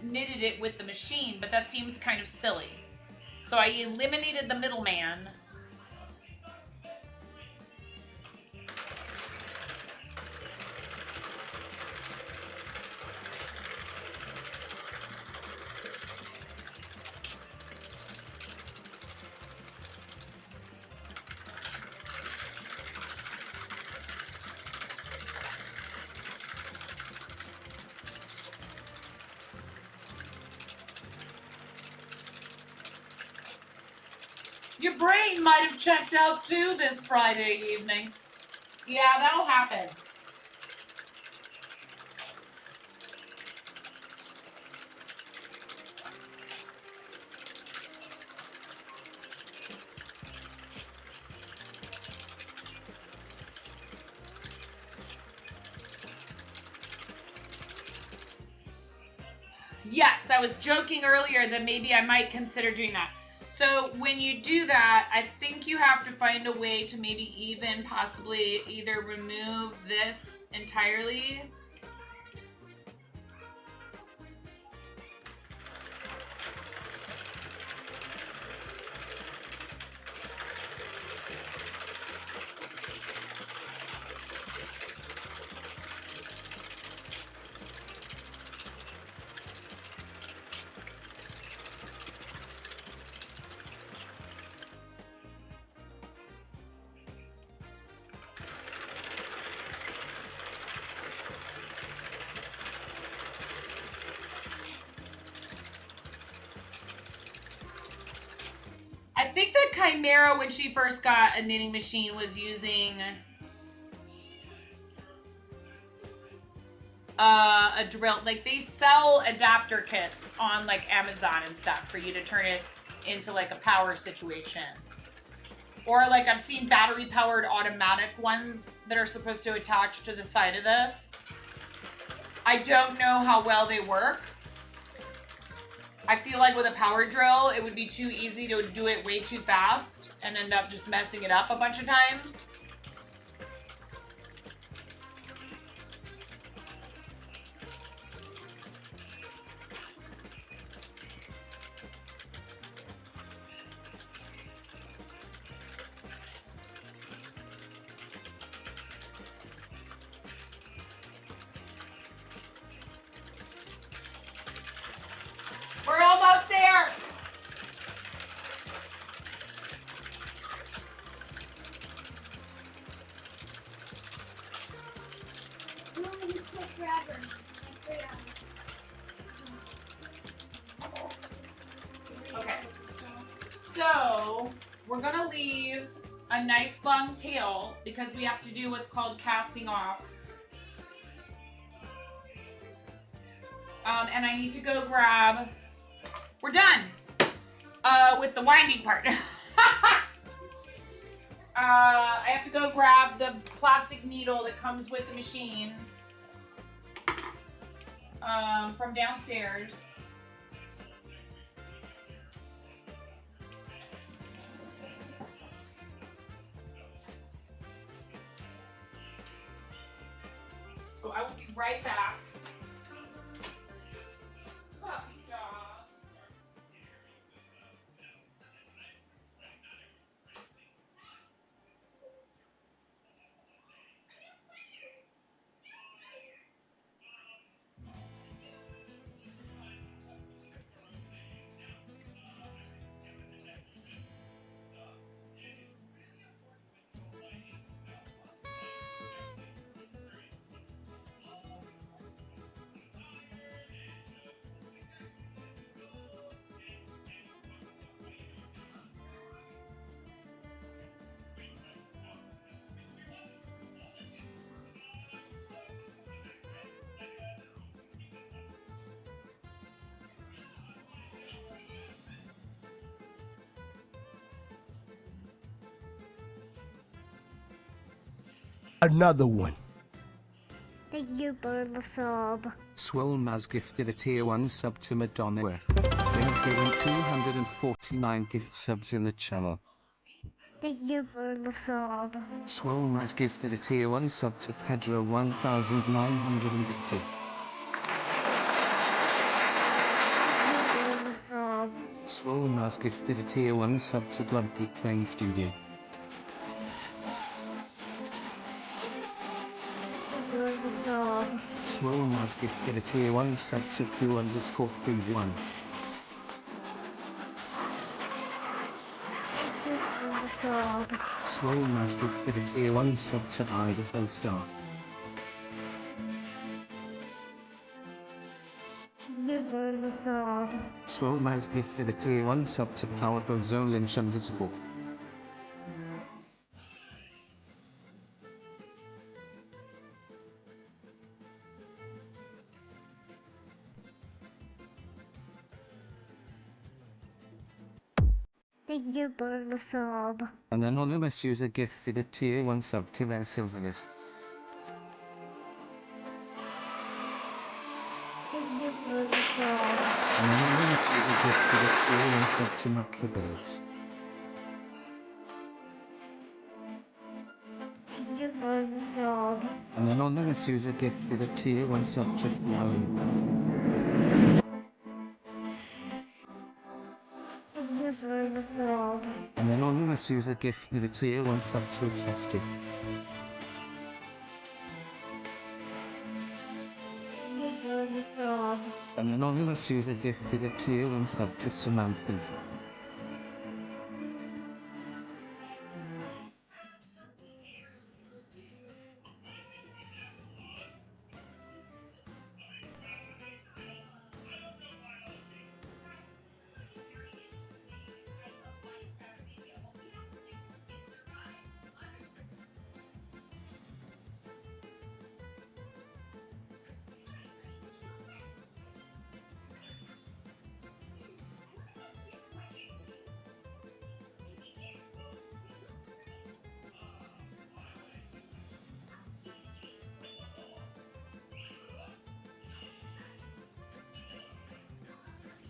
knitted it with the machine, but that seems kind of silly. So I eliminated the middleman. Your brain might have checked out too this Friday evening. Yeah, that'll happen. Yes, I was joking earlier that maybe I might consider doing that. So when you do that, I think you have to find a way to maybe even possibly either remove this entirely. I think that Chimera, when she first got a knitting machine, was using a drill. Like, they sell adapter kits on like Amazon and stuff for you to turn it into like a power situation. Or like I've seen battery powered automatic ones that are supposed to attach to the side of this. I don't know how well they work. I feel like with a power drill, it would be too easy to do it way too fast and end up just messing it up a bunch of times. We're almost there. No, you took forever. Okay. So we're gonna leave a nice long tail because we have to do what's called casting off. And I need to go grab. We're done with the winding part. I have to go grab the plastic needle that comes with the machine from downstairs. So I will be right back. Puppy dogs. Another one. Thank you for the sub. Swolm has gifted a tier 1 sub to Madonna Earth. They have given 249 gift subs in the channel. Thank you for the sub. Swolm has gifted a tier 1 sub to Pedro 1980. For the sub. Swolm has gifted a tier 1 sub to Grumpy Play Studio. For the sub. Swolm has gifted a tier 1 sub to Q_Food1. Thank you for the sub. Swolm has gifted a tier 1 sub to Idaho Star. Thank you for the sub. Swolm has gifted a tier 1 sub to Powerbozolynch_. Thank you for the sub. An anonymous user gifted a tier 1 sub to their Silverlist. Thank you for the sub. An anonymous user gifted a tier 1 sub to Muckabirds. Thank you for the sub. An anonymous user gifted a tier 1 sub to Flowing. Thank you for the sub. An anonymous user gifted a tier 1 sub to Testy. Thank you for the sub. An anonymous user gifted a tier 1 sub to Samantha's.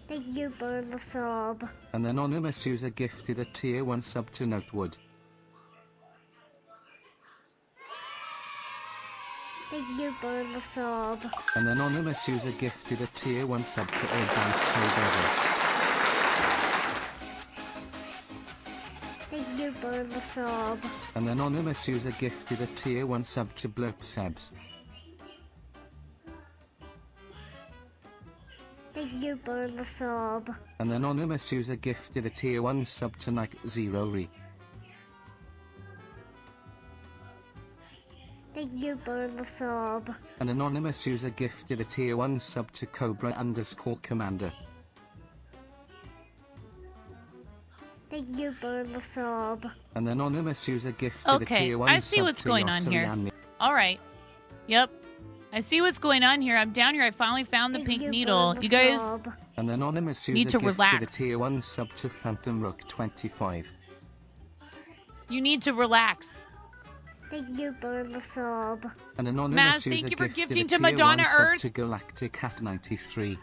Thank you for the sub. An anonymous user gifted a tier 1 sub to Notewood. Thank you for the sub. An anonymous user gifted a tier 1 sub to Urban's Cobezel. Thank you for the sub. An anonymous user gifted a tier 1 sub to Blurp Sebs. Thank you for the sub. An anonymous user gifted a tier 1 sub to Nike Zero Re. Thank you for the sub. An anonymous user gifted a tier 1 sub to Cobra_Commander. Thank you for the sub. An anonymous user gifted a Okay, tier 1 I see sub what's to going on here. Yosseliani. All right. Yep. I see what's going on here. I'm down here. I finally found the Thank pink you needle. for the You guys sub. An anonymous user need to gifted a relax. tier 1 sub to Phantom Rook 25. You need to relax. Thank you for the sub. An anonymous Maz, thank user you for gifted gifting a to tier Madonna 1 sub Earth. to Galactic Cat 93.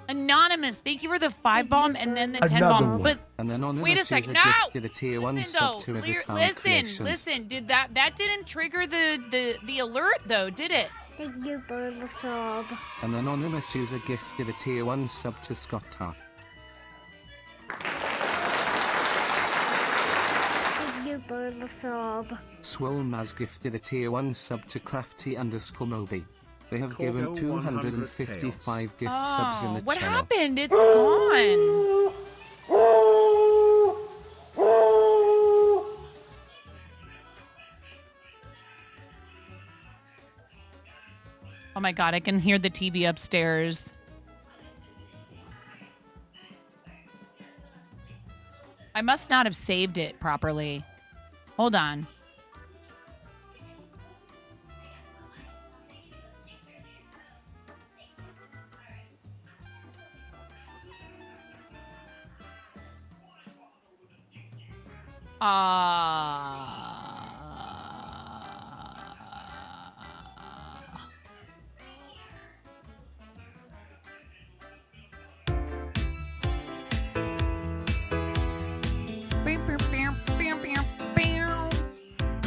Anonymous, thank you for the 5 you bomb for and then the the 10 Another bomb. one. But An anonymous wait a sec. user No! gifted a tier 1 Listen sub though. to Rivertown Listen, Creations. listen. Did that didn't trigger the alert though, did it? Thank you for the sub. An anonymous user gifted a tier 1 sub to Scott Tar. Thank you for the sub. Swolm has gifted a tier 1 sub to Crafty_Moby. They have given Corgo 255 gift subs in the What channel. happened? It's gone. Oh my god, I can hear the TV upstairs. I must not have saved it properly. Hold on.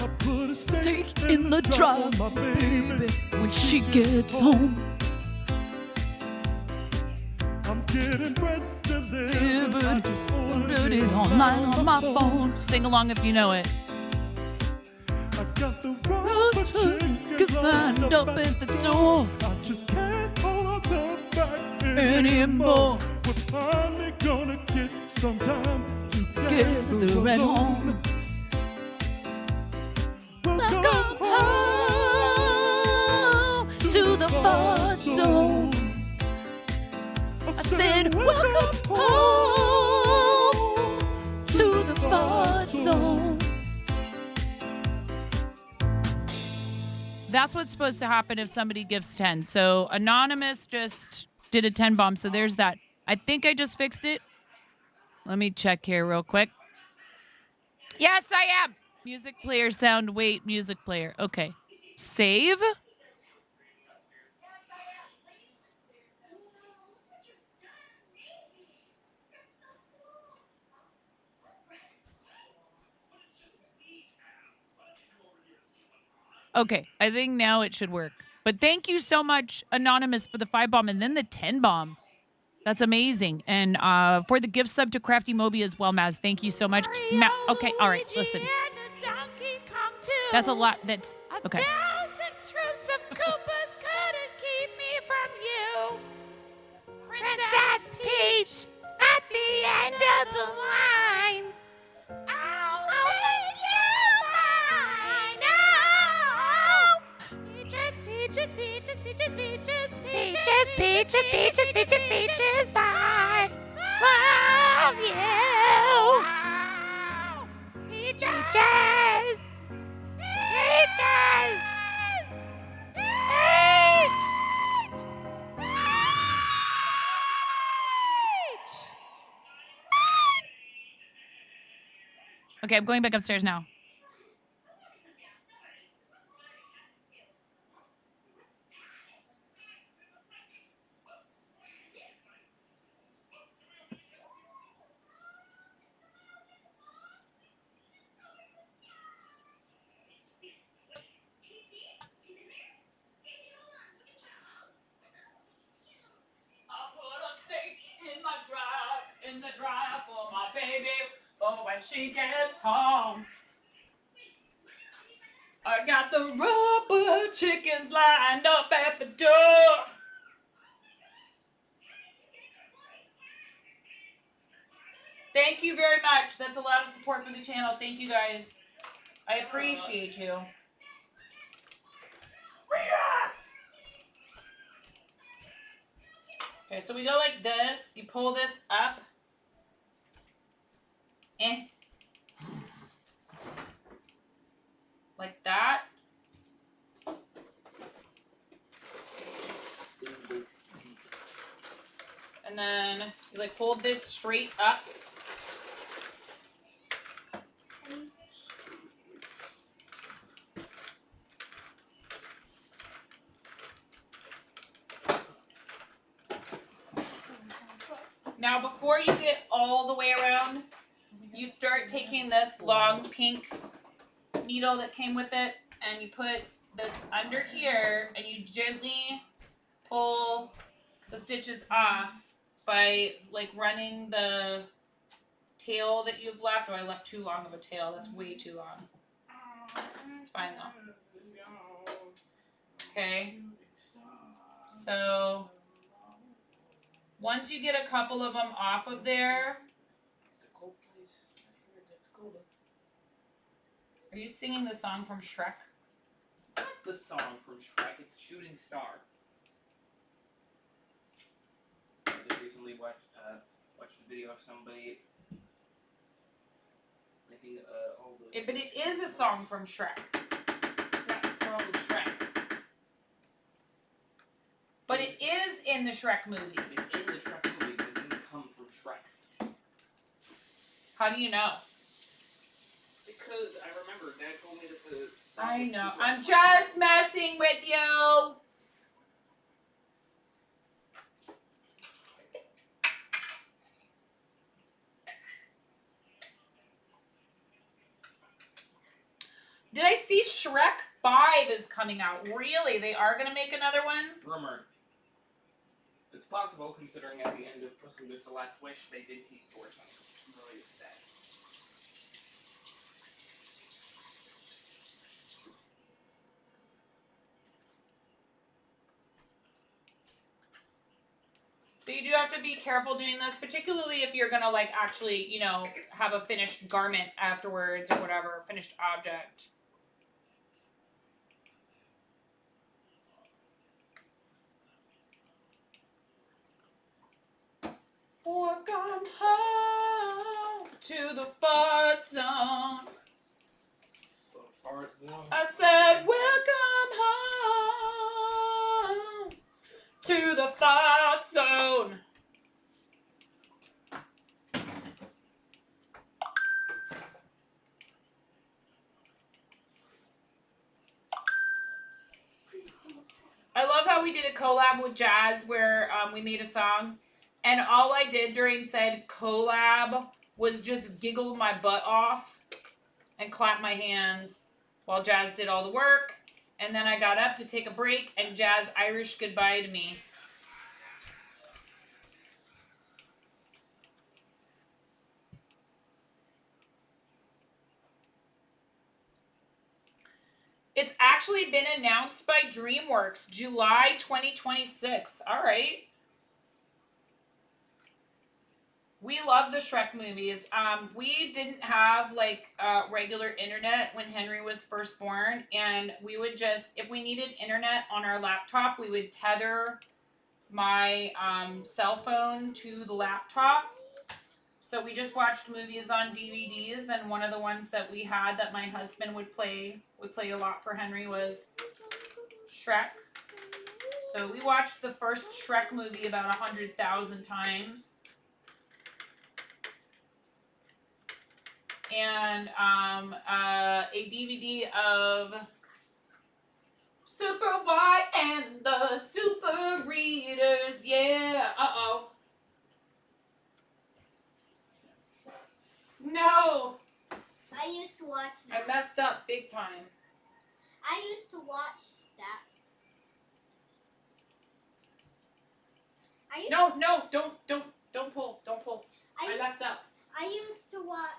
I put a Steak in the drop, baby, when she gets home. I'm getting bread delivered. I just Put ordered it online on my phone. Sing along if you know it. I got the rubber chickens lined up at the door. I just can't hold them back Anymore. We're finally gonna get some time Together at home. Welcome home to the fun zone. I said, welcome home to the fun zone. That's what's supposed to happen if somebody gives 10. So Anonymous just did a 10 bomb. So there's that. I think I just fixed it. Let me check here real quick. Yes, I am. Music player sound. Wait, music player. Okay. Save. Okay, I think now it should work. But thank you so much, Anonymous, for the 5 bomb and then the 10 bomb. That's amazing. And for the gift sub to Crafty Moby as well, Maz. Thank you so much. Okay, all right, listen. That's a lot. That's okay. 1,000 troops of Koopas couldn't keep me from you. Princess Peach at the end of the line. I'll make you mine. Oh, peaches, peaches, peaches, peaches, peaches, peaches, peaches, peaches, peaches, peaches. I love you. Peaches. Peaches! Peach! Okay, I'm going back upstairs now. In the drive for my baby, for when she gets home. I got the rubber chickens lined up at the door. Thank you very much. That's a lot of support for the channel. Thank you guys. I appreciate you. Okay, so we go like this. You pull this up. Like that. And then you like hold this straight up. Now before you get all the way around, you start taking this long pink needle that came with it and you put this under here and you gently pull the stitches off by like running the tail that you've left. Oh, I left too long of a tail. That's way too long. It's fine though. Okay. So once you get a couple of them off of there. It's a cold place. It gets colder. Are you singing the song from Shrek? It's not the song from Shrek, it's Shooting Star. I just recently watched a video of somebody making all the... But it is a song from Shrek. It's not from Shrek. But it is in the Shrek movie. It's in the Shrek movie, but it didn't come from Shrek. How do you know? Because I remember Dad told me that the song I was know. Shrek. I'm just messing with you. Did I see Shrek 5 is coming out? Really? They are gonna make another one? Rumored. It's possible, considering at the end of Puss in Boots: The Last Wish, they did tease towards something. I'm really upset. So you do have to be careful doing this, particularly if you're gonna like actually, you know, have a finished garment afterwards or whatever, finished object. Welcome home to the fart zone. Fart zone. I said, welcome home to the fart zone. I love how we did a collab with Jazz where we made a song, and all I did during said collab was just giggle my butt off and clap my hands while Jazz did all the work, and then I got up to take a break, and Jazz Irish goodbye to me. It's actually been announced by DreamWorks, July 2026. All right. We love the Shrek movies. We didn't have like regular internet when Henry was first born, and we would just, if we needed internet on our laptop, we would tether my cell phone to the laptop. So we just watched movies on DVDs, and one of the ones that we had that my husband would play a lot for Henry was Shrek. So we watched the first Shrek movie about 100,000 times. And a DVD of Super White and the Super Readers. Yeah. Uh-oh. No. I used to watch I that. messed up big time. I used to watch that. No, don't pull. Don't pull. I messed up. I used to watch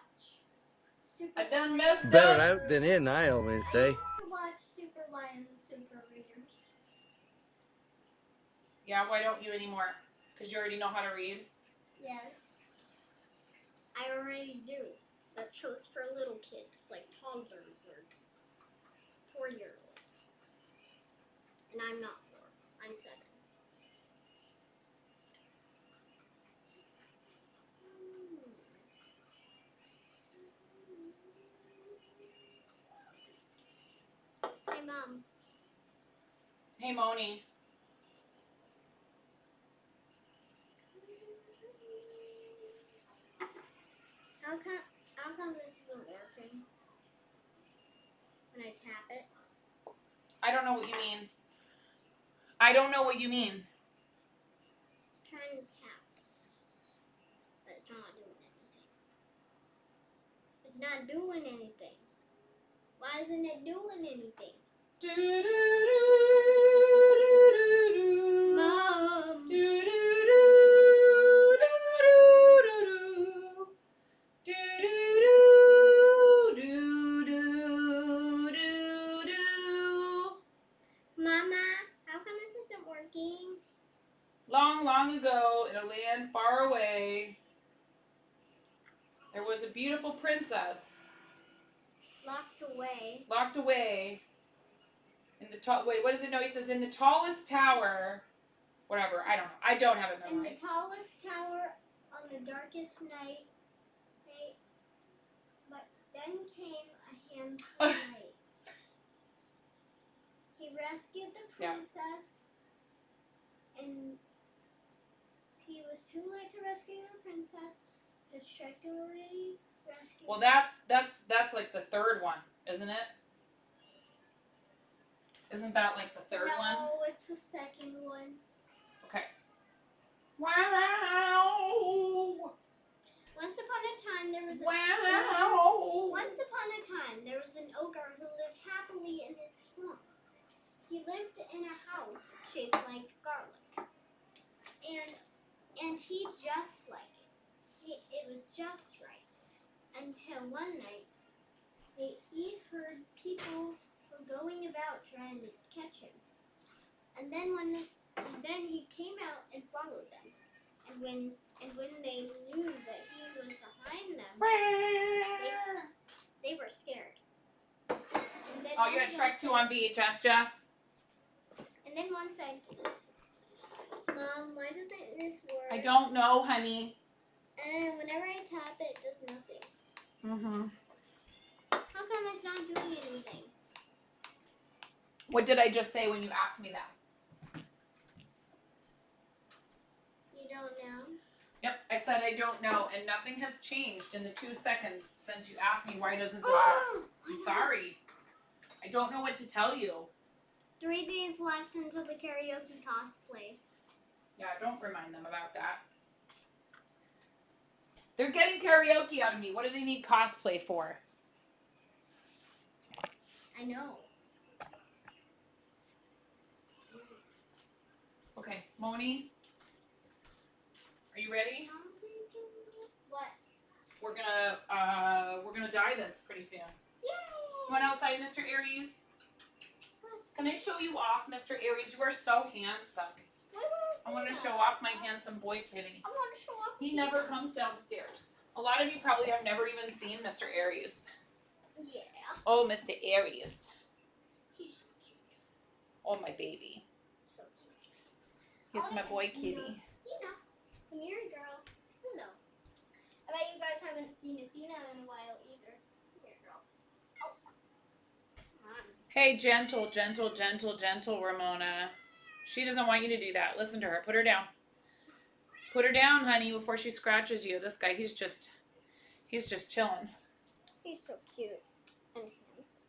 Super I done messed Better up. out than in, I always I say. used to watch Super White and the Super Readers. Yeah, why don't you anymore? Because you already know how to read? Yes. I already do. That show's for little kids, like toddlers or 4-year-olds. And I'm not 4. I'm 7. Hey, Mom. Hey, Moni. How come this isn't working? When I tap it? I don't know what you mean. I don't know what you mean. I'm trying to tap this. But it's not doing anything. It's not doing anything. Why isn't it doing anything? Mom. Mama, how come this isn't working? Long, long ago, in a land far away, there was a beautiful princess. Locked away. Locked away. In the wait, what does it know? He says, in the tallest tower. Whatever, I don't know. I don't have it In the memorized. tallest tower on the darkest night. But then came a handsome knight. He rescued the princess. And he was too late to rescue the princess. Because Shrek already rescued Well, her. that's like the third one, isn't it? Isn't that like the third one? No, it's the second one. Okay. Wow. Once upon a time, there was an Wow. Once upon a time, there was an ogre farmer who lived happily in his swamp. He lived in a house shaped like garlic, and he just liked it. It was just right. Until one night, he heard people were going about trying to catch him, and then he came out and followed them. And when they knew that he was behind them, they were scared. And then Oh, you had Shrek 2 on VHS, Jess? And then one said, "Mom, why doesn't this work?" I don't know, honey. And whenever I tap it, it does nothing. Mm-hmm. How come it's not doing anything? What did I just say when you asked me that? You don't know? Yep, I said I don't know, and nothing has changed in the 2 seconds since you asked me why doesn't this work. I'm sorry. I don't know what to tell you. 3 days left until the karaoke cosplay. Yeah, don't remind them about that. They're getting karaoke out of me. What do they need cosplay for? I know. Okay, Moni, are you ready? What? We're gonna dye this pretty soon. Yay! You want outside, Mr. Aries? Can I show you off, Mr. Aries? You are so handsome. I want to show off my handsome boy kitty. I want to show off. He never comes downstairs. A lot of you probably have never even seen Mr. Aries. Yeah. Oh, Mr. Aries. He's so cute. Oh, my baby. So cute. He's my boy kitty. Athena, come here, girl. Hello. I bet you guys haven't seen Athena in a while either. Come here, girl. Oh. Come on. Hey, gentle, gentle, gentle, gentle, Ramona. She doesn't want you to do that. Listen to her. Put her down. Put her down, honey, before she scratches you. This guy, he's just chilling. He's so cute and handsome.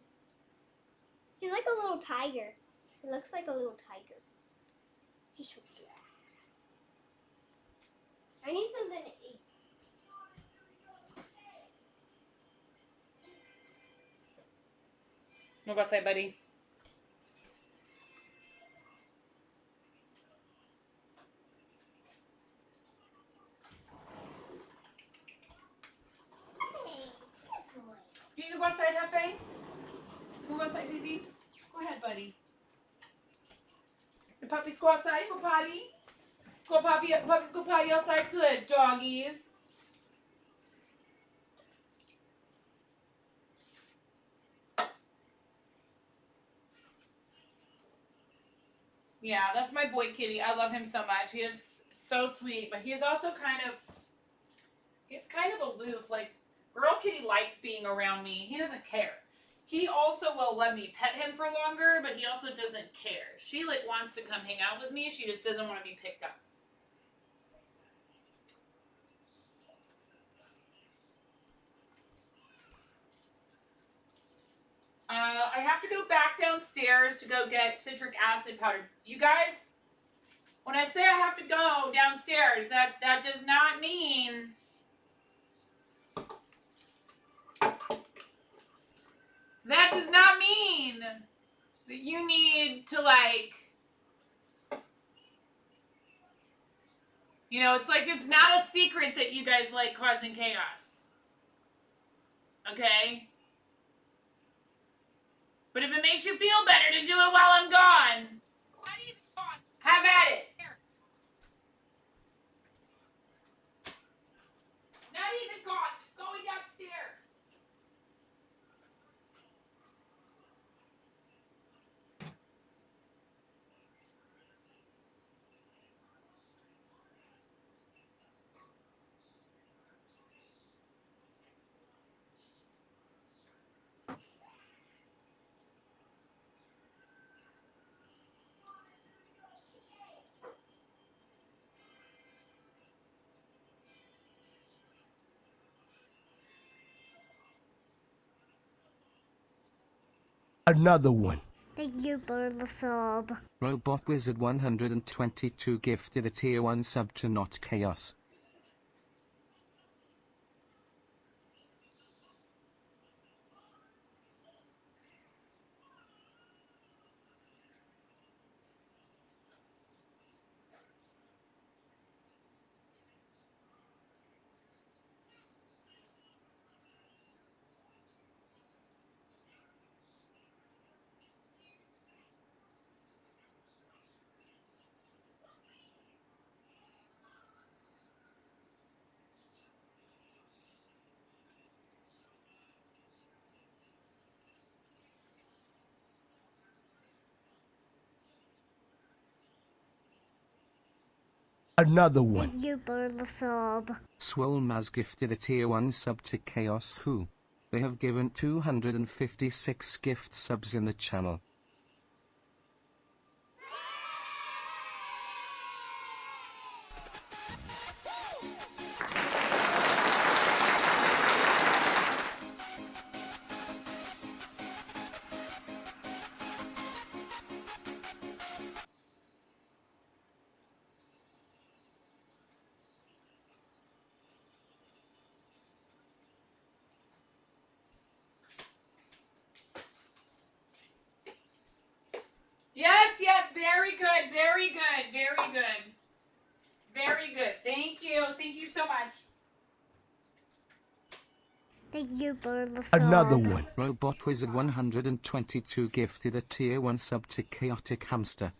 He's like a little tiger. He looks like a little tiger. He's so cute. I need something to eat. Go outside, buddy. You need to go outside, Hefe? You want to go outside, baby? Go ahead, buddy. The puppies go outside, go potty. Go puppies go potty outside. Good, doggies. Yeah, that's my boy kitty. I love him so much. He is so sweet, but he's also kind of aloof. Like, girl kitty likes being around me. He doesn't care. He also will let me pet him for longer, but he also doesn't care. She like wants to come hang out with me. She just doesn't want to be picked up. I have to go back downstairs to go get citric acid powder. You guys, when I say I have to go downstairs, that does not mean that you need to like, you know, it's like it's not a secret that you guys like causing chaos. Okay? But if it makes you feel better to do it while I'm gone, have at it. Not even gone, just going downstairs. Another one. Thank you for the sub. Robot Wizard 122 gifted a tier 1 sub to Not Chaos. Another one. Thank you for the sub. Swolmaz gifted a tier 1 sub to Chaos Who. They have given 256 gift subs in the channel. Yes, yes, very good, very good, very good. Very good. Thank you. Thank you so much. Thank you for the sub. Another one. Robot Wizard 122 gifted a tier 1 sub to Chaotic Hamster.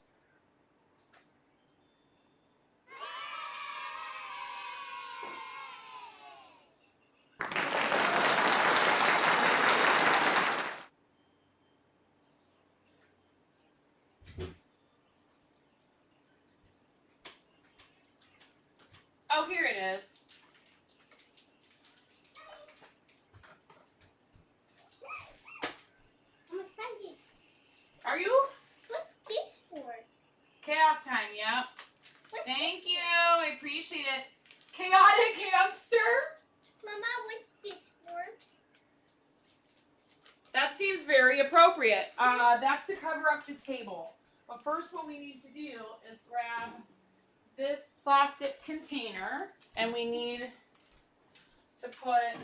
Oh, here it is. I'm excited. Are you? What's this for? Chaos time, yep. What's Thank this you. I appreciate it. Chaotic hamster? for? Mama, what's this for? That seems very appropriate. That's to cover up the table. But first what we need to do is grab this plastic container and we need to put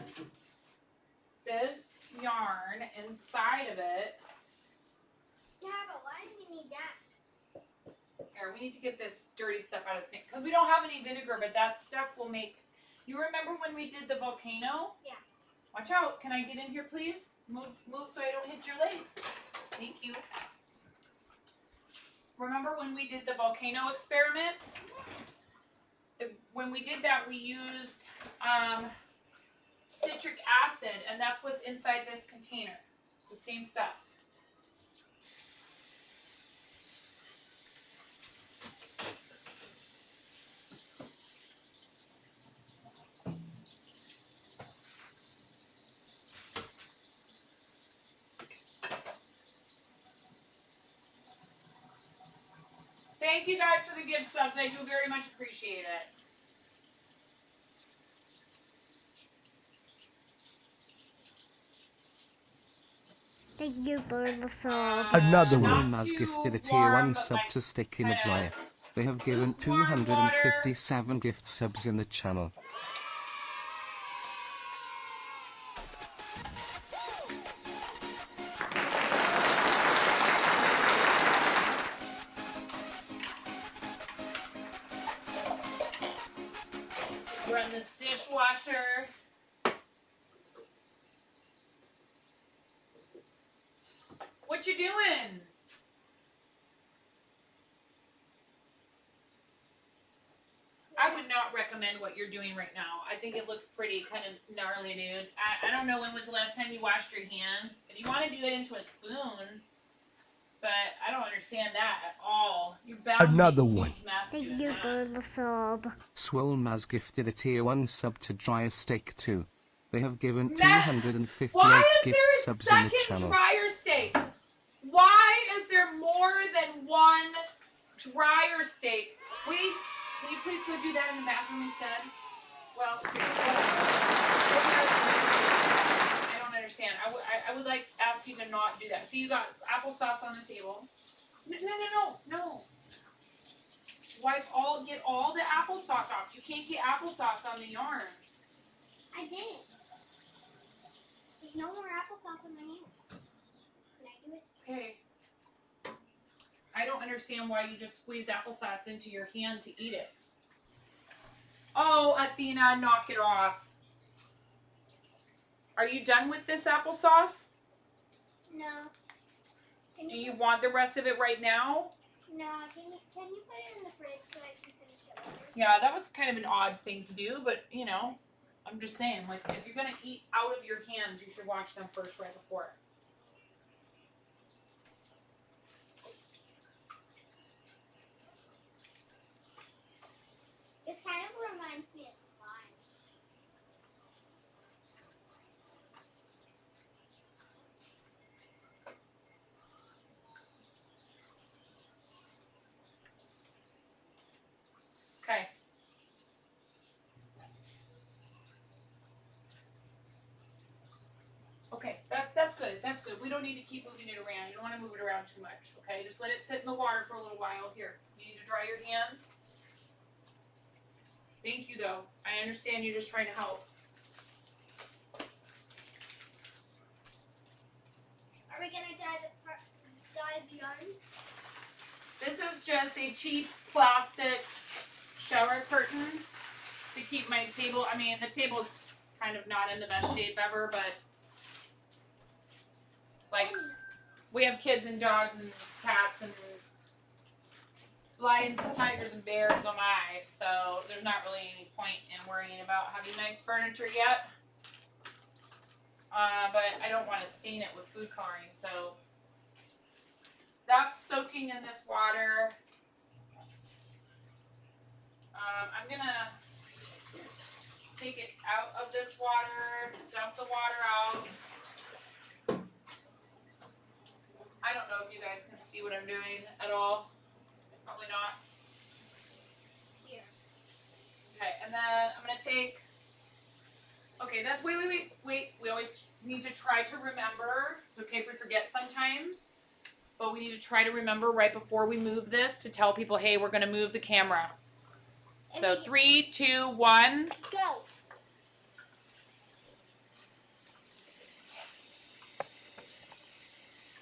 this yarn inside of it. Yeah, but why do we need that? Here, we need to get this dirty stuff out of the sink. Because we don't have any vinegar, but that stuff will make... You remember when we did the volcano? Yeah. Watch out. Can I get in here, please? Move so I don't hit your legs. Thank you. Remember when we did the volcano experiment? When we did that, we used citric acid, and that's what's inside this container. It's the same stuff. Thank you guys for the gift subs. I do very much appreciate it. Thank you for the sub. Another one. Not Swolmaz too gifted a tier warm, 1 but sub like to Stick in a kinda Dryer. They have given lukewarm water. 257 gift subs in the channel. Run this dishwasher. What you doing? I would not recommend what you're doing right now. I think it looks pretty kind of gnarly, dude. I don't know when was the last time you washed your hands. If you want to do it into a spoon, but I don't understand that at all. You're bound Another to make a one. huge mess Thank doing you that. for the sub. Swolmaz gifted a tier 1 sub to Dryer Steak 2. They have given Meth- 258 Why is gift there a subs in the second channel. dryer steak? Why is there more than one dryer steak? Can you please go do that in the bathroom instead? Well, I don't understand. I would like ask you to not do that. See, you got applesauce on the table. No. Get all the applesauce off. You can't get applesauce on the yarn. I didn't. There's no more applesauce in my hand. Can I do it? Okay. I don't understand why you just squeezed applesauce into your hand to eat it. Oh, Athena, knock it off. Are you done with this applesauce? No. Do you want the rest of it right now? No. Can you put it in the fridge so I can finish it later? Yeah, that was kind of an odd thing to do, but you know, I'm just saying, like, if you're gonna eat out of your hands, you should wash them first right before. This kind of reminds me of slime. Okay. Okay, that's good. That's good. We don't need to keep moving it around. You don't want to move it around too much. Okay, just let it sit in the water for a little while. Here, you need to dry your hands. Thank you, though. I understand you're just trying to help. Are we gonna dye the yarn? This is just a cheap plastic shower curtain to keep my table. I mean, the table's kind of not in the best shape ever, but like we have kids and dogs and cats and lions and tigers and bears on my eyes, so there's not really any point in worrying about having nice furniture yet. But I don't want to stain it with food coloring, so that's soaking in this water. I'm gonna take it out of this water, dump the water out. I don't know if you guys can see what I'm doing at all. Probably not. Here. Okay, and then I'm gonna take. Okay, that's wait. We always need to try to remember. It's okay if we forget sometimes, but we need to try to remember right before we move this to tell people, hey, we're gonna move the camera. So 3, 2, 1. Go.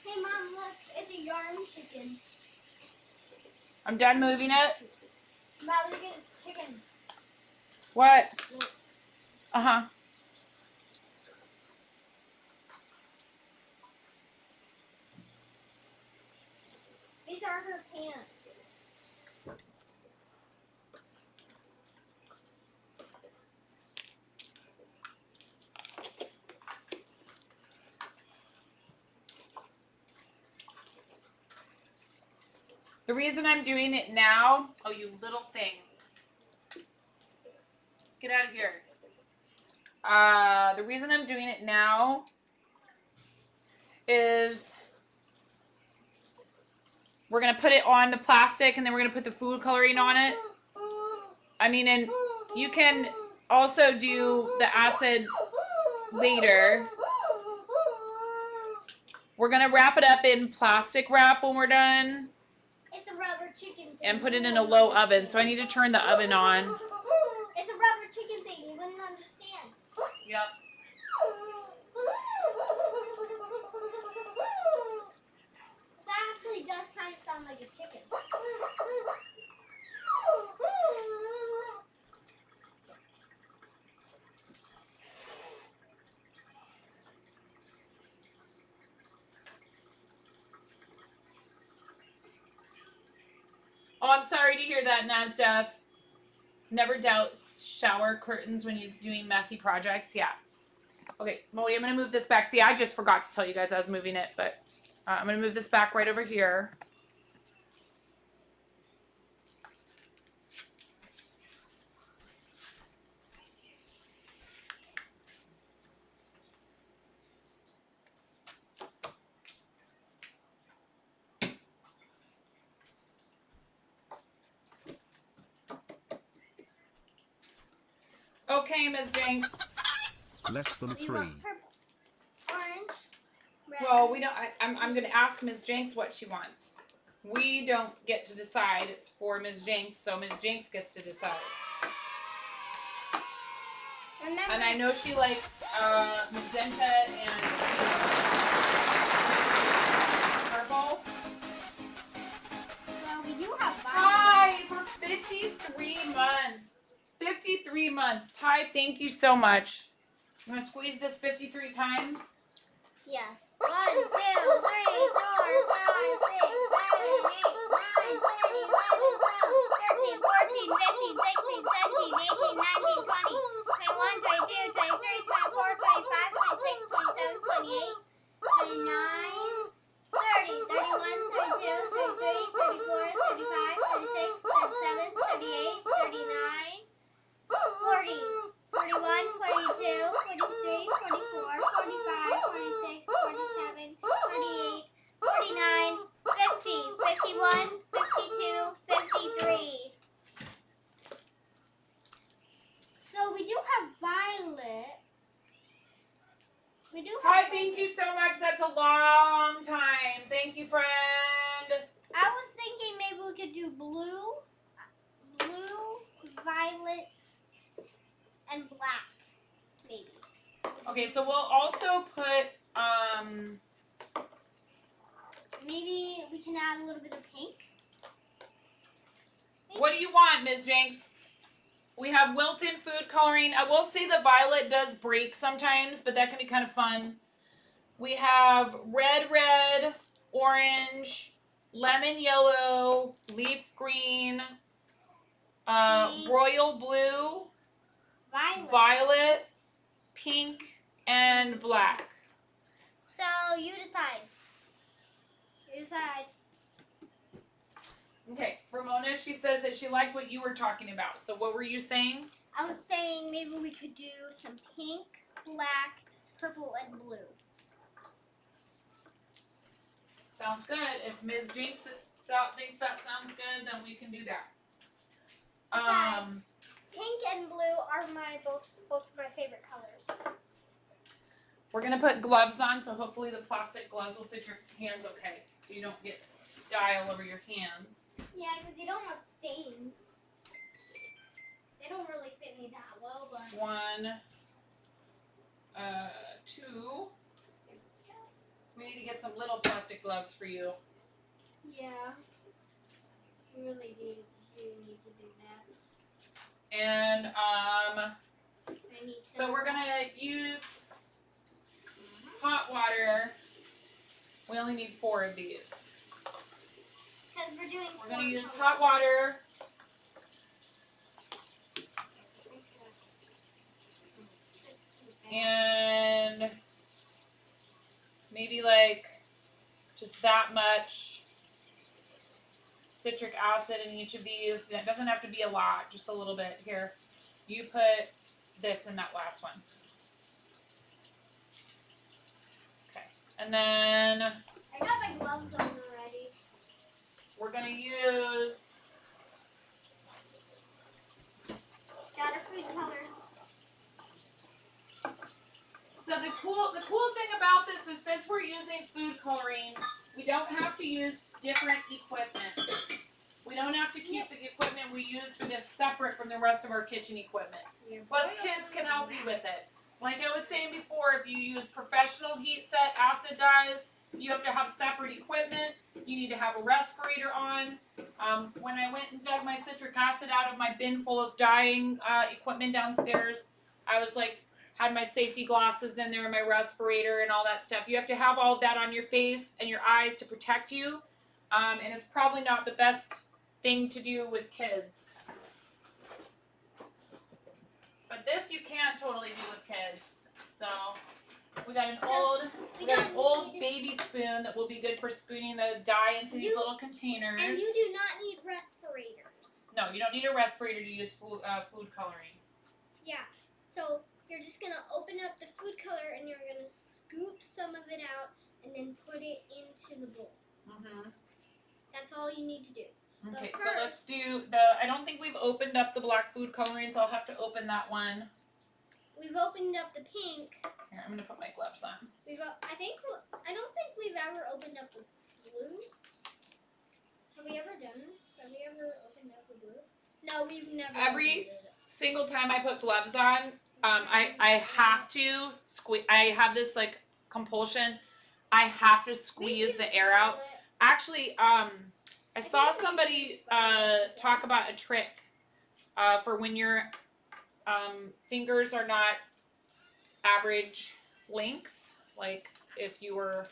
Hey, Mom, look, it's a yarn chicken. I'm done moving it. Mom, look at this chicken. What? Look. Uh-huh. These are her pants. The reason I'm doing it now, oh, you little thing. Get out of here. The reason I'm doing it now is we're going to put it on the plastic and then we're going to put the food coloring on it. I mean, and you can also do the acid later. We're going to wrap it up in plastic wrap when we're done. It's a rubber chicken thing. And put it in a low oven. So I need to turn the oven on. It's a rubber chicken thing. You wouldn't understand. Yep. This actually does kind of sound like a chicken. Oh, I'm sorry to hear that, Nasdaq. Never doubt shower curtains when you're doing messy projects. Yeah. Okay, Molly, I'm going to move this back. See, I just forgot to tell you guys I was moving it, but I'm going to move this back right over here. Okay, Ms. Jinx. Less than You 3. want purple, orange, red. Well, we don't. I'm going to ask Ms. Jinx what she wants. We don't get to decide. It's for Ms. Jinx, so Ms. Jinx gets to decide. Remember, And I know she likes magenta and purple. well, we do have Ty, for 53 months. 53 months. Ty, thank you so much. You want to squeeze this 53 times? Yes. 1, 2, 3, 4, 5, 6, 7, 8, 9, 10, 11, 12, 13, 14, 15, 16, 17, 18, 19, 20, 21, 22, 23, 24, 25, 26, 27, 28, 29, 30, 31, 32, 33, 34, 35, 36, 37, 38, 39, thank you so much. That's a long time. Thank you, friend. I was thinking maybe we could do blue, violet, and black, maybe. Okay, so we'll also put Maybe we can add a little bit of pink. what do you want, Ms. Jenks? We have Wilton food coloring. I will say the violet does break sometimes, but that can be kind of fun. We have red, orange, lemon yellow, leaf green, royal blue, violet, pink, and black. So you decide. You decide. Okay, Ramona, she says that she liked what you were talking about. So what were you saying? I was saying maybe we could do some pink, black, purple, and blue. Sounds good. If Ms. Jinx thinks that sounds good, then we can do that. Besides, pink and blue are both my favorite colors. We're gonna put gloves on, so hopefully the plastic gloves will fit your hands okay, so you don't get dye all over your hands. Yeah, because you don't want stains. They don't really fit me that well, but 1, 2. We need to get some little plastic gloves for you. yeah, we really do need to do that. And I need to. so we're gonna use hot water. We only need 4 of these. Because we're doing. We're gonna use hot water. And maybe like just that much citric acid in each of these. It doesn't have to be a lot, just a little bit. Here, you put this in that last one. Okay, and then I got my gloves on already. we're gonna use Got our food colors. So the cool thing about this is since we're using food coloring, we don't have to use different equipment. We don't have to keep the equipment we use for this separate from the rest of our kitchen equipment. Plus kids can help you with it. Like I was saying before, if you use professional heat set acid dyes, you have to have separate equipment. You need to have a respirator on. When I went and dug my citric acid out of my bin full of dyeing equipment downstairs, I was like, had my safety glasses in there and my respirator and all that stuff. You have to have all of that on your face and your eyes to protect you. And it's probably not the best thing to do with kids. But this you can totally do with kids. So we got an old baby spoon that will be good for spooning the dye into these little containers. And you do not need respirators. No, you don't need a respirator to use food coloring. Yeah. So you're just going to open up the food color and you're going to scoop some of it out and then put it into the bowl. Mm-hmm. That's all you need to do. Okay, so let's do I don't think we've opened up the black food coloring, so I'll have to open that one. We've opened up the pink. Here, I'm going to put my gloves on. I don't think we've ever opened up the blue. Have we ever done this? Have we ever opened up the blue? No, we've never. Every single time I put gloves on, I have to squeeze. I have this like compulsion. I have to squeeze the air out. Actually, I saw somebody talk about a trick for when your fingers are not average length. Like if you were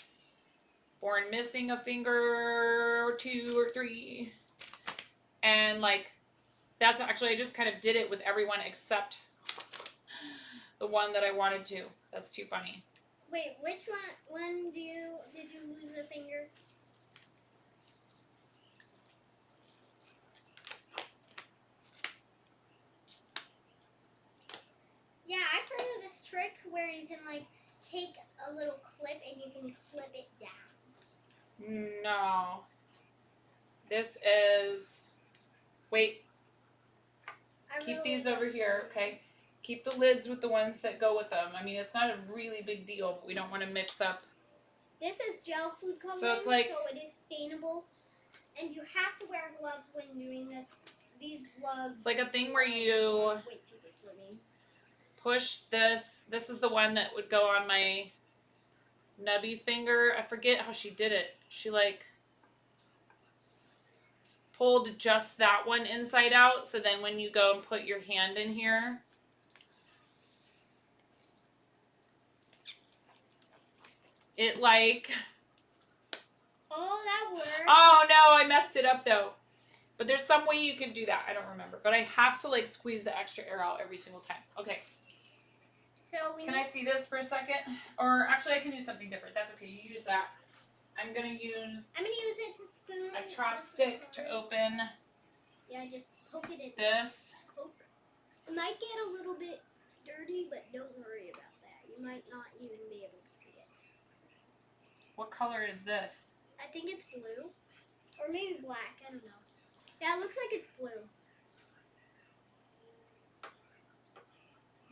born missing a finger or 2 or 3, and like that's actually I just kind of did it with everyone except the one that I wanted to. That's too funny. Wait, which one? When did you lose a finger? Yeah, I've heard of this trick where you can like take a little clip and you can clip it down. No. This is. Wait. Keep these over here, okay? Keep the lids with the ones that go with them. I mean, it's not a really big deal, but we don't want to mix up. This is gel food coloring, So it's like- so it is stainable. And you have to wear gloves when doing this. These gloves. It's like a thing where you are way too big for me. push this. This is the one that would go on my nubby finger. I forget how she did it. She like pulled just that one inside out. So then when you go and put your hand in here, it like... Oh, that works. Oh no, I messed it up though. But there's some way you can do that. I don't remember. But I have to like squeeze the extra air out every single time. Okay. So we Can need I see this for a second? Or actually I can use something different. That's okay. You use that. I'm gonna use I'm gonna use it to spoon. a chopstick to open Yeah, just poke it in. this. Poke. It might get a little bit dirty, but don't worry about that. You might not even be able to see it. What color is this? I think it's blue. Or maybe black. I don't know. Yeah, it looks like it's blue.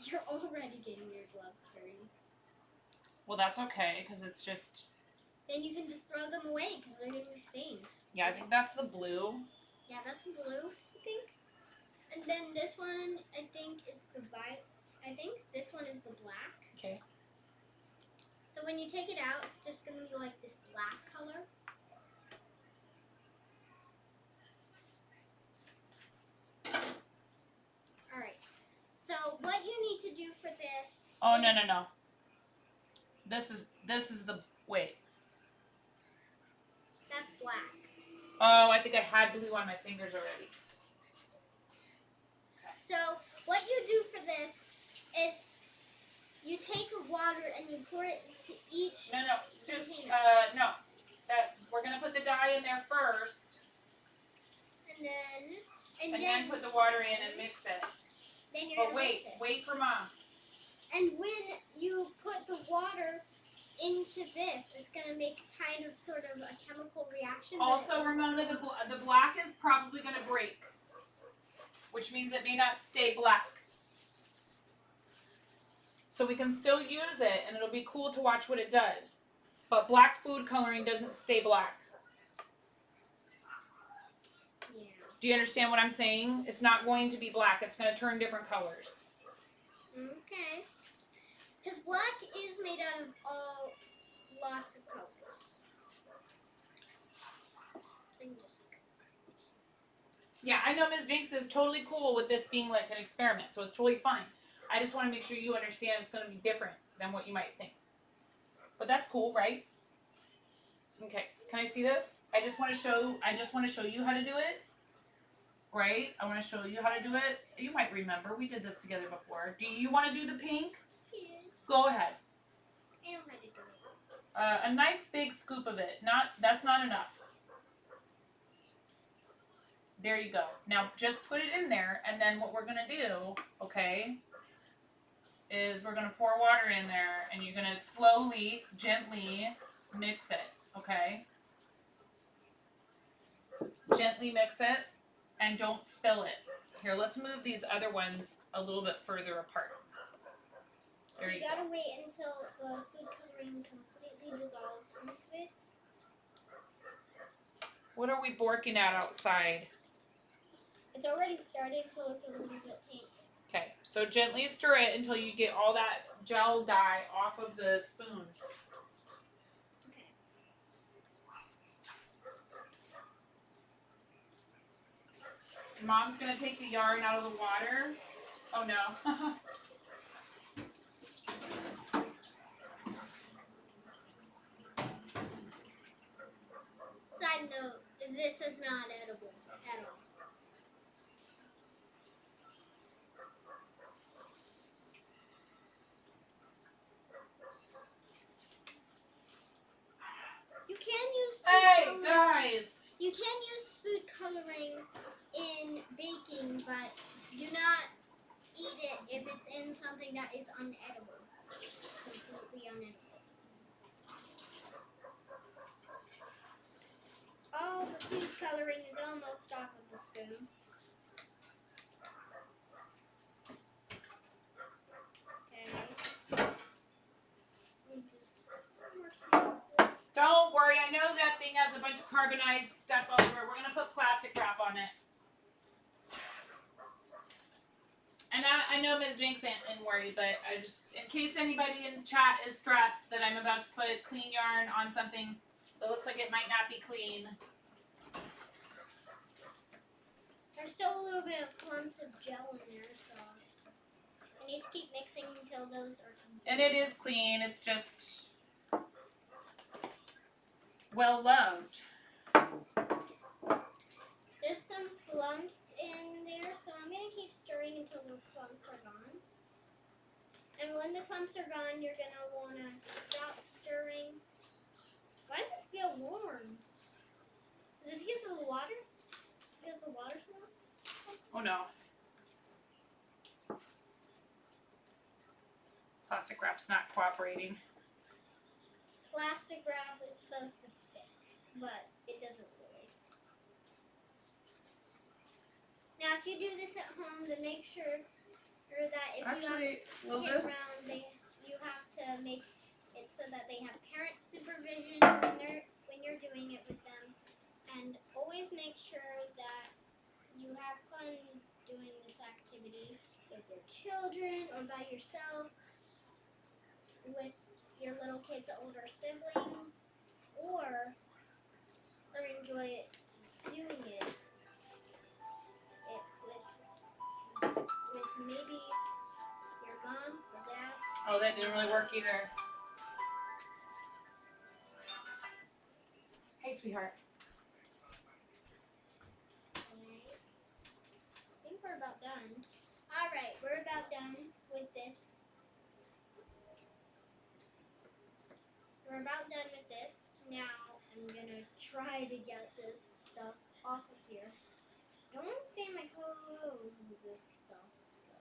You're already getting your gloves dirty. Well, that's okay because it's just... Then you can just throw them away because they're going to be stained. Yeah, I think that's the blue. Yeah, that's blue, I think. And then this one, I think, is the violet. I think this one is the black. Okay. So when you take it out, it's just going to be like this black color. Alright. So what you need to do for this... Oh, no, no, no. This is the... Wait. That's black. Oh, I think I had blue on my fingers already. So what you do for this is you take water and you pour it into each... No, just, no. We're going to put the dye in there first. And then put the water in and mix it. Then you're But gonna mix it. wait for Mom. And when you put the water into this, it's gonna make kind of sort of a chemical reaction. Also, Ramona, the black is probably going to break, which means it may not stay black. So we can still use it, and it'll be cool to watch what it does. But black food coloring doesn't stay black. Yeah. Do you understand what I'm saying? It's not going to be black. It's going to turn different colors. Okay. Because black is made out of lots of colors. Yeah, I know Ms. Jinx is totally cool with this being like an experiment, so it's totally fine. I just want to make sure you understand it's going to be different than what you might think. But that's cool, right? Okay, can I see this? I just want to show you how to do it. Right? I want to show you how to do it. You might remember we did this together before. Do you want to do the pink? Yeah. Go ahead. I know how to do it. A nice big scoop of it. That's not enough. There you go. Now just put it in there, and then what we're gonna do, okay, is we're gonna pour water in there, and you're gonna slowly, gently mix it, okay? Gently mix it, and don't spill it. Here, let's move these other ones a little bit further apart. There So you you gotta go. wait until the food coloring completely dissolves into it. What are we borking at outside? It's already starting to look a little bit pink. Okay, so gently stir it until you get all that gel dye off of the spoon. Okay. Mom's gonna take the yarn out of the water. Oh no. Side note, this is not edible at all. You can use food Hey coloring. guys! You can use food coloring in baking, but do not eat it if it's in something that is unedible. Completely unedible. All the food coloring is almost off of the spoon. thing has a bunch of carbonized stuff all over it. We're gonna put plastic wrap on it. And I know Ms. Jinx ain't worried, but I just, in case anybody in chat is stressed that I'm about to put clean yarn on something that looks like it might not be clean. There's still a little bit of clumps of gel in there, so I need to keep mixing until those are complete. And it is clean. It's just well loved. There's some clumps in there, so I'm going to keep stirring until those clumps are gone. And when the clumps are gone, you're going to want to stop stirring. Why does this feel warm? Is it because of the water? Because the water's warm? Oh no. Plastic wrap's not cooperating. Plastic wrap is supposed to stick, but it doesn't really. Now, if you do this at home, then make sure that if Actually, you will have this? round, you have to make it so that they have parent supervision when you're doing it with them, and always make sure that you have fun doing this activity with your children or by yourself, with your little kids' older siblings, or enjoy it doing it with maybe your mom or dad. Oh, that didn't really work either. Hey, sweetheart. Alright. I think we're about done. Alright, we're about done with this. We're about done with this. Now I'm gonna try to get this stuff off of here. I don't want to stain my clothes with this stuff, so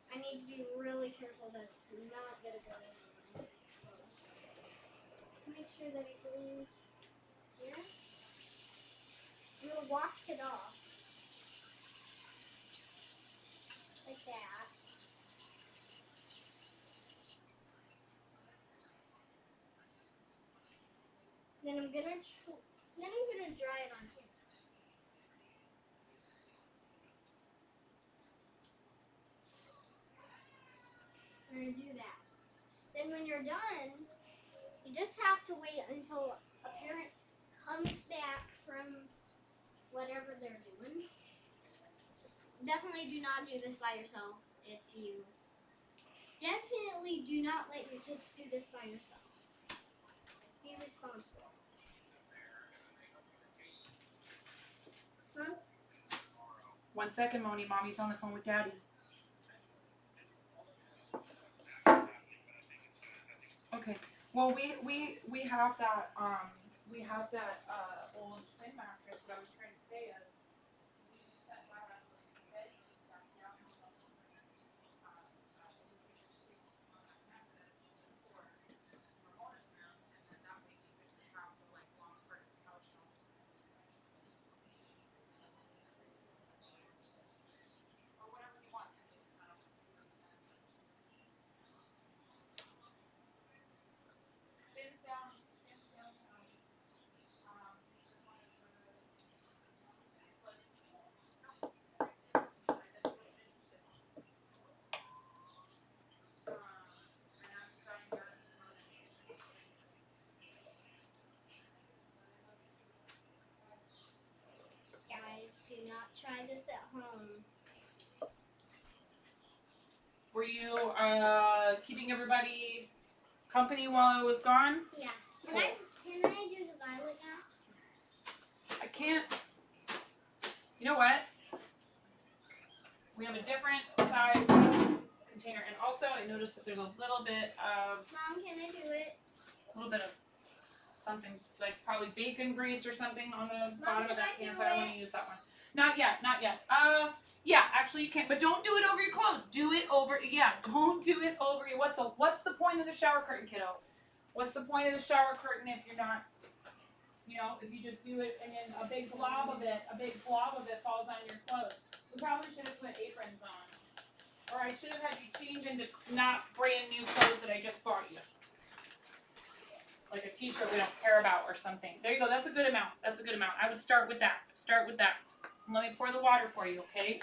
I need to be really careful that it's not gonna go in my clothes. Make sure that it goes here. I'm gonna wash it off. Like that. Then I'm gonna dry it on here. I'm gonna do that. Then when you're done, you just have to wait until a parent comes back from whatever they're doing. Definitely do not do this by yourself. Definitely do not let your kids do this by yourself. Be responsible. Huh? 1 second, Moni. Mommy's on the phone with Daddy. Okay. Well, we have that old twin mattress. What I was trying to say is we set that up with steady stuff down on the stuff to on that mattress for bonus room, and then that way you could have the like long part of the couch and all or whatever you want to do. Fins down side. Guys, do not try this at home. Were you keeping everybody company while I was gone? Yeah. Can I do the violet now? I can't. You know what? We have a different size container, and also I noticed that there's a little bit of Mom, can I do it? Something like probably bacon grease or something on the Mom, bottom of can that I can, do so I don't want it? to use that one. Not yet. Yeah, actually you can, but don't do it over your clothes. Do it over. Yeah, don't do it over your. What's the point of the shower curtain, kiddo? What's the point of the shower curtain if you're not? If you just do it and then a big blob of it falls on your clothes. We probably should have put aprons on. Or I should have had you change into not brand new clothes that I just bought you. like a t-shirt we don't care about or something. There you go. That's a good amount. That's a good amount. I would start with that. Start with that. And let me pour the water for you, okay?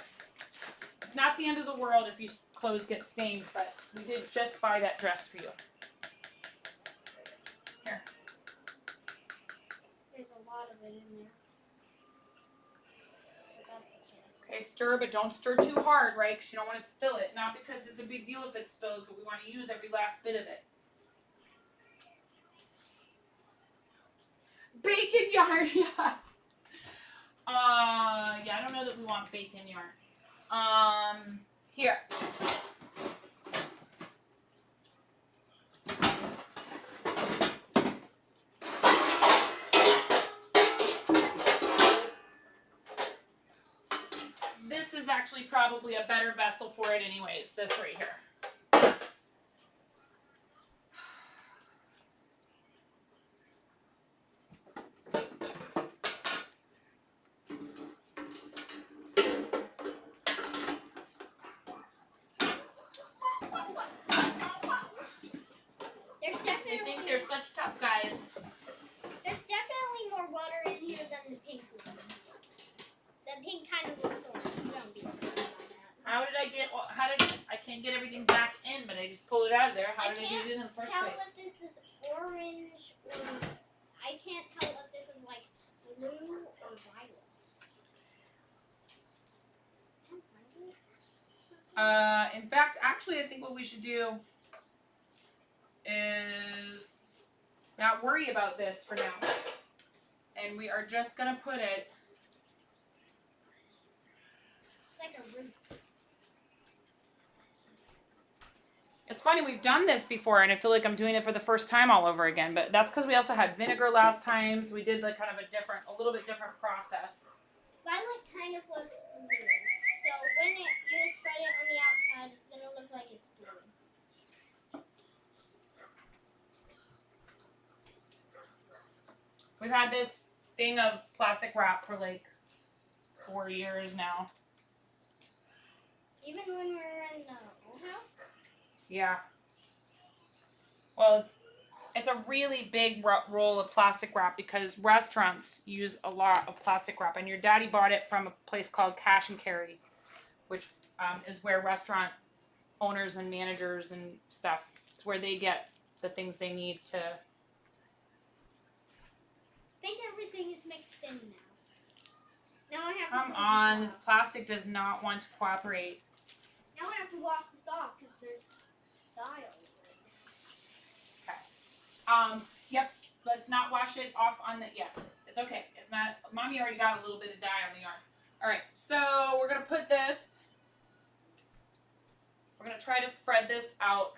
It's not the end of the world if your clothes get stained, but we did just buy that dress for you. Here. There's a lot of it in there. But that's okay. Okay, stir, but don't stir too hard, right? Because you don't want to spill it. Not because it's a big deal if it spills, but we want to use every last bit of it. Bacon yarn, yeah. Yeah, I don't know that we want bacon yarn. Here. This is actually probably a better vessel for it anyways, this right here. There's They definitely think they're such tough guys. there's definitely more water in here than the pink one. The pink kind of looks orange. Don't be afraid of that. I can't get everything back in, but I just pulled it out of there. How did I can't get it in the first tell place? if this is orange or I can't tell if this is like blue or violet. In fact, actually, I think what we should do is not worry about this for now. And we are just going to put it. It's like a roof. It's funny, we've done this before, and I feel like I'm doing it for the first time all over again. But that's because we also had vinegar last time, so we did like kind of a little bit different process. Violet kind of looks blue. So when you spread it on the outside, it's going to look like it's blue. We've had this thing of plastic wrap for like 4 years now. Even when we were in the old house? Yeah. Well, it's a really big roll of plastic wrap because restaurants use a lot of plastic wrap, and your daddy bought it from a place called Cash and Carry, which is where restaurant owners and managers and stuff. It's where they get the things they need to. I think everything is mixed in now. Now I have to Come clean on, this this off. plastic does not want to cooperate. Now I have to wash this off because there's dye all over it. Okay. Yep. Let's not wash it off on the. Yeah, it's okay. It's not. Mommy already got a little bit of dye on the yarn. All right. So we're gonna put this. We're gonna try to spread this out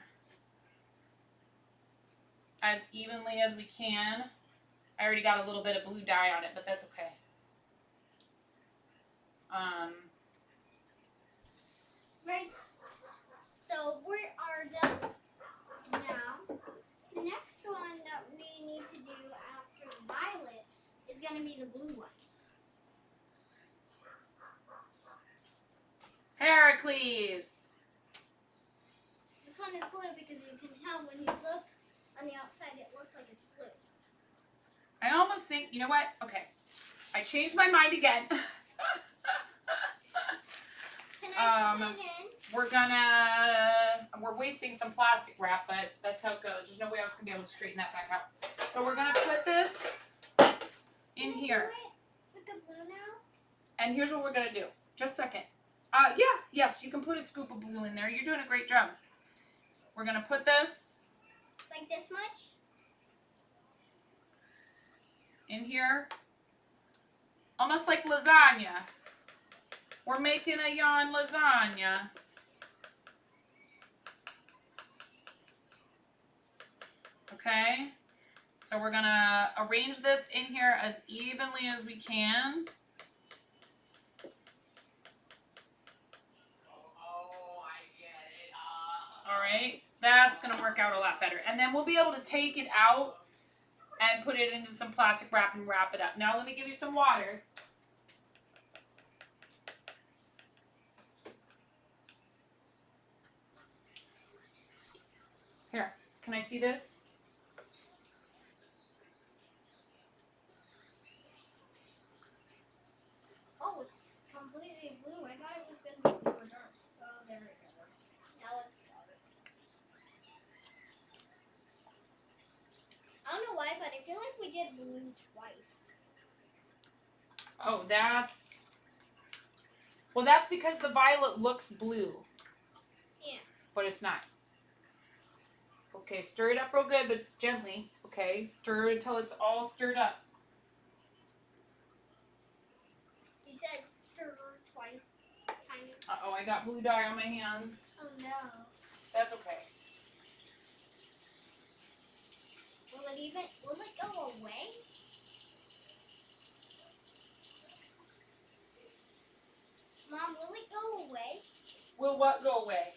as evenly as we can. I already got a little bit of blue dye on it, but that's okay. Right. So we are done now. The next one that we need to do after the violet is going to be the blue one. Heracles. This one is blue because you can tell when you look on the outside, it looks like it's blue. I almost think, you know what? Okay. I changed my mind again. Can I put it in? We're wasting some plastic wrap, but that's how it goes. There's no way I was going to be able to straighten that back out. So we're going to put this in here. With the blue now? And here's what we're going to do. Just a second. Yes, you can put a scoop of blue in there. You're doing a great job. We're going to put this Like this much? in here. Almost like lasagna. We're making a yarn lasagna. Okay? So we're going to arrange this in here as evenly as we can. All right, that's going to work out a lot better. And then we'll be able to take it out and put it into some plastic wrap and wrap it up. Now let me give you some water. Here, can I see this? completely blue. I thought it was gonna be super dark. Oh, there it goes. Now it's dark. I don't know why, but I feel like we did blue twice. Oh, well, that's because the violet looks blue. Yeah. But it's not. Okay, stir it up real good, but gently. Okay, stir it until it's all stirred up. You said stir twice, kind of. Uh-oh, I got blue dye on my hands. Oh no. That's okay. Will it go away? Mom, will it go away? Will what go away?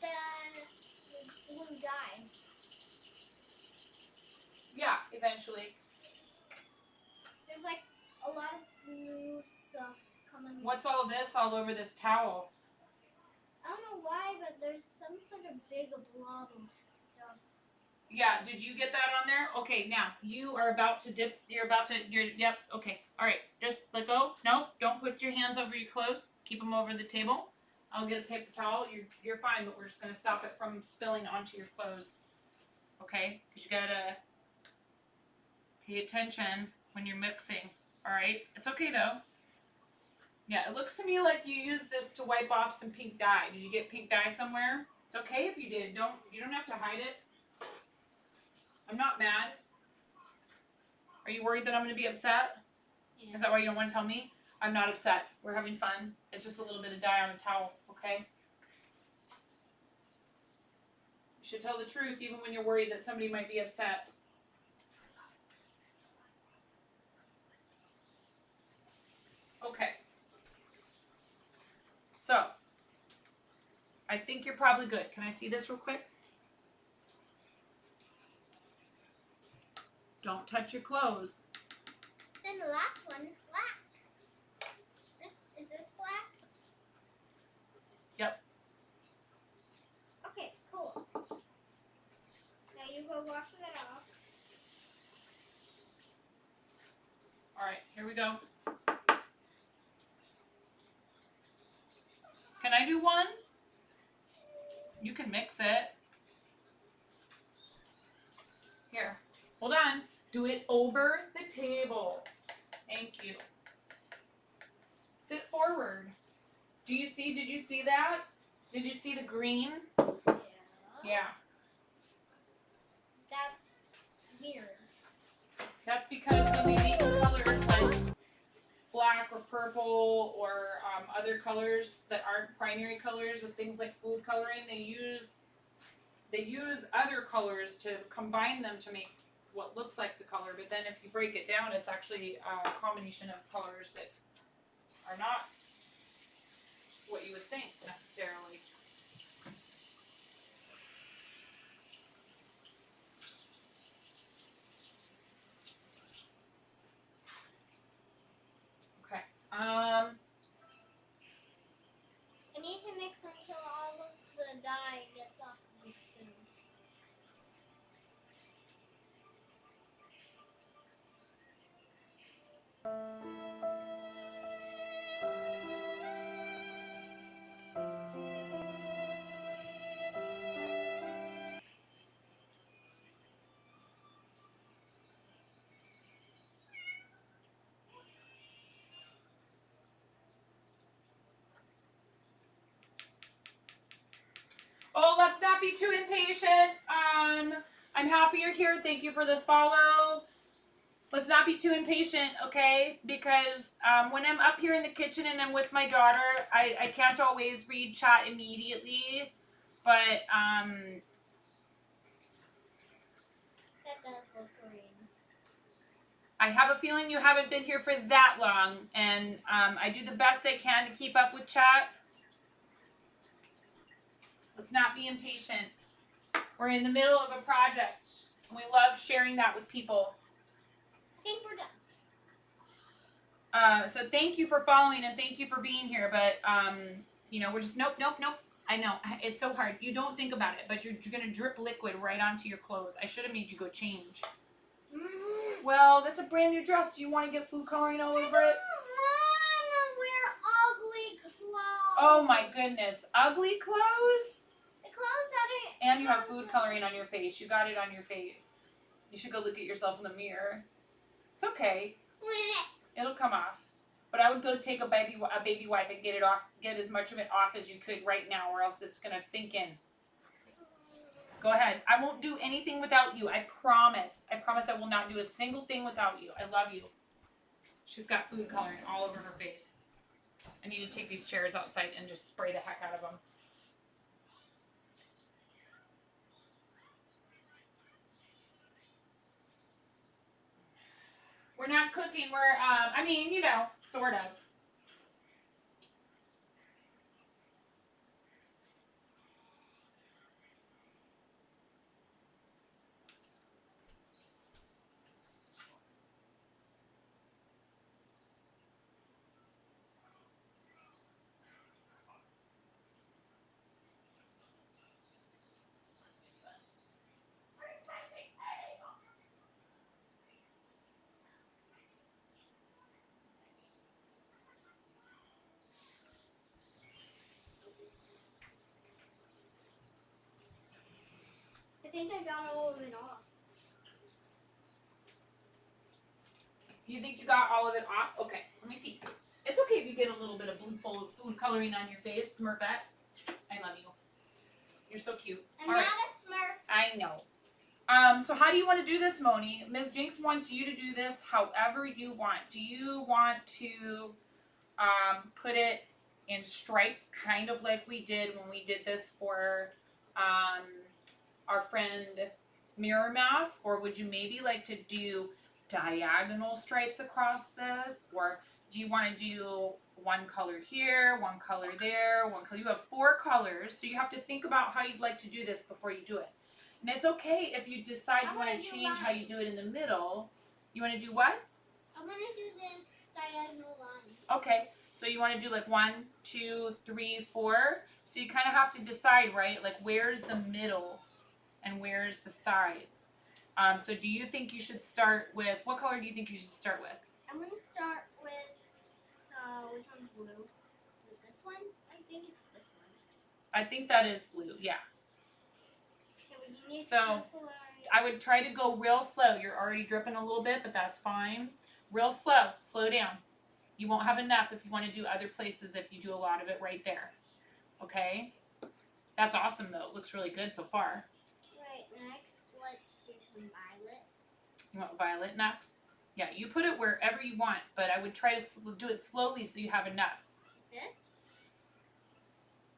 The blue dye. Yeah, eventually. There's like a lot of blue stuff coming. What's all this all over this towel? I don't know why, but there's some sort of big blob of stuff. Yeah, did you get that on there? Okay, now you are about to dip. Yep, okay. All right, just let go. No, don't put your hands over your clothes. Keep them over the table. I'll get a paper towel. You're fine, but we're just going to stop it from spilling onto your clothes. Okay? Because you got to pay attention when you're mixing. All right? It's okay, though. Yeah, it looks to me like you used this to wipe off some pink dye. Did you get pink dye somewhere? It's okay if you did. You don't have to hide it. I'm not mad. Are you worried that I'm going to be upset? Yeah. Is that why you don't want to tell me? I'm not upset. We're having fun. It's just a little bit of dye on a towel, okay? You should tell the truth even when you're worried that somebody might be upset. Okay. So, I think you're probably good. Can I see this real quick? Don't touch your clothes. Then the last one is black. Is this black? Yep. Okay, cool. Now you go wash that off. All right, here we go. Can I do one? You can mix it. Here, hold on. Do it over the table. Thank you. Sit forward. Did you see that? Did you see the green? Yeah. That's weird. That's because when they make colors like black or purple or other colors that aren't primary colors with things like food coloring, they use other colors to combine them to make what looks like the color, but then if you break it down, it's actually a combination of colors that are not what you would think necessarily. Okay. I need to mix until all of the dye gets off of the spoon. Oh, let's not be too impatient. I'm happy you're here. Thank you for the follow. Let's not be too impatient, okay? Because when I'm up here in the kitchen and I'm with my daughter, I can't always read chat immediately. But, That does look green. I have a feeling you haven't been here for that long. And I do the best I can to keep up with chat. Let's not be impatient. We're in the middle of a project. And we love sharing that with people. I think we're done. So thank you for following and thank you for being here. But, we're just, nope. I know. It's so hard. You don't think about it, but you're going to drip liquid right onto your clothes. I should have made you go change. Well, that's a brand new dress. Do you want to get food coloring all over it? I don't want to wear ugly Oh my goodness. Ugly clothes? The clothes that are. And you have food coloring on your face. You got it on your face. You should go look at yourself in the mirror. It's okay. It'll come off. But I would go take a baby wipe and get it off. Get as much of it off as you could right now, or else it's gonna sink in. Go ahead. I won't do anything without you. I promise. I promise I will not do a single thing without you. I love you. She's got food coloring all over her face. I need to take these chairs outside and just spray the heck out of them. We're not cooking. We're, I mean, you know, sort of. I think I got all of it off. You think you got all of it off? Okay, let me see. It's okay if you get a little bit of blue food coloring on your face, Smurfette. I love you. You're so cute. I'm all not right. a Smurf. I know. So how do you want to do this, Moni? Ms. Jinx wants you to do this however you want. Do you want to put it in stripes, kind of like we did when we did this for our friend Mirror Mask? Or would you maybe like to do diagonal stripes across this? Or do you want to do one color here, one color there, one color? You have 4 colors, so you have to think about how you'd like to do this before you do it. And it's okay if you decide you want to change how you do it in the middle. You want to do what? I'm going to do the diagonal lines. Okay, so you want to do like 1, 2, 3, 4. So you kind of have to decide, right? Like where's the middle and where's the sides. So do you think you should start with, what color do you think you should start with? I'm going to start with, which one's blue? Is it this one? I think it's this one. I think that is blue, yeah. Okay, well, you need So I would try to go real slow. You're already dripping a little bit, but that's fine. Real slow, slow down. You won't have enough if you want to do other places if you do a lot of it right there. Okay? That's awesome though. It looks really good so far. Right, next let's do some violet. You want violet next? Yeah, you put it wherever you want, but I would try to do it slowly so you have enough. This?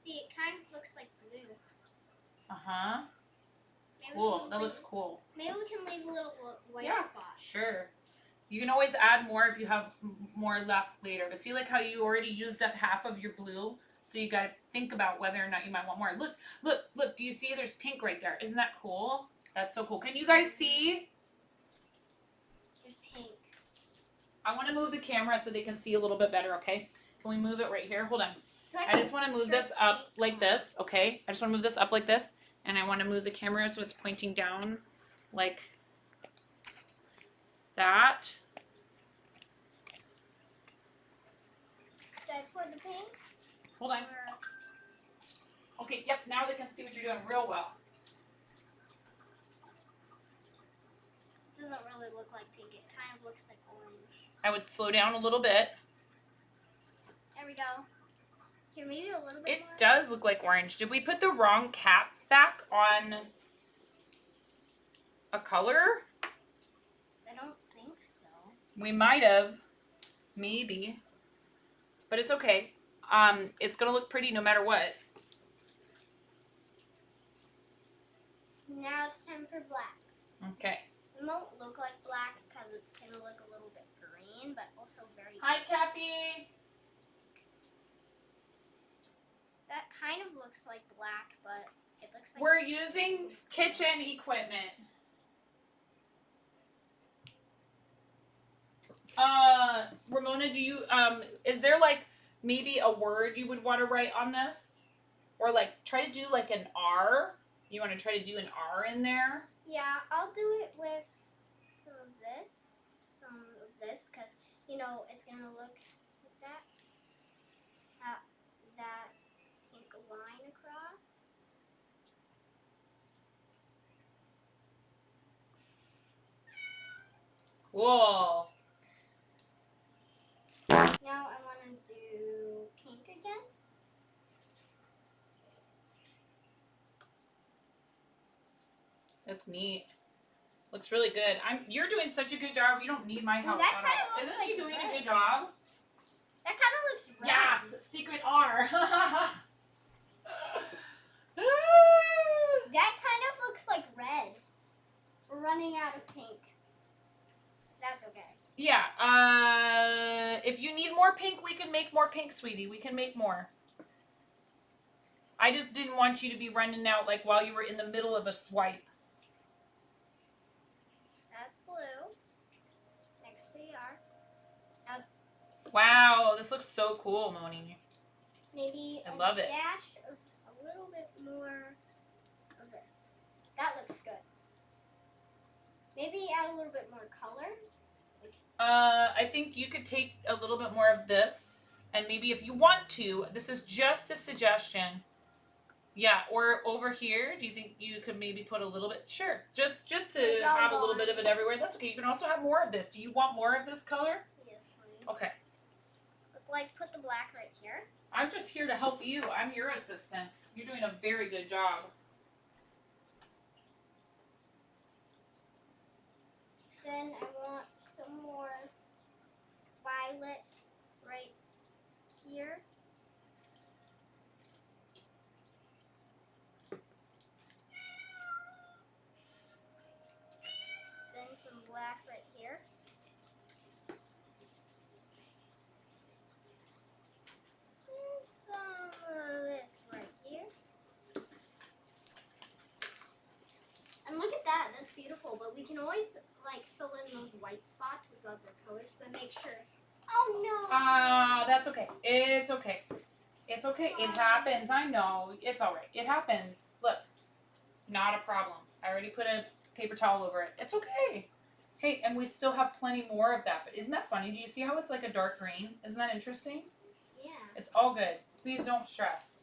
See, it kind of looks like blue. Uh-huh. Maybe Cool. That looks cool. Maybe we can leave a little white spots. Sure. You can always add more if you have more left later. But see, like how you already used up half of your blue? So you got to think about whether or not you might want more. Look, look, look. Do you see there's pink right there? Isn't that cool? That's so cool. Can you guys see? There's pink. I want to move the camera so they can see a little bit better, okay? Can we move it right here? Hold on. Like I just want to move this up like this, okay? I just want to move this up like this. And I want to move the camera so it's pointing down like that. Did I pour the pink? Hold on. Okay, yep, now they can see what you're doing real well. It doesn't really look like pink. It kind of looks like orange. I would slow down a little bit. There we go. Here, maybe a little bit It more. does look like orange. Did we put the wrong cap back on a color? I don't think so. We might have. Maybe. But it's okay. It's going to look pretty no matter what. Now it's time for black. Okay. It won't look like black because it's going to look a little bit green, but also very... Hi, Cappy. That kind of looks like black, but it looks like... We're using kitchen equipment. Ramona, do you, is there like maybe a word you would want to write on this? Or like try to do like an R? You want to try to do an R in there? Yeah, I'll do it with some of this, because, you know, it's going to look like that. That Cool. Now I want to do pink again. That's neat. Looks really good. You're doing such a good job. You don't need my help that at kinda all. looks Isn't like she doing a red. good job? That kind of looks red. Yes, secret R. That kind of looks like red. We're running out of pink. That's okay. Yeah. If you need more pink, we can make more pink, sweetie. We can make more. I just didn't want you to be running out like while you were in the middle of a swipe. That's blue. Next they are. Now it's Wow, this looks so cool, Moni. maybe I a love it. dash of a little bit more of this. That looks good. Maybe add a little bit more color. I think you could take a little bit more of this, and maybe if you want to, this is just a suggestion. Yeah, or over here, do you think you could maybe put a little bit? Sure, just to It's all have a little gone. bit of it everywhere. That's okay. You can also have more of this. Do you want more of this color? Yes, please. Okay. Let's like put the black right here. I'm just here to help you. I'm your assistant. You're doing a very good job. Then I want some more violet right here. Then some black right here. And some of this right here. And look at that, that's beautiful. But we can always like fill in those white spots with other colors, but make sure. Oh no! That's okay. It's okay. It's okay. It happens. I know. It's all right. It happens. Look, not a problem. I already put a paper towel over it. It's okay. Hey, and we still have plenty more of that. But isn't that funny? Do you see how it's like a dark green? Isn't that interesting? Yeah. It's all good. Please don't stress.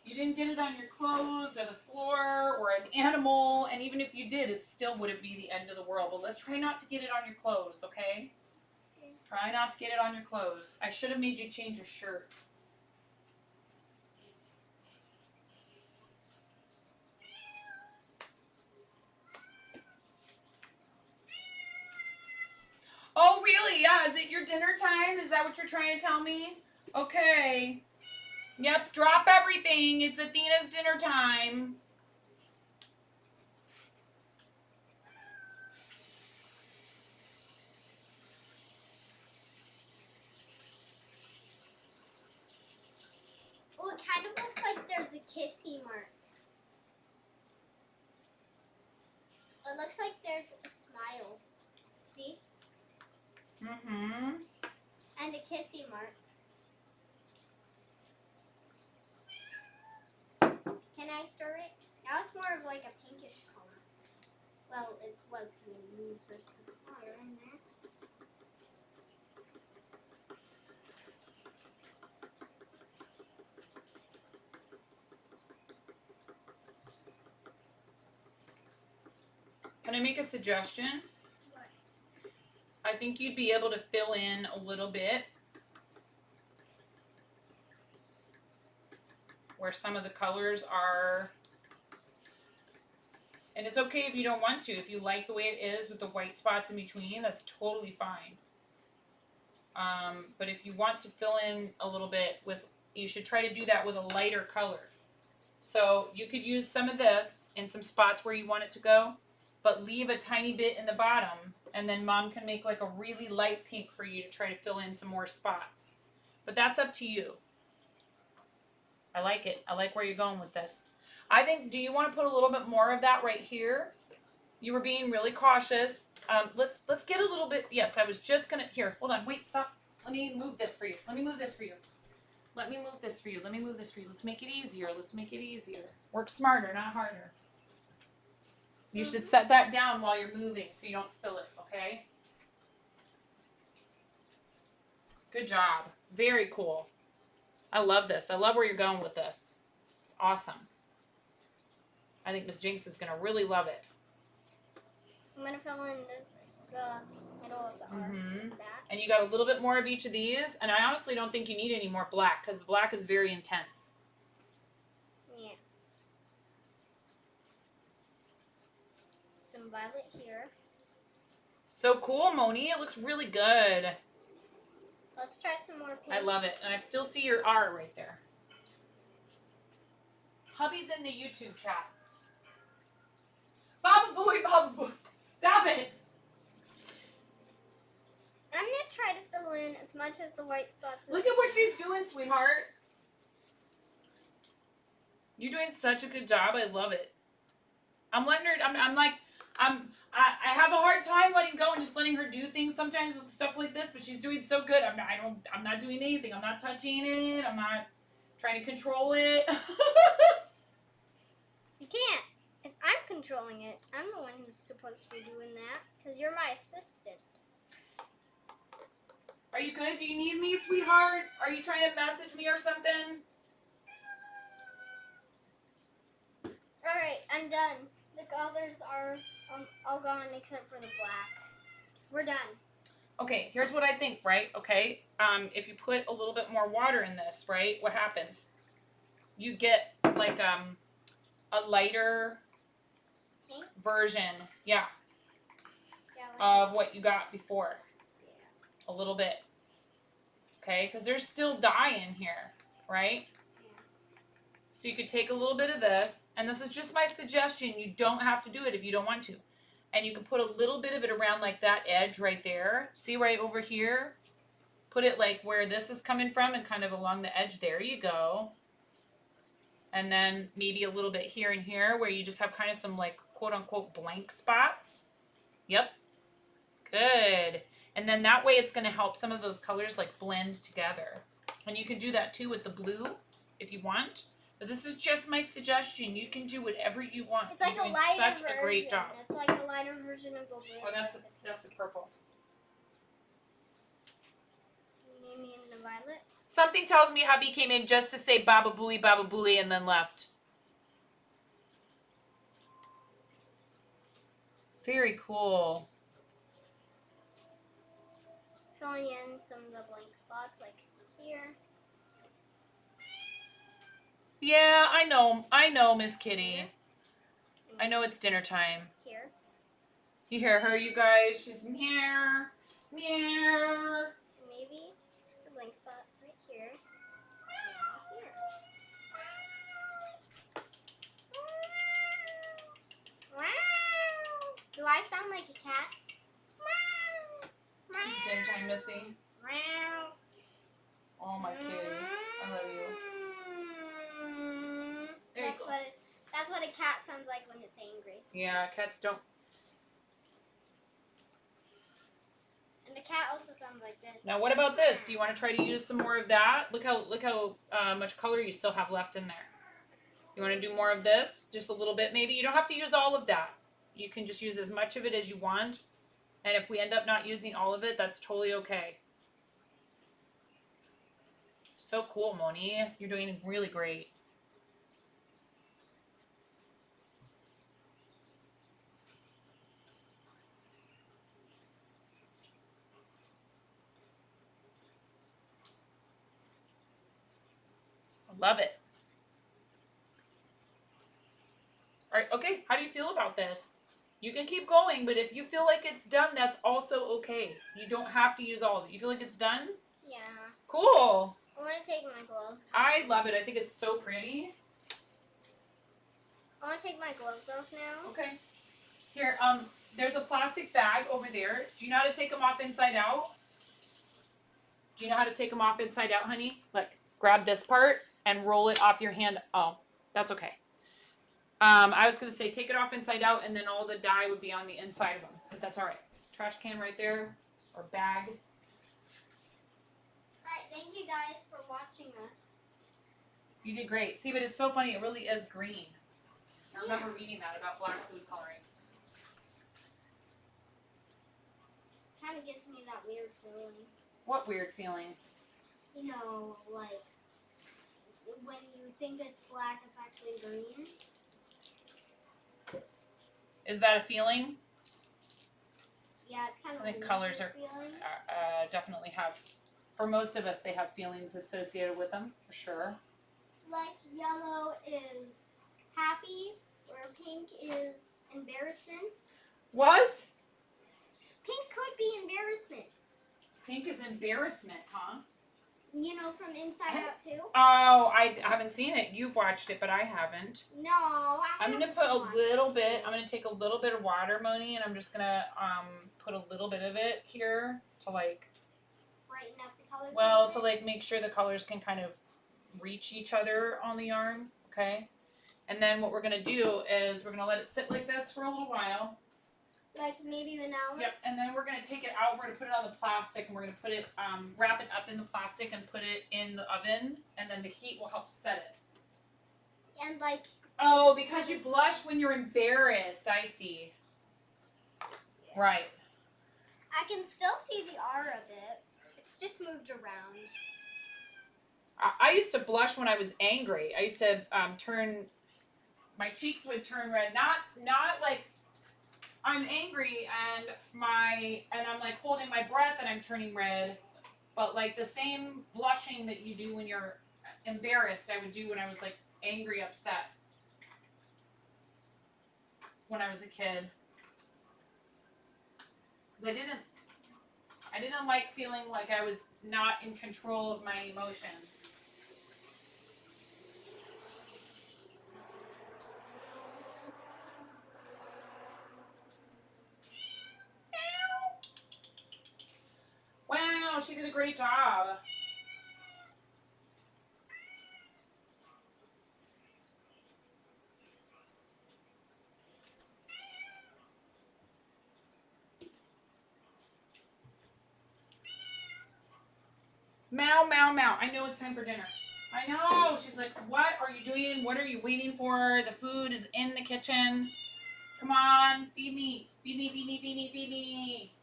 You didn't get it on your clothes or the floor or an animal, and even if you did, it still wouldn't be the end of the world. But let's try not to get it on your clothes, okay? Try not to get it on your clothes. I should have made you change your shirt. Oh, really? Yeah, is it your dinner time? Is that what you're trying to tell me? Okay. Yep, drop everything. It's Athena's dinner time. Oh, it kind of looks like there's a kissy mark. It looks like there's a smile. See? Mm-hmm. And a kissy mark. Can I stir it? Now it's more of like a pinkish color. Well, it was when we first put the color in there. Can I make a suggestion? What? I think you'd be able to fill in a little bit where some of the colors are. And it's okay if you don't want to. If you like the way it is with the white spots in between, that's totally fine. But if you want to fill in a little bit with, you should try to do that with a lighter color. So you could use some of this in some spots where you want it to go, but leave a tiny bit in the bottom, and then Mom can make like a really light pink for you to try to fill in some more spots. But that's up to you. I like it. I like where you're going with this. I think, do you want to put a little bit more of that right here? You were being really cautious. Let's get a little bit, yes, I was just gonna, here, hold on, wait, stop. Let me move this for you. Let me move this for you. Let me move this for you. Let me move this for you. Let's make it easier. Let's make it easier. Work smarter, not harder. You should set that down while you're moving so you don't spill it, okay? Good job. Very cool. I love this. I love where you're going with this. It's awesome. I think Miss Jinx is going to really love it. I'm going to fill in this The middle of the arc. Mm-hmm. That. And you got a little bit more of each of these. And I honestly don't think you need any more black because the black is very intense. Yeah. Some violet here. So cool, Moni. It looks really good. Let's try some more pink. I love it. And I still see your R right there. Hubby's in the YouTube chat. Baba Booey, Baba Booey. Stop it. I'm going to try to fill in as much as the white spots. Look at what she's doing, sweetheart. You're doing such a good job. I love it. I'm letting her, I have a hard time letting go and just letting her do things sometimes with stuff like this, but she's doing so good. I'm not doing anything. I'm not touching it. I'm not trying to control it. You can't. If I'm controlling it, I'm the one who's supposed to be doing that because you're my assistant. Are you good? Do you need me, sweetheart? Are you trying to message me or something? Alright, I'm done. The colors are all gone except for the black. We're done. Okay, here's what I think, right? Okay, if you put a little bit more water in this, right, what happens? You get like a lighter Pink? version, yeah, Yeah, of what you got before. Yeah. A little bit. Okay, because there's still dye in here, right? So you could take a little bit of this, and this is just my suggestion. You don't have to do it if you don't want to. And you can put a little bit of it around like that edge right there. See right over here? Put it like where this is coming from and kind of along the edge. There you go. And then maybe a little bit here and here where you just have kind of some like quote unquote blank spots. Yep. Good. And then that way it's going to help some of those colors like blend together. And you can do that too with the blue if you want. But this is just my suggestion. You can do whatever you want. It's like You're a doing lighter such version. a great job. It's like a lighter version of the blue. Oh, that's the purple. You mean the violet? Something tells me hubby came in just to say Baba Booey, and then left. Very cool. Filling in some of the blank spots like here. Yeah, I know, Miss Kitty. I know it's dinner time. Here. You hear her, you guys? She's meow, meow. Maybe the blank spot right here. And here. Wow. Do I sound like a cat? Wow. It's dinner time, Missy. Wow. Oh, my kitty. I love you. There you go. That's what a cat sounds like when it's angry. Yeah, cats don't. And a cat also sounds like this. Now, what about this? Do you want to try to use some more of that? Look how much color you still have left in there. You want to do more of this? Just a little bit, maybe. You don't have to use all of that. You can just use as much of it as you want. And if we end up not using all of it, that's totally okay. So cool, Moni. You're doing really great. Love it. All right, okay, how do you feel about this? You can keep going, but if you feel like it's done, that's also okay. You don't have to use all of it. You feel like it's done? Yeah. Cool. I want to take my gloves. I love it. I think it's so pretty. I want to take my gloves off now. Okay. Here, there's a plastic bag over there. Do you know how to take them off inside out? Do you know how to take them off inside out, honey? Look, grab this part and roll it off your hand. Oh, that's okay. I was going to say take it off inside out and then all the dye would be on the inside of them. But that's all right. Trash can right there or bag. Alright, thank you guys for watching us. You did great. See, but it's so funny. It really is green. I remember reading that about black food coloring. Kind of gives me that weird feeling. What weird feeling? You know, like when you think it's black, it's actually green. Is that a feeling? Yeah, it's kind of. I think colors are definitely have, for most of us, they have feelings associated with them for sure. Like yellow is happy, where pink is embarrassment. What? Pink could be embarrassment. Pink is embarrassment, huh? You know, from Inside Out too. Oh, I haven't seen it. You've watched it, but I haven't. No, I'm gonna put a little bit. I'm gonna take a little bit of water, Moni, and I'm just gonna put a little bit of it here to like brighten up the colors. Well, to like make sure the colors can kind of reach each other on the yarn, okay? And then what we're gonna do is we're gonna let it sit like this for a little while. Like maybe an hour. Yep. And then we're gonna take it out. We're gonna put it on the plastic, and we're gonna put it wrap it up in the plastic and put it in the oven, and then the heat will help set it. And like. Oh, because you blush when you're embarrassed. I see. Yeah. Right. I can still see the R a bit. It's just moved around. I used to blush when I was angry. I used to turn, my cheeks would turn red. Not like I'm angry and I'm like holding my breath and I'm turning red, but like the same blushing that you do when you're embarrassed, I would do when I was like angry, upset. When I was a kid. Because I didn't like feeling like I was not in control of my emotions. Wow, she did a great job. Meow, meow, meow. I know it's time for dinner. I know. She's like, what are you doing? What are you waiting for? The food is in the kitchen. Come on, feed me. Feed me, feed me, feed me, feed me.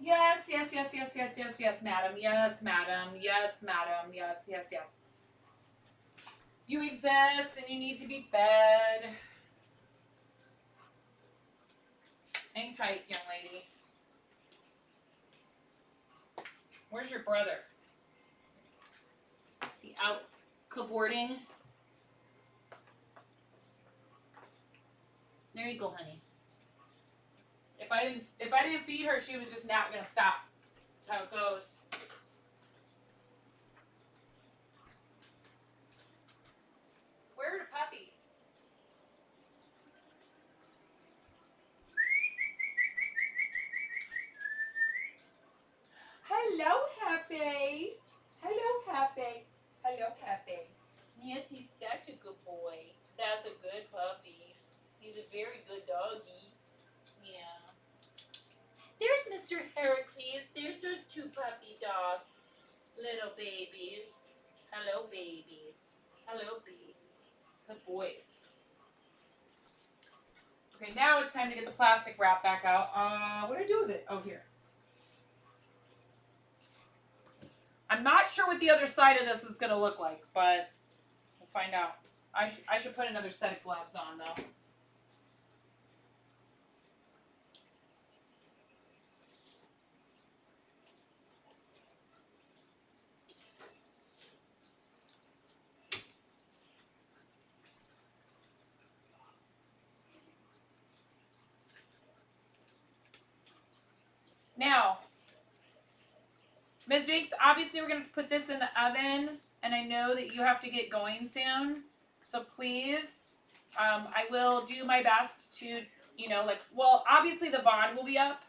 Yes, yes, yes, yes, yes, yes, yes, madam. Yes, madam. Yes, madam. Yes, yes, yes. You exist and you need to be fed. Hang tight, young lady. Where's your brother? Is he out cavorting? There you go, honey. If I didn't feed her, she was just not gonna stop. That's how it goes. Where are the puppies? Hello, Happy. Hello, Happy. Hello, Happy. Yes, he's such a good boy. That's a good puppy. He's a very good doggy. Yeah. There's Mr. Heracles. There's those two puppy dogs. Little babies. Hello, babies. Hello, babies. Good boys. Okay, now it's time to get the plastic wrap back out. What do I do with it? Oh, here. I'm not sure what the other side of this is going to look like, but we'll find out. I should put another set of gloves on, though. Now, Ms. Jakes, obviously we're going to put this in the oven, and I know that you have to get going soon, so please, I will do my best to, you know, like, well, obviously the VOD will be up.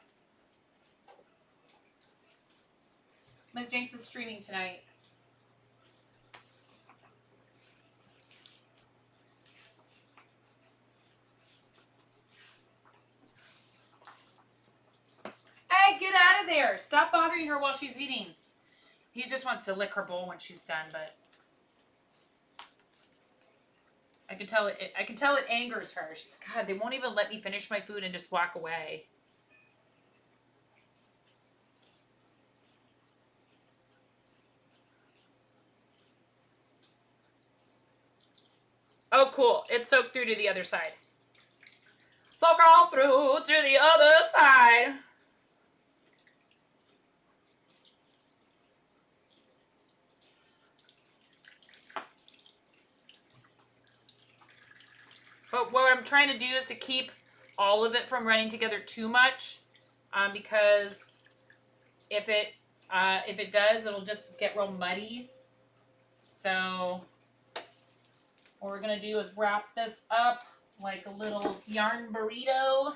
Ms. Jakes is streaming tonight. Hey, get out of there! Stop bothering her while she's eating. He just wants to lick her bowl when she's done, but I can tell it angers her. She's like, God, they won't even let me finish my food and just walk away. Oh, cool. It soaked through to the other side. Soak on through to the other side. But what I'm trying to do is to keep all of it from running together too much, because if it does, it'll just get real muddy. So what we're gonna do is wrap this up like a little yarn burrito.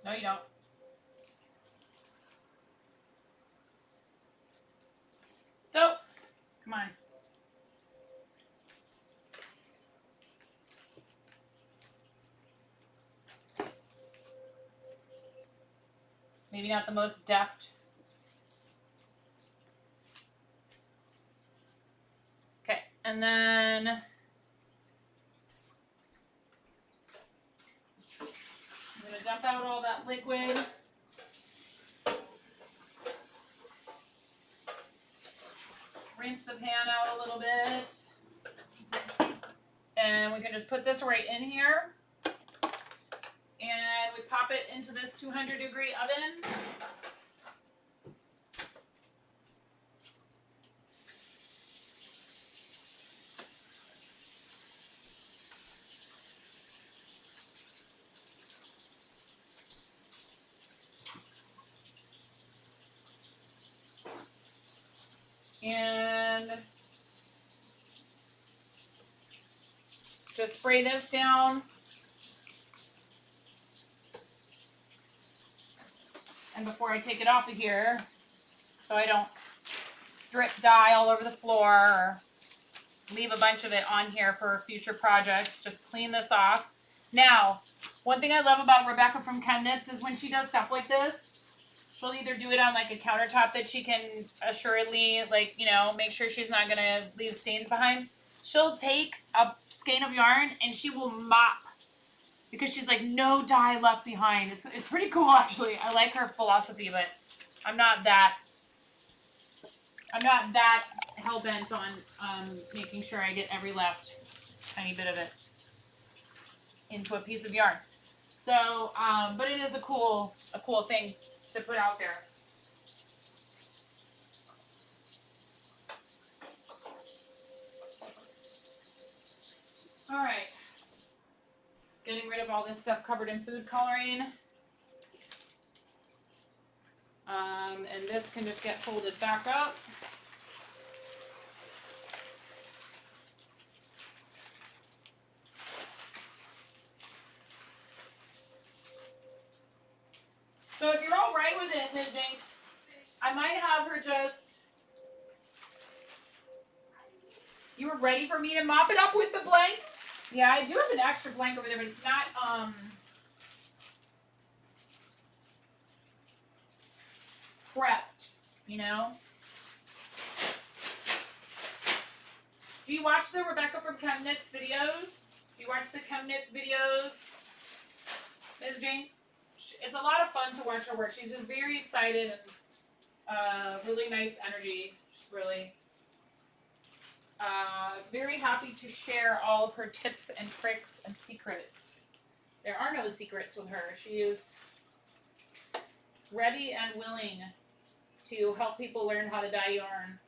No, you don't. So, come on. Maybe not the most deft. Okay, and then I'm gonna dump out all that liquid. Rinse the pan out a little bit. And we can just put this right in here. And we pop it into this 200-degree oven. And just spray this down. And before I take it off of here, so I don't drip dye all over the floor or leave a bunch of it on here for future projects, just clean this off. Now, one thing I love about Rebecca from ChemKnits is when she does stuff like this, she'll either do it on like a countertop that she can assuredly, like, you know, make sure she's not going to leave stains behind. She'll take a skein of yarn and she will mop because she's like, no dye left behind. It's pretty cool, actually. I like her philosophy, but I'm not that hell-bent on making sure I get every last tiny bit of it into a piece of yarn. So, but it is a cool thing to put out there. All right. Getting rid of all this stuff covered in food coloring. And this can just get folded back up. So if you're all right with it, Ms. Jinx, I might have her just... You were ready for me to mop it up with the blank? Yeah, I do have an extra blank over there, but it's not, prepped, you know? Do you watch the Rebecca from ChemKnits videos? Do you watch the ChemKnits videos, Ms. Jinx? It's a lot of fun to watch her work. She's just very excited and really nice energy. She's really very happy to share all of her tips and tricks and secrets. There are no secrets with her. She is ready and willing to help people learn how to dye yarn.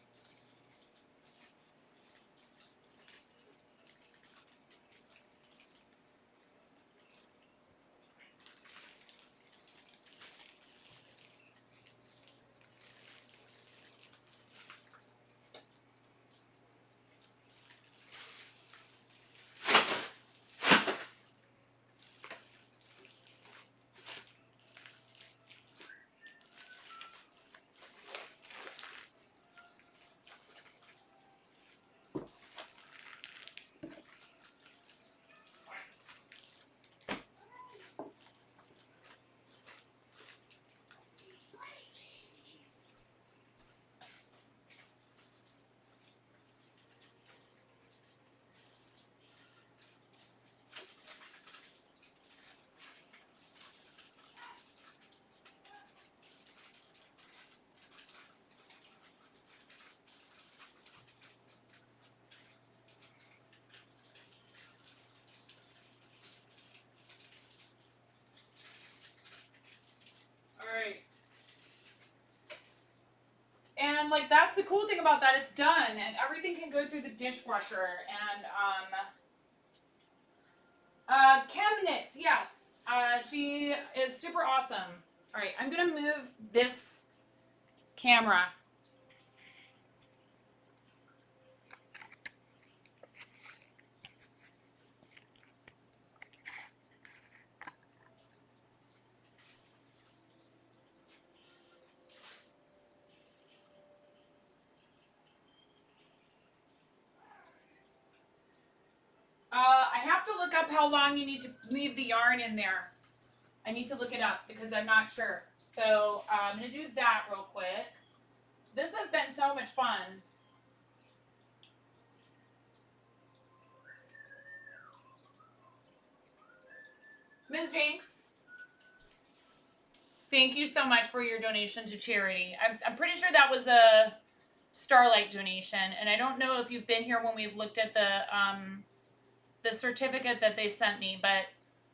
cool thing about that, it's done, and everything can go through the dishwasher. And Chemnitz, yes, she is super awesome. All right, I'm gonna move this camera. I have to look up how long you need to leave the yarn in there. I need to look it up because I'm not sure. So I'm going to do that real quick. This has been so much fun. Ms. Jinx, thank you so much for your donation to charity. I'm pretty sure that was a Starlight donation, and I don't know if you've been here when we've looked at the certificate that they sent me, but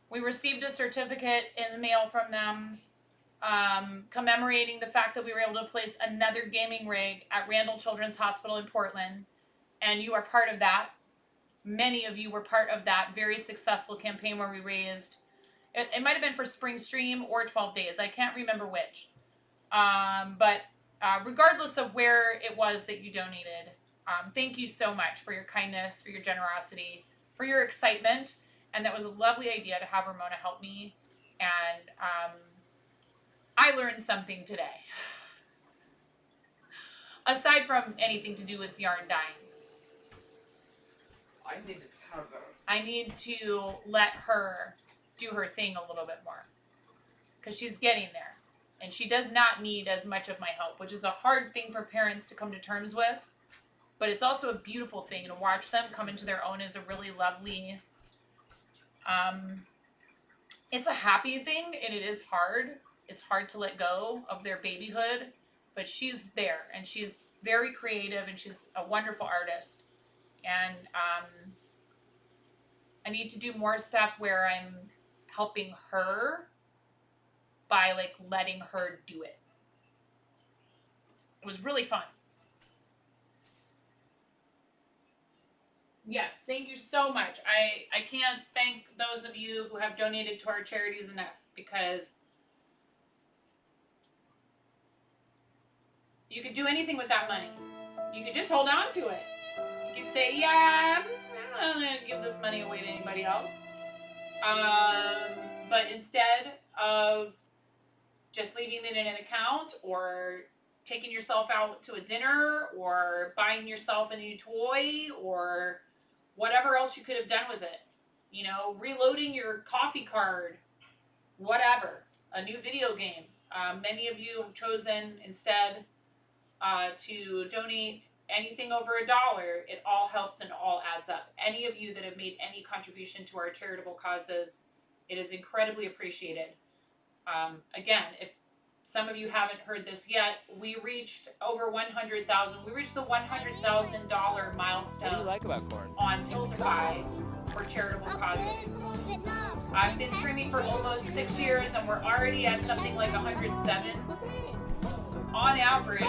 we received a certificate in the mail from them commemorating the fact that we were able to place another gaming rig at Randall Children's Hospital in Portland, and you are part of that. Many of you were part of that very successful campaign where we raised, it might have been for Spring Stream or 12 Days. I can't remember which. But regardless of where it was that you donated, thank you so much for your kindness, for your generosity, for your excitement. And that was a lovely idea to have Ramona help me. And I learned something today. Aside from anything to do with yarn dyeing. I need to tell them. I need to let her do her thing a little bit more. Because she's getting there. And she does not need as much of my help, which is a hard thing for parents to come to terms with. But it's also a beautiful thing to watch them come into their own is a really lovely, it's a happy thing, and it is hard. It's hard to let go of their babyhood, but she's there, and she's very creative, and she's a wonderful artist. And I need to do more stuff where I'm helping her by like letting her do it. It was really fun. Yes, thank you so much. I can't thank those of you who have donated to our charities enough, because you could do anything with that money. You could just hold on to it. You could say, yeah, I'm not going to give this money away to anybody else. But instead of just leaving it in an account or taking yourself out to a dinner or buying yourself a new toy or whatever else you could have done with it, you know, reloading your coffee card, whatever, a new video game. Many of you have chosen instead to donate anything over $1. It all helps and all adds up. Any of you that have made any contribution to our charitable causes, it is incredibly appreciated. Again, if some of you haven't heard this yet, we reached over 100,000. We reached the $100,000 milestone. What do you like about corn? On Tiltify for charitable causes. I've been streaming for almost 6 years, and we're already at something like 107. So on average,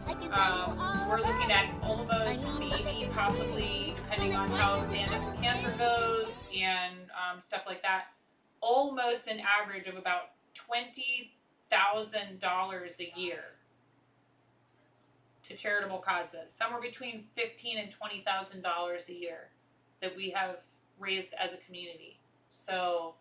we're looking at almost maybe, possibly, depending on how Stand Up to Cancer goes and stuff like that, almost an average of about $20,000 a year to charitable causes. Somewhere between $15,000 and $20,000 a year that we have raised as a community. So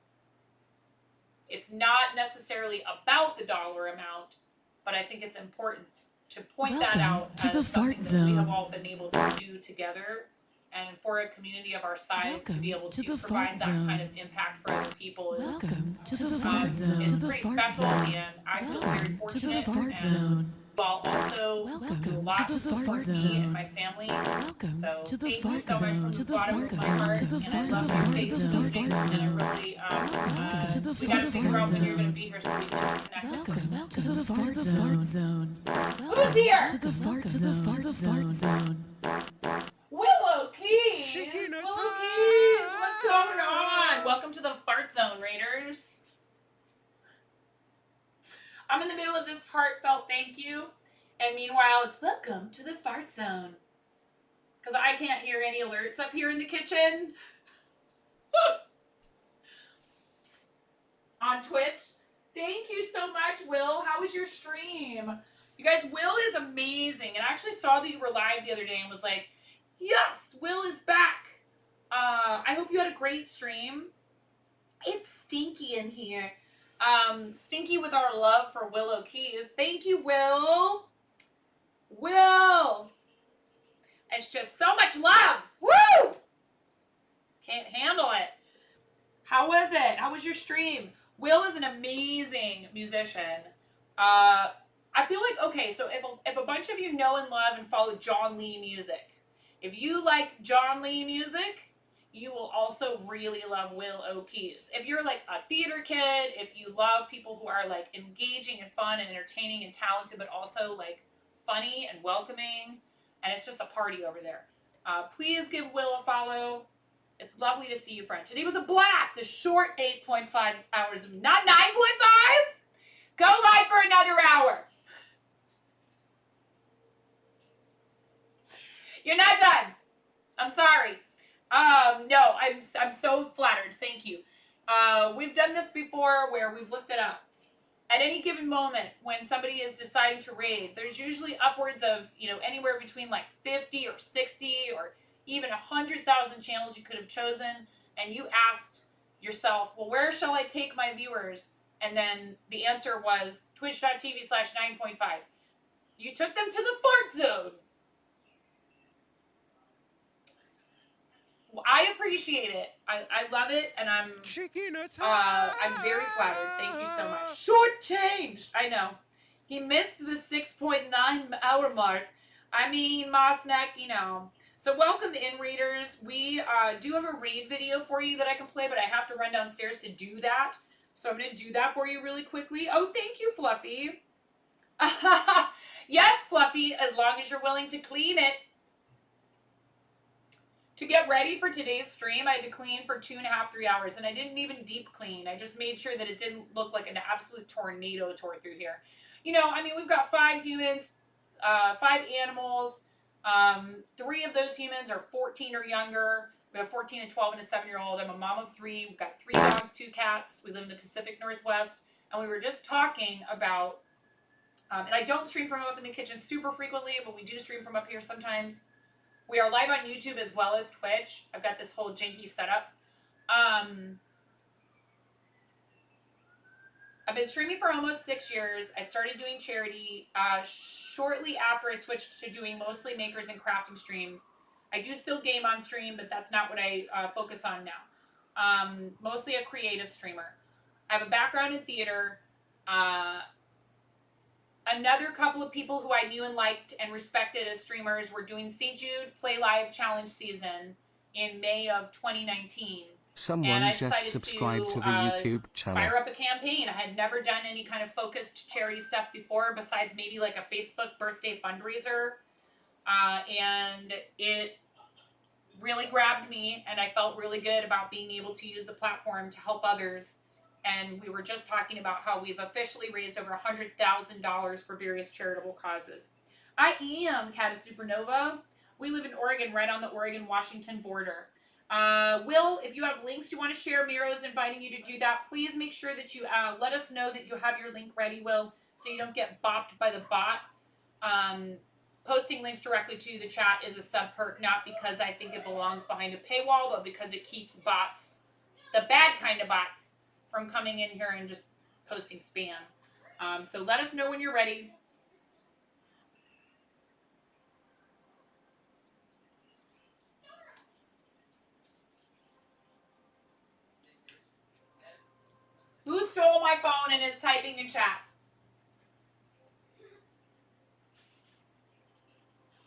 it's not necessarily about the dollar amount, but I think it's important to point that out as something that we have all been able to do together, and for a community of our size to be able to provide that kind of impact for other people is it's pretty special, and I feel very fortunate, and while also a lot to support me and my family. So thank you so much from the bottom of my heart, and I love your faces, and I really we gotta figure out when you're gonna be here so we can connect. Welcome to the fart zone. Who's here? To the fart zone. Willow Keys! Willow Keys! What's going on? Welcome to the Fart Zone, Raiders. I'm in the middle of this heartfelt thank you, And meanwhile, it's welcome to the fart zone. Because I can't hear any alerts up here in the kitchen. On Twitch. Thank you so much, Will. How was your stream? You guys, Will is amazing. And I actually saw that you were live the other day and was like, yes, Will is back. I hope you had a great stream. It's stinky in here. Stinky with our love for Willow Keys. Thank you, Will. Will. It's just so much love. Woo! Can't handle it. How was it? How was your stream? Will is an amazing musician. I feel like, okay, so if a bunch of you know and love and follow John Lee music, if you like John Lee music, you will also really love Will O'Keefe. If you're like a theater kid, if you love people who are like engaging and fun and entertaining and talented, but also like funny and welcoming, and it's just a party over there, please give Will a follow. It's lovely to see you, friend. Today was a blast. A short 8.5 hours, not 9.5. Go live for another hour. You're not done. I'm sorry. No, I'm so flattered. Thank you. We've done this before where we've looked it up. At any given moment, when somebody is deciding to raid, there's usually upwards of, anywhere between like 50 or 60 or even 100,000 channels you could have chosen. And you asked yourself, well, where shall I take my viewers? And then the answer was twitch.tv/9.5. You took them to the fart zone. I appreciate it. I love it, and I'm very flattered. Thank you so much. Shortchanged. I know. He missed the 6.9 hour mark. I mean, Mosneck, So welcome in, readers. We do have a raid video for you that I can play, but I have to run downstairs to do that. So I'm going to do that for you really quickly. Oh, thank you, Fluffy. Yes, Fluffy, as long as you're willing to clean it. To get ready for today's stream, I had to clean for 2.5, 3 hours, and I didn't even deep clean. I just made sure that it didn't look like an absolute tornado tore through here. We've got 5 humans, 5 animals. 3 of those humans are 14 or younger. We have 14, a 12, and a 7-year-old. I'm a mom of 3. We've got 3 dogs, 2 cats. We live in the Pacific Northwest, and we were just talking about, and I don't stream from up in the kitchen super frequently, but we do stream from up here sometimes. We are live on YouTube as well as Twitch. I've got this whole janky setup. I've been streaming for almost 6 years. I started doing charity shortly after I switched to doing mostly makers and crafting streams. I do still game on stream, but that's not what I focus on now. Mostly a creative streamer. I have a background in theater. Another couple of people who I knew and liked and respected as streamers were doing St. Jude Play Live Challenge season in May of 2019. Someone just subscribed to the YouTube channel. Fire up a campaign. I had never done any kind of focused charity stuff before, besides maybe like a Facebook birthday fundraiser. And it really grabbed me, and I felt really good about being able to use the platform to help others. And we were just talking about how we've officially raised over $100,000 for various charitable causes. I am Cat Supernova. We live in Oregon, right on the Oregon-Washington border. Will, if you have links you want to share, Miro's inviting you to do that. Please make sure that you let us know that you have your link ready, Will, so you don't get bopped by the bot. Posting links directly to the chat is a sub-perk, not because I think it belongs behind a paywall, but because it keeps bots, the bad kind of bots, from coming in here and just posting spam. So let us know when you're ready. Who stole my phone and is typing in chat?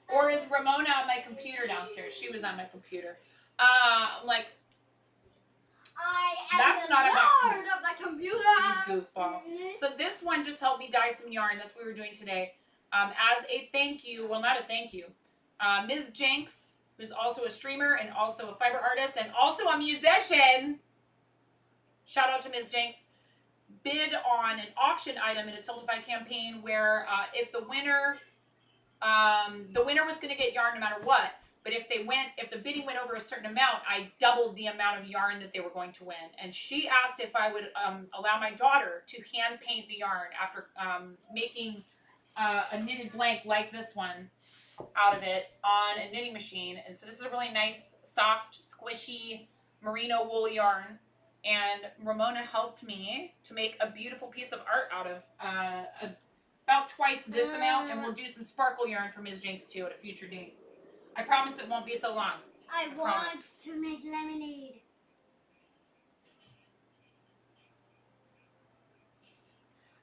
Or is Ramona on my computer downstairs? She was on my computer. Like, I am that's the not lord of the computer. You goofball. So this one just helped me dye some yarn. That's what we were doing today. As a thank you, well, not a thank you. Ms. Jinx, who's also a streamer and also a fiber artist and also a musician. Shout out to Ms. Jinx. Bid on an auction item in a Tiltify campaign where if the winner The winner was going to get yarn no matter what. But if the bidding went over a certain amount, I doubled the amount of yarn that they were going to win. And she asked if I would allow my daughter to hand paint the yarn after making a knitted blank like this one out of it on a knitting machine. And so this is a really nice, soft, squishy merino wool yarn. And Ramona helped me to make a beautiful piece of art out of about twice this amount, and we'll do some sparkle yarn for Ms. Jinx too at a future date. I promise it won't be so long. I want to make lemonade.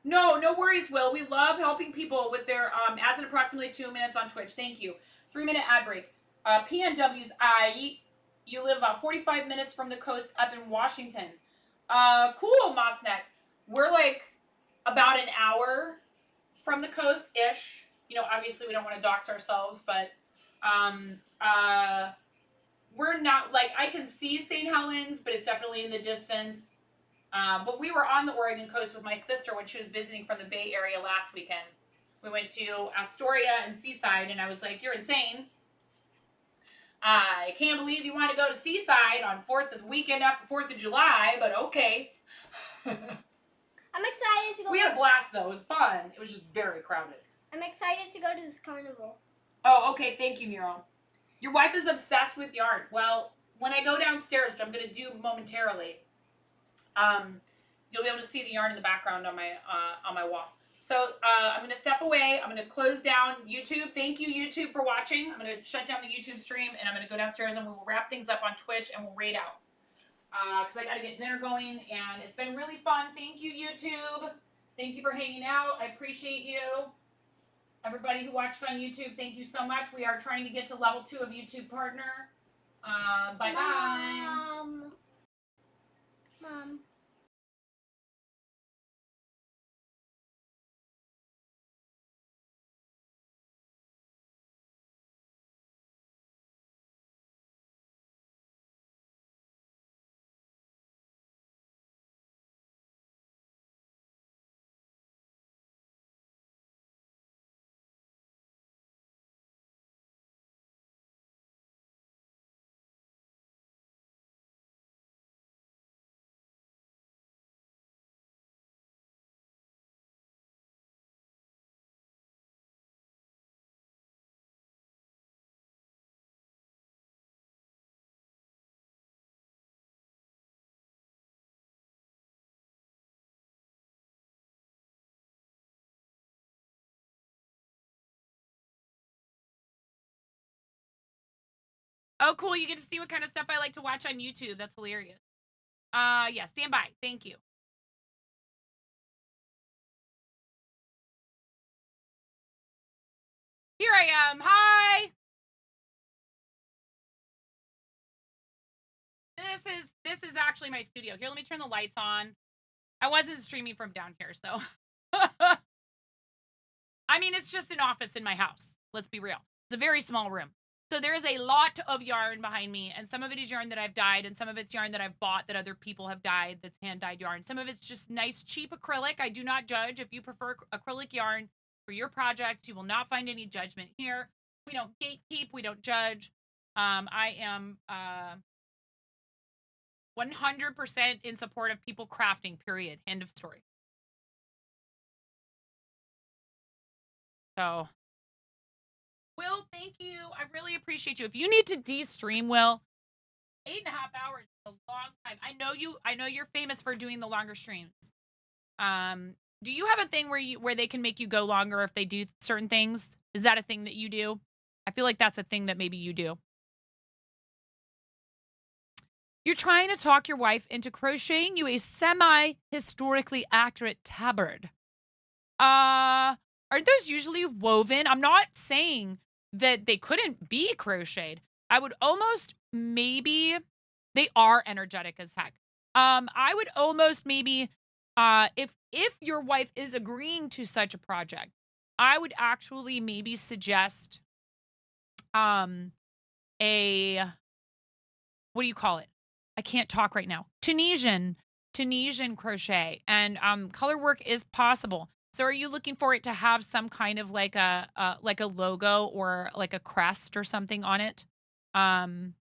No worries, Will. We love helping people with their ads in approximately 2 minutes on Twitch. Thank you. 3-minute ad break. PNW's you live about 45 minutes from the coast up in Washington. Cool, Mossneck. We're like about an hour from the coast-ish. You know, obviously we don't want to dox ourselves, but we're not, like, I can see St. Helens, but it's definitely in the distance. But we were on the Oregon coast with my sister when she was visiting from the Bay Area last weekend. We went to Astoria and Seaside, and I was like, you're insane. I can't believe you want to go to Seaside on the weekend after 4th of July, but okay. I'm excited to go. We had a blast, though. It was fun. It was just very crowded. I'm excited to go to this carnival. Oh, okay. Thank you, Nero. Your wife is obsessed with yarn. Well, when I go downstairs, which I'm going to do momentarily, you'll be able to see the yarn in the background on my wall. So I'm going to step away. I'm going to close down YouTube. Thank you, YouTube, for watching. I'm going to shut down the YouTube stream, and I'm going to go downstairs, and we will wrap things up on Twitch, and we'll raid out. Because I got to get dinner going, and it's been really fun. Thank you, YouTube. Thank you for hanging out. I appreciate you. Everybody who watched on YouTube, thank you so much. We are trying to get to level 2 of YouTube partner. Bye-bye. Mom. Oh, cool. You get to see what kind of stuff I like to watch on YouTube. That's hilarious. Yeah, stand by. Thank you. Here I am. Hi. This is actually my studio. Here, let me turn the lights on. I wasn't streaming from down here, so. I mean, it's just an office in my house. Let's be real. It's a very small room. So there is a lot of yarn behind me, and some of it is yarn that I've dyed, and some of it's yarn that I've bought that other people have dyed that's hand-dyed yarn. Some of it's just nice, cheap acrylic. I do not judge. If you prefer acrylic yarn for your projects, you will not find any judgment here. We don't gatekeep. We don't judge. I am 100% in support of people crafting, period. End of story. So, Will, thank you. I really appreciate you. If you need to de-stream, Will, 8.5 hours is a long time. I know you're famous for doing the longer streams. Do you have a thing where they can make you go longer if they do certain things? Is that a thing that you do? I feel like that's a thing that maybe you do. You're trying to talk your wife into crocheting you a semi-historically accurate tabard. Aren't those usually woven? I'm not saying that they couldn't be crocheted. I would almost maybe, they are energetic as heck. I would almost maybe, if your wife is agreeing to such a project, I would actually maybe suggest what do you call it? I can't talk right now. Tunisian crochet, and color work is possible. So are you looking for it to have some kind of like a logo or like a crest or something on it? Um,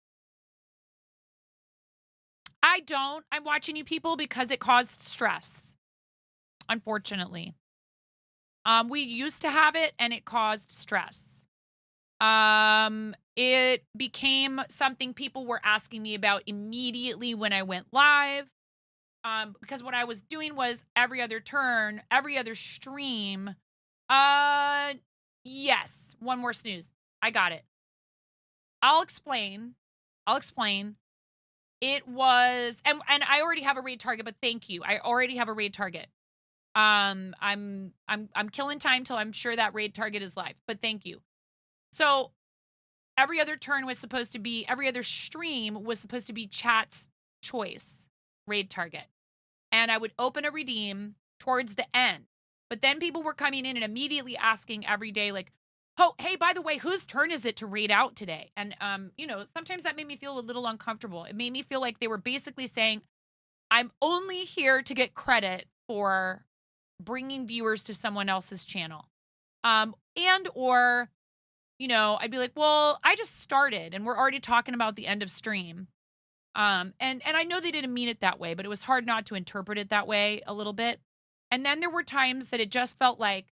I don't. I'm watching you people because it caused stress, unfortunately. We used to have it and it caused stress. It became something people were asking me about immediately when I went live. Because what I was doing was every other turn, every other stream. Uh, yes, one more snooze. I got it. I'll explain. I'll explain. It was, and I already have a raid target, but thank you. I already have a raid target. I'm killing time till I'm sure that raid target is live, but thank you. So every other turn was supposed to be, every other stream was supposed to be chat's choice raid target. And I would open a redeem towards the end. But then people were coming in and immediately asking every day, like, oh, hey, by the way, whose turn is it to raid out today? And, sometimes that made me feel a little uncomfortable. It made me feel like they were basically saying, I'm only here to get credit for bringing viewers to someone else's channel. And or I'd be like, well, I just started and we're already talking about the end of stream. And I know they didn't mean it that way, but it was hard not to interpret it that way a little bit. And then there were times that it just felt like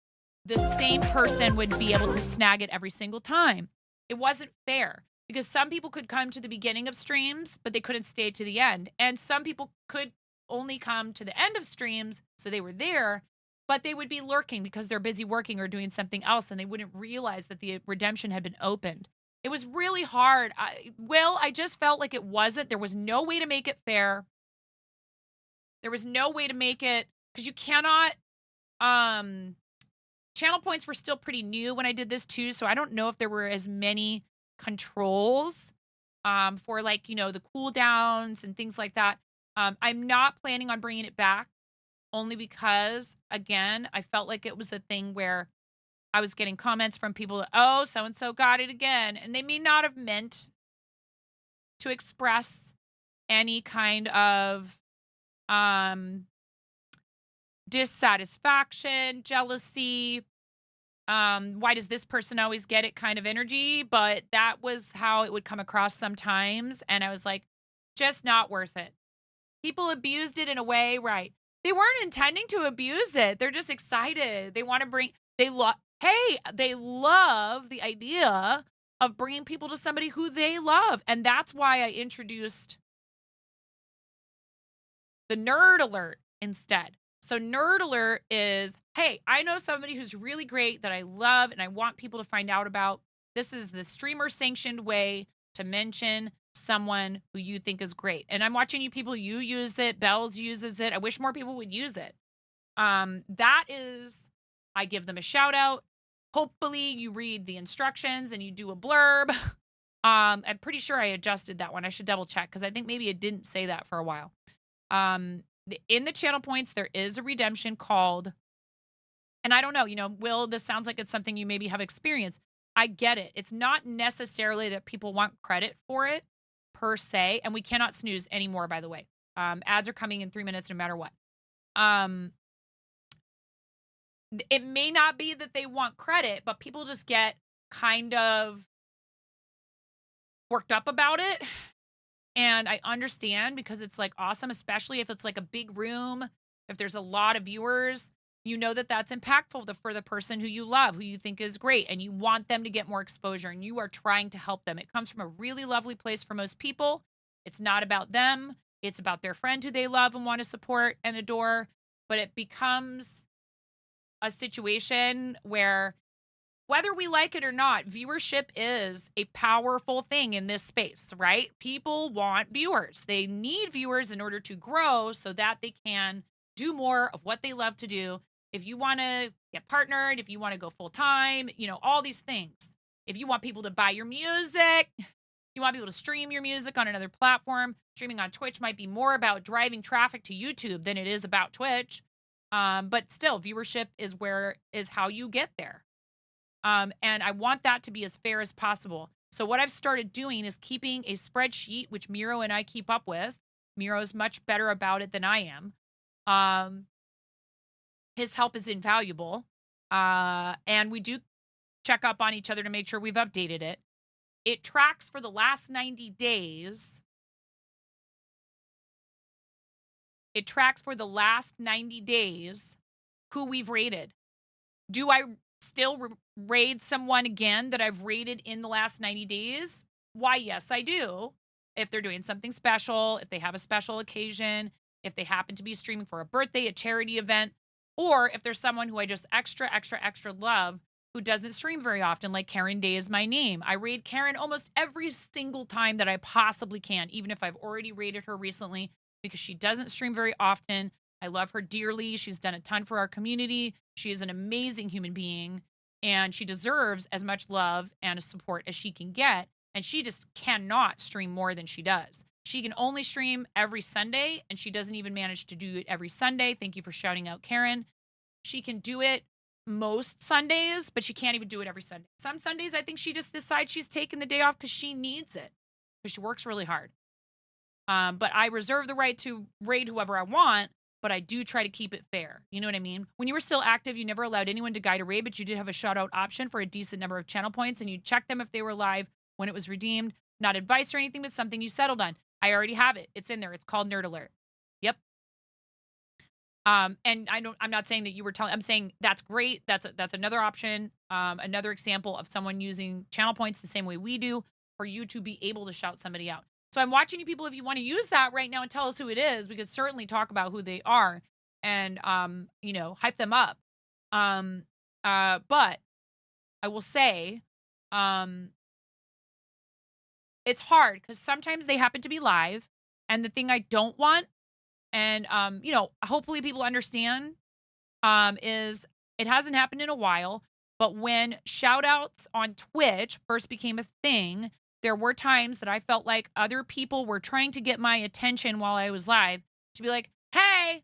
the same person would be able to snag it every single time. It wasn't fair because some people could come to the beginning of streams, but they couldn't stay to the end. And some people could only come to the end of streams, so they were there, but they would be lurking because they're busy working or doing something else and they wouldn't realize that the redemption had been opened. It was really hard. I just felt like it wasn't. There was no way to make it fair. There was no way to make it because you cannot. Channel points were still pretty new when I did this too, so I don't know if there were as many controls for the cooldowns and things like that. I'm not planning on bringing it back only because again, I felt like it was a thing where I was getting comments from people that, oh, so and so got it again. And they may not have meant to express any kind of dissatisfaction, jealousy. Why does this person always get it kind of energy? But that was how it would come across sometimes. And I was like, just not worth it. People abused it in a way, right? They weren't intending to abuse it. They're just excited. They want to they love the idea of bringing people to somebody who they love. And that's why I introduced the nerd alert instead. So nerd alert is, hey, I know somebody who's really great that I love and I want people to find out about. This is the streamer sanctioned way to mention someone who you think is great. And I'm watching you people, you use it, Bells uses it. I wish more people would use it. That is, I give them a shout out. Hopefully you read the instructions and you do a blurb. I'm pretty sure I adjusted that one. I should double check because I think maybe it didn't say that for a while. In the channel points, there is a redemption called, and I don't know, Will, this sounds like it's something you maybe have experienced. I get it. It's not necessarily that people want credit for it per se, and we cannot snooze anymore, by the way. Ads are coming in 3 minutes no matter what. It may not be that they want credit, but people just get kind of worked up about it. And I understand because it's like awesome, especially if it's like a big room, if there's a lot of viewers, that that's impactful for the person who you love, who you think is great, and you want them to get more exposure and you are trying to help them. It comes from a really lovely place for most people. It's not about them. It's about their friend who they love and want to support and adore. But it becomes a situation where whether we like it or not, viewership is a powerful thing in this space, right? People want viewers. They need viewers in order to grow so that they can do more of what they love to do. If you want to get partnered, if you want to go full time, all these things. If you want people to buy your music, you want people to stream your music on another platform. Streaming on Twitch might be more about driving traffic to YouTube than it is about Twitch. But still, viewership is how you get there. And I want that to be as fair as possible. So what I've started doing is keeping a spreadsheet, which Miro and I keep up with. Miro's much better about it than I am. his help is invaluable. And we do check up on each other to make sure we've updated it. It tracks for the last 90 days. It tracks for the last 90 days who we've rated. Do I still raid someone again that I've rated in the last 90 days? Why, yes, I do. If they're doing something special, if they have a special occasion, if they happen to be streaming for a birthday, a charity event, or if there's someone who I just extra, extra, extra love who doesn't stream very often, like Karen Day is my name. I raid Karen almost every single time that I possibly can, even if I've already raided her recently, because she doesn't stream very often. I love her dearly. She's done a ton for our community. She is an amazing human being, and she deserves as much love and support as she can get. And she just cannot stream more than she does. She can only stream every Sunday, and she doesn't even manage to do it every Sunday. Thank you for shouting out, Karen. She can do it most Sundays, but she can't even do it every Sunday. Some Sundays, I think she just decides she's taking the day off because she needs it, because she works really hard. But I reserve the right to raid whoever I want, but I do try to keep it fair. You know what I mean? When you were still active, you never allowed anyone to guide a raid, but you did have a shout out option for a decent number of channel points, and you checked them if they were live when it was redeemed. Not advice or anything, but something you settled on. I already have it. It's in there. It's called Nerd Alert. Yep. And I'm not saying that you were telling, I'm saying that's great. That's another option. Another example of someone using channel points the same way we do for you to be able to shout somebody out. So I'm watching you people. If you want to use that right now and tell us who it is, we could certainly talk about who they are and, hype them up. But I will say, it's hard because sometimes they happen to be live. And the thing I don't want, and, hopefully people understand, is it hasn't happened in a while, but when shout outs on Twitch first became a thing, there were times that I felt like other people were trying to get my attention while I was live to be like, hey,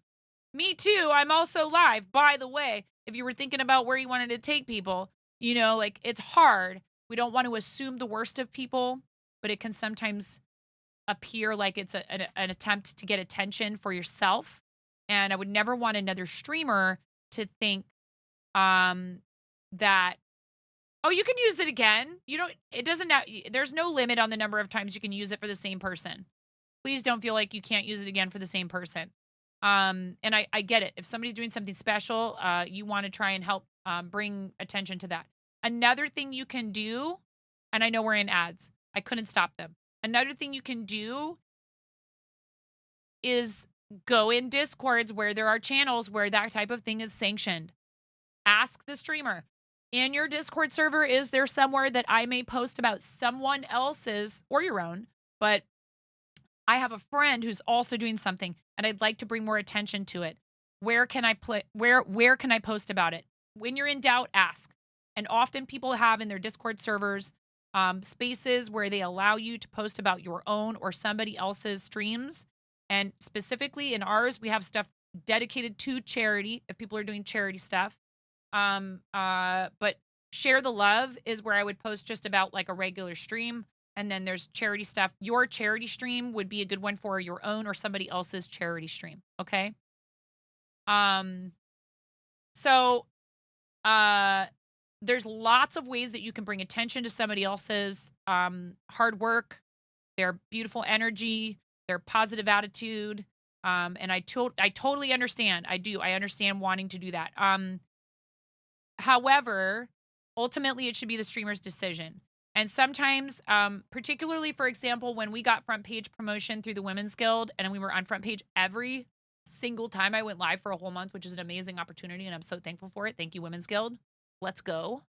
me too. I'm also live. By the way, if you were thinking about where you wanted to take people, it's hard. We don't want to assume the worst of people, but it can sometimes appear like it's an attempt to get attention for yourself. And I would never want another streamer to think that, oh, you can use it again. There's no limit on the number of times you can use it for the same person. Please don't feel like you can't use it again for the same person. And I get it. If somebody's doing something special, you want to try and help bring attention to that. Another thing you can do, and I know we're in ads, I couldn't stop them. Another thing you can do is go in Discords where there are channels where that type of thing is sanctioned. Ask the streamer, in your Discord server, is there somewhere that I may post about someone else's or your own, but I have a friend who's also doing something and I'd like to bring more attention to it. Where can I where can I post about it? When you're in doubt, ask. And often people have in their Discord servers spaces where they allow you to post about your own or somebody else's streams. And specifically in ours, we have stuff dedicated to charity if people are doing charity stuff. But share the love is where I would post just about like a regular stream. And then there's charity stuff. Your charity stream would be a good one for your own or somebody else's charity stream. Okay. So there's lots of ways that you can bring attention to somebody else's hard work, their beautiful energy, their positive attitude. And I totally understand. I do. I understand wanting to do that. However, ultimately it should be the streamer's decision. And sometimes, particularly, for example, when we got front page promotion through the Women's Guild and we were on front page every single time I went live for a whole month, which is an amazing opportunity. And I'm so thankful for it. Thank you, Women's Guild. Let's go.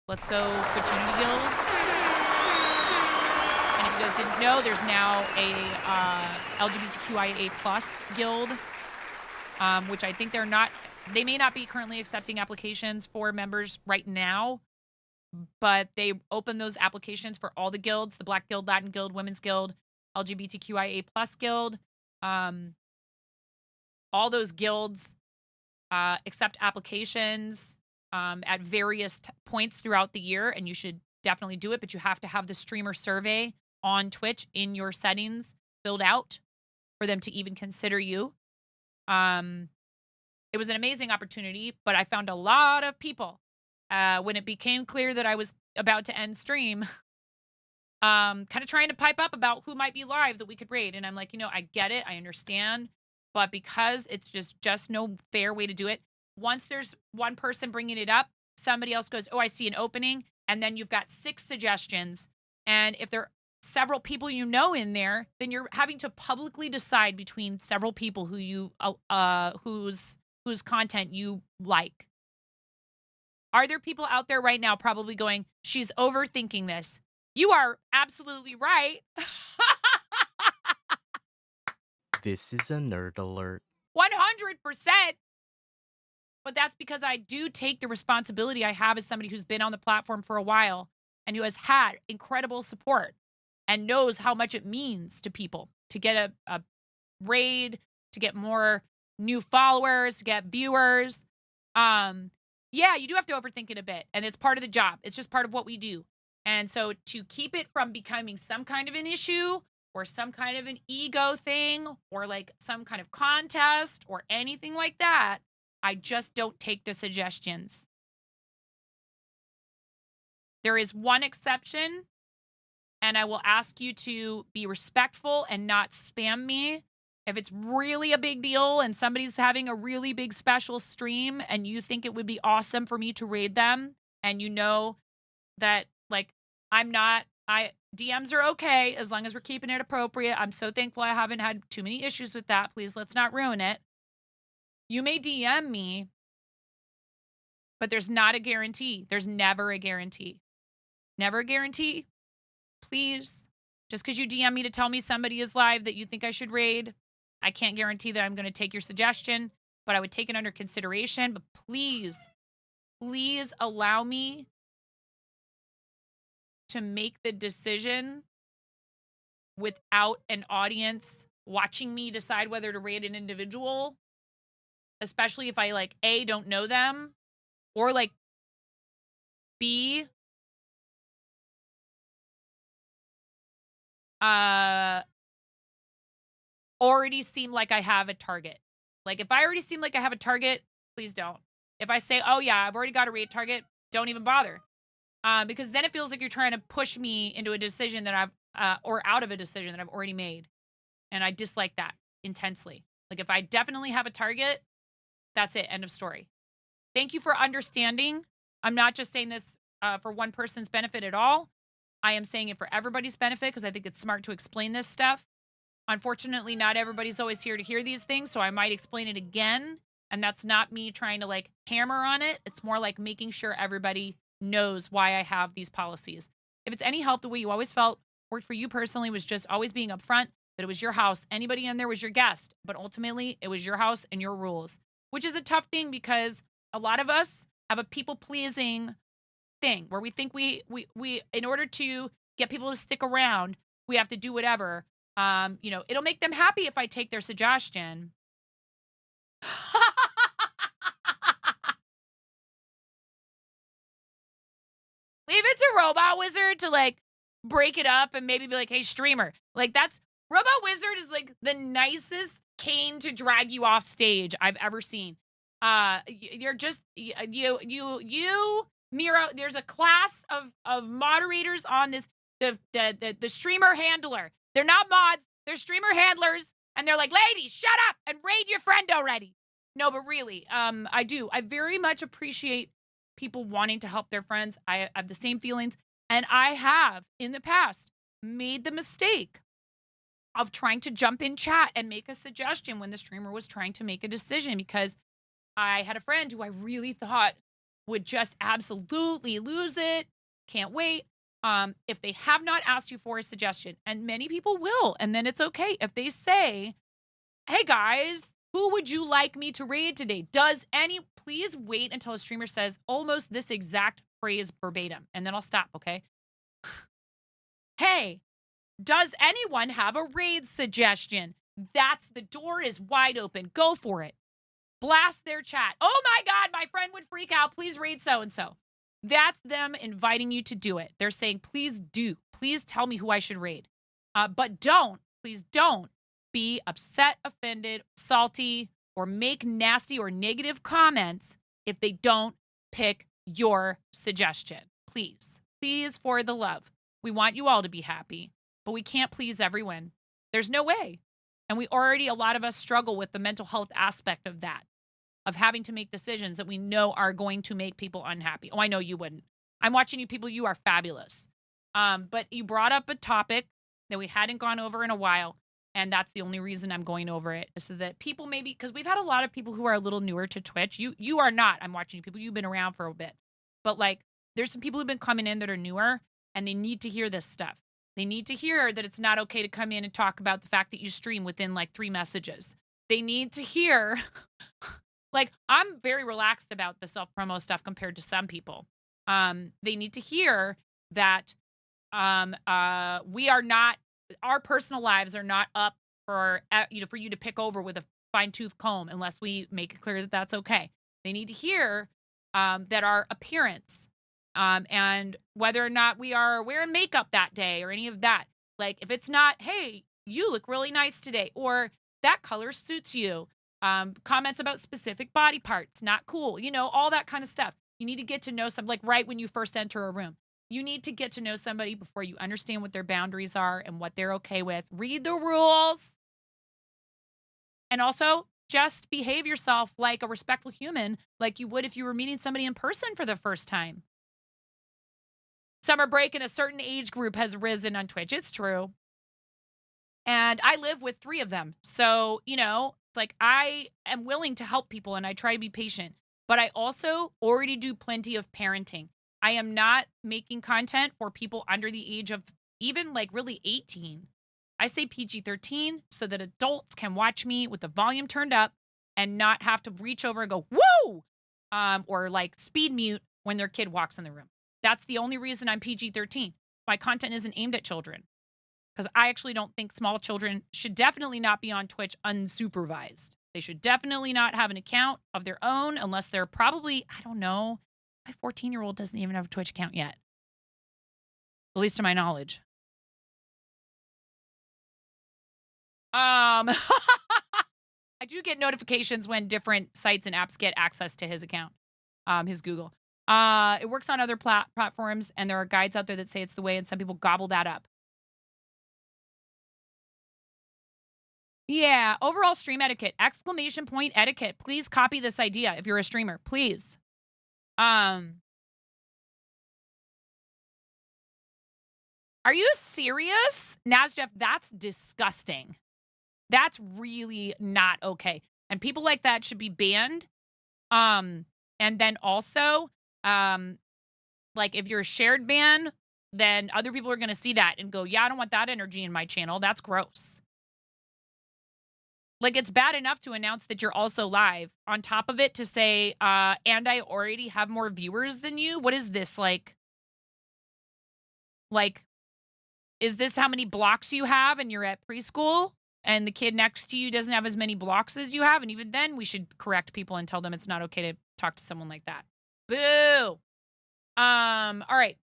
Let's go, Opportunity Guild. And if you guys didn't know, there's now a LGBTQIA plus guild, which I think they may not be currently accepting applications for members right now, but they open those applications for all the guilds, the Black Guild, Latin Guild, Women's Guild, LGBTQIA plus guild. All those guilds accept applications at various points throughout the year, and you should definitely do it, but you have to have the streamer survey on Twitch in your settings filled out for them to even consider you. It was an amazing opportunity, but I found a lot of people when it became clear that I was about to end stream, kind of trying to pipe up about who might be live that we could raid. And I'm like, I get it, I understand, but because it's just no fair way to do it. Once there's one person bringing it up, somebody else goes, "Oh, I see an opening," and then you've got 6 suggestions. And if there are several people in there, then you're having to publicly decide between several people whose content you like. Are there people out there right now probably going, "She's overthinking this"? You are absolutely right. This is a nerd alert. 100%. But that's because I do take the responsibility I have as somebody who's been on the platform for a while and who has had incredible support and knows how much it means to people to get a raid, to get more new followers, to get viewers. Yeah, you do have to overthink it a bit, and it's part of the job. It's just part of what we do. And so to keep it from becoming some kind of an issue or some kind of an ego thing or like some kind of contest or anything like that, I just don't take the suggestions. There is one exception, and I will ask you to be respectful and not spam me. If it's really a big deal and somebody's having a really big special stream and you think it would be awesome for me to raid them, and you know that like DMs are okay as long as we're keeping it appropriate. I'm so thankful I haven't had too many issues with that. Please, let's not ruin it. You may DM me, but there's not a guarantee. There's never a guarantee. Never a guarantee. Please, just because you DM me to tell me somebody is live that you think I should raid, I can't guarantee that I'm going to take your suggestion, but I would take it under consideration. But please, please allow me to make the decision without an audience watching me decide whether to raid an individual, especially if I like A, don't know them, or like B, already seem like I have a target. Like if I already seem like I have a target, please don't. If I say, "Oh yeah, I've already got a raid target," don't even bother. Because then it feels like you're trying to push me into a decision that or out of a decision that I've already made. And I dislike that intensely. Like if I definitely have a target, that's it. End of story. Thank you for understanding. I'm not just saying this for one person's benefit at all. I am saying it for everybody's benefit because I think it's smart to explain this stuff. Unfortunately, not everybody's always here to hear these things, so I might explain it again. And that's not me trying to like hammer on it. It's more like making sure everybody knows why I have these policies. If it's any help, the way you always felt worked for you personally was just always being upfront that it was your house. Anybody in there was your guest, but ultimately it was your house and your rules, which is a tough thing because a lot of us have a people pleasing thing where we think we in order to get people to stick around, we have to do whatever. It'll make them happy if I take their suggestion. Leave it to Robot Wizard to like break it up and maybe be like, "Hey, streamer." Like that's Robot Wizard is like the nicest cane to drag you off stage I've ever seen. You're just you Miro. There's a class of moderators on this. The streamer handler. They're not mods. They're streamer handlers, and they're like, "Ladies, shut up and raid your friend already." No, but really, I do. I very much appreciate people wanting to help their friends. I have the same feelings, and I have in the past made the mistake of trying to jump in chat and make a suggestion when the streamer was trying to make a decision because I had a friend who I really thought would just absolutely lose it. Can't wait. If they have not asked you for a suggestion, and many people will, and then it's okay if they say, "Hey guys, who would you like me to raid today?" Please wait until a streamer says almost this exact phrase verbatim, and then I'll stop, okay? "Hey, does anyone have a raid suggestion?" The door is wide open. Go for it. Blast their chat. "Oh my God, my friend would freak out. Please raid so-and-so." That's them inviting you to do it. They're saying, "Please do. Please tell me who I should raid." But please don't be upset, offended, salty, or make nasty or negative comments if they don't pick your suggestion. Please, please, for the love. We want you all to be happy, but we can't please everyone. There's no way. And a lot of us struggle with the mental health aspect of that, of having to make decisions that we know are going to make people unhappy. Oh, I know you wouldn't. I'm watching you people. You are fabulous. But you brought up a topic that we hadn't gone over in a while. And that's the only reason I'm going over it, is so that people maybe, because we've had a lot of people who are a little newer to Twitch. You are not. I'm watching you people. You've been around for a bit. But like, there's some people who've been coming in that are newer, and they need to hear this stuff. They need to hear that it's not okay to come in and talk about the fact that you stream within like 3 messages. They need to hear, like, I'm very relaxed about the self-promo stuff compared to some people. They need to hear that we are not, our personal lives are not up for for you to pick over with a fine-tooth comb unless we make it clear that that's okay. They need to hear that our appearance and whether or not we are wearing makeup that day or any of that. Like, if it's not, hey, you look really nice today, or that color suits you. Comments about specific body parts, not cool. All that kind of stuff. You need to get to know some, like right when you first enter a room. You need to get to know somebody before you understand what their boundaries are and what they're okay with. Read the rules. And also, just behave yourself like a respectful human, like you would if you were meeting somebody in person for the first time. Summer break in a certain age group has risen on Twitch. It's true. And I live with 3 of them. So, it's like I am willing to help people and I try to be patient. But I also already do plenty of parenting. I am not making content for people under the age of even like really 18. I say PG-13 so that adults can watch me with the volume turned up and not have to reach over and go, woo! Or like speed mute when their kid walks in the room. That's the only reason I'm PG-13. My content isn't aimed at children. Because I actually don't think small children should definitely not be on Twitch unsupervised. They should definitely not have an account of their own unless they're probably, I don't know, my 14-year-old doesn't even have a Twitch account yet. At least to my knowledge. I do get notifications when different sites and apps get access to his account, his Google. It works on other platforms, and there are guides out there that say it's the way, and some people gobble that up. Yeah, overall stream etiquette, exclamation point etiquette. Please copy this idea if you're a streamer, please. Are you serious? Nasdef, that's disgusting. That's really not okay. And people like that should be banned. And then also, like if you're a shared ban, then other people are going to see that and go, yeah, I don't want that energy in my channel. That's gross. Like, it's bad enough to announce that you're also live. On top of it, to say, and I already have more viewers than you. What is this, like, is this how many blocks you have and you're at preschool? And the kid next to you doesn't have as many blocks as you have? And even then, we should correct people and tell them it's not okay to talk to someone like that. Boo! All right.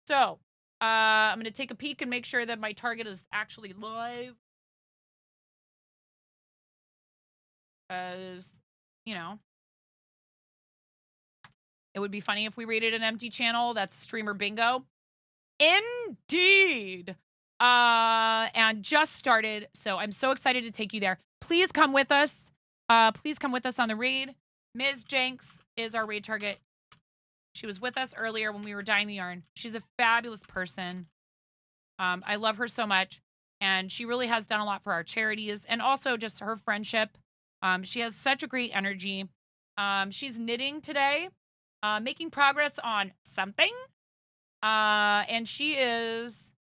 So, I'm going to take a peek and make sure that my target is actually live. Because, it would be funny if we rated an empty channel. That's streamer bingo. Indeed. And just started. So I'm so excited to take you there. Please come with us. Please come with us on the raid. Ms. Jenks is our raid target. She was with us earlier when we were dyeing the yarn. She's a fabulous person. I love her so much. And she really has done a lot for our charities and also just her friendship. She has such a great energy. She's knitting today, making progress on something. And she is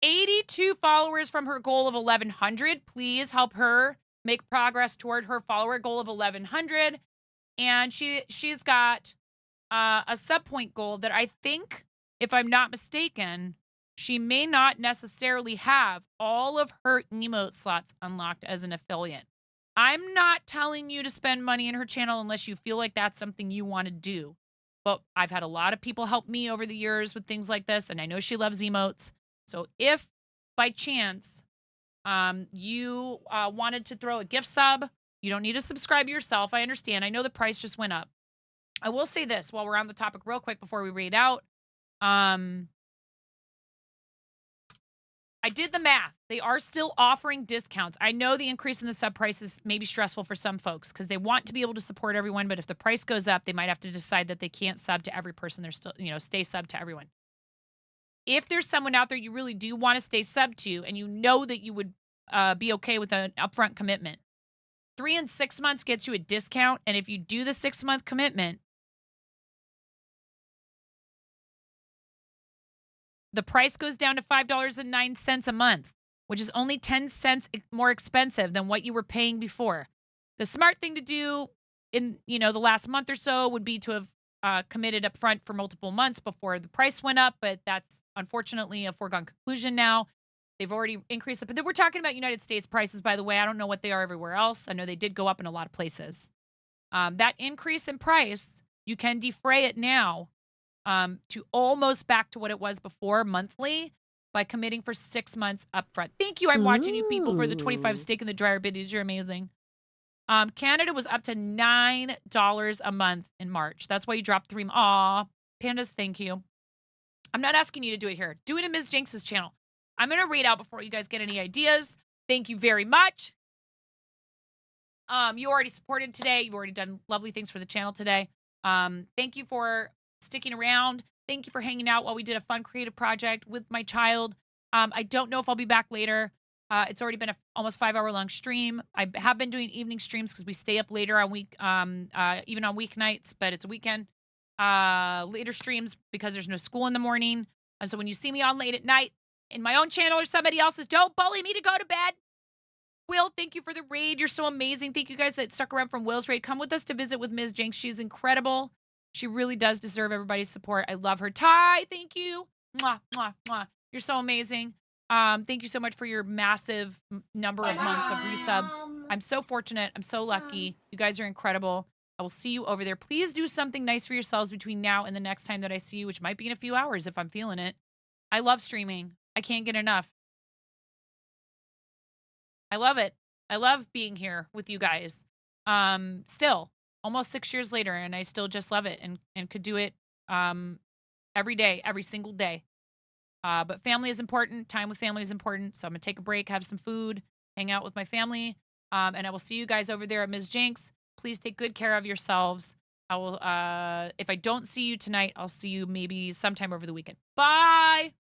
82 followers from her goal of 1,100. Please help her make progress toward her follower goal of 1,100. And she's got a sub point goal that I think, if I'm not mistaken, she may not necessarily have all of her emote slots unlocked as an affiliate. I'm not telling you to spend money in her channel unless you feel like that's something you want to do. But I've had a lot of people help me over the years with things like this, and I know she loves emotes. So if by chance you wanted to throw a gift sub, you don't need to subscribe yourself. I understand. I know the price just went up. I will say this while we're on the topic real quick before we read out. I did the math. They are still offering discounts. I know the increase in the sub prices may be stressful for some folks because they want to be able to support everyone, but if the price goes up, they might have to decide that they can't sub to every person. They're still, stay sub to everyone. If there's someone out there you really do want to stay sub to and you know that you would be okay with an upfront commitment, 3 and 6 months gets you a discount. And if you do the 6-month commitment, the price goes down to $5.09 a month, which is only 10 cents more expensive than what you were paying before. The smart thing to do in, the last month or so would be to have committed up front for multiple months before the price went up, but that's unfortunately a foregone conclusion now. They've already increased it. But we're talking about United States prices, by the way. I don't know what they are everywhere else. I know they did go up in a lot of places. That increase in price, you can defray it now to almost back to what it was before monthly by committing for 6 months upfront. Thank you. I'm watching you people for the 25 steak in the dryer biddies. You're amazing. Canada was up to $9 a month in March. That's why you dropped 3. Aw, pandas, thank you. I'm not asking you to do it here. Do it in Ms. Jinx's channel. I'm going to read out before you guys get any ideas. Thank you very much. You already supported today. You've already done lovely things for the channel today. Thank you for sticking around. Thank you for hanging out while we did a fun creative project with my child. I don't know if I'll be back later. It's already been a almost 5-hour long stream. I have been doing evening streams because we stay up later on even on weeknights, but it's a weekend. Later streams because there's no school in the morning. And so when you see me on late at night in my own channel or somebody else's, don't bully me to go to bed. Will, thank you for the raid. You're so amazing. Thank you guys that stuck around from Will's raid. Come with us to visit with Ms. Jinx. She's incredible. She really does deserve everybody's support. I love her. Ty, thank you. Mwah, mwah, mwah. You're so amazing. Thank you so much for your massive number of months of resub. I'm so fortunate. I'm so lucky. You guys are incredible. I will see you over there. Please do something nice for yourselves between now and the next time that I see you, which might be in a few hours if I'm feeling it. I love streaming. I can't get enough. I love it. I love being here with you guys. Still, almost 6 years later, and I still just love it and could do it every day, every single day. But family is important. Time with family is important. So I'm going to take a break, have some food, hang out with my family. And I will see you guys over there at Ms. Jinx. Please take good care of yourselves. I will, if I don't see you tonight, I'll see you maybe sometime over the weekend. Bye.